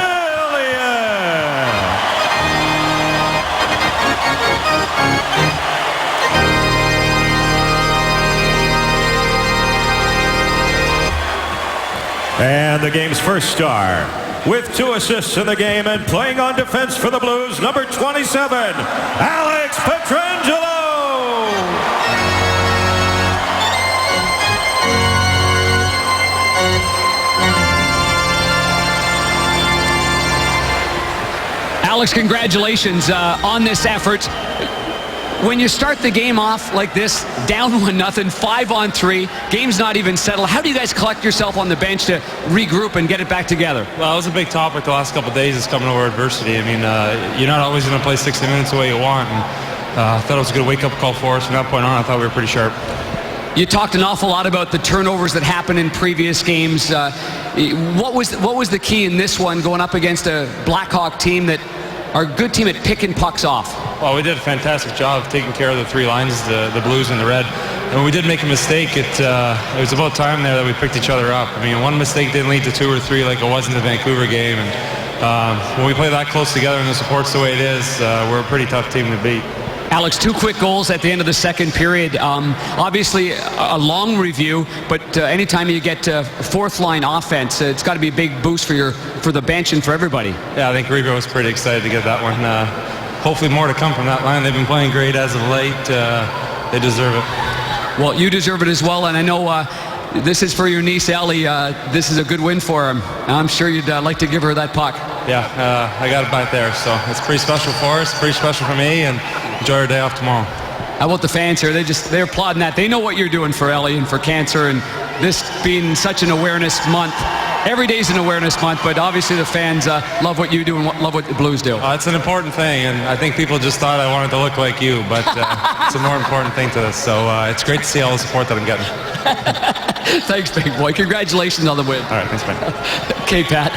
And the game's 1st star, with 2 assists in the game and playing on defense for the Blues, number 27, Alex Pietrangelo. Alex, congratulations on this effort. When you start the game off like this, down 1-0, 5-on-3, game's not even settled, how do you guys collect yourself on the bench to regroup and get it back together? Well, it was a big topic the last couple of days, is coming over adversity. I mean, you're not always going to play 60 minutes the way you want. And I thought it was a good wake-up call for us. From that point on, I thought we were pretty sharp. You talked an awful lot about the turnovers that happened in previous games. What was the key in this one, going up against a Blackhawk team that are a good team at picking pucks off? Well, we did a fantastic job of taking care of the 3 lines, the Blues and the Red. And when we did make a mistake, it was about time there that we picked each other up. I mean, 1 mistake didn't lead to 2 or 3 like it was in the Vancouver game. And when we play that close together and the support's the way it is, we're a pretty tough team to beat. Alex, 2 quick goals at the end of the 2nd period. Obviously, a long review, but anytime you get 4th line offense, it's got to be a big boost for the bench and for everybody. Yeah, I think Rebo was pretty excited to get that one. Hopefully more to come from that line. They've been playing great as of late. They deserve it. Well, you deserve it as well, and I know this is for your niece, Ellie. This is a good win for him. I'm sure you'd like to give her that puck. Yeah, I got it back there, so it's pretty special for us, pretty special for me, and enjoy our day off tomorrow. How about the fans here? They're applauding that. They know what you're doing for Ellie and for cancer, and this being such an awareness month. Every day's an awareness month, but obviously the fans love what you do and love what the Blues do. It's an important thing, and I think people just thought I wanted to look like you, but it's a more important thing to this. So it's great to see all the support that I'm getting. Thanks, big boy. Congratulations on the win. All right, thanks, man. Okay, Pat.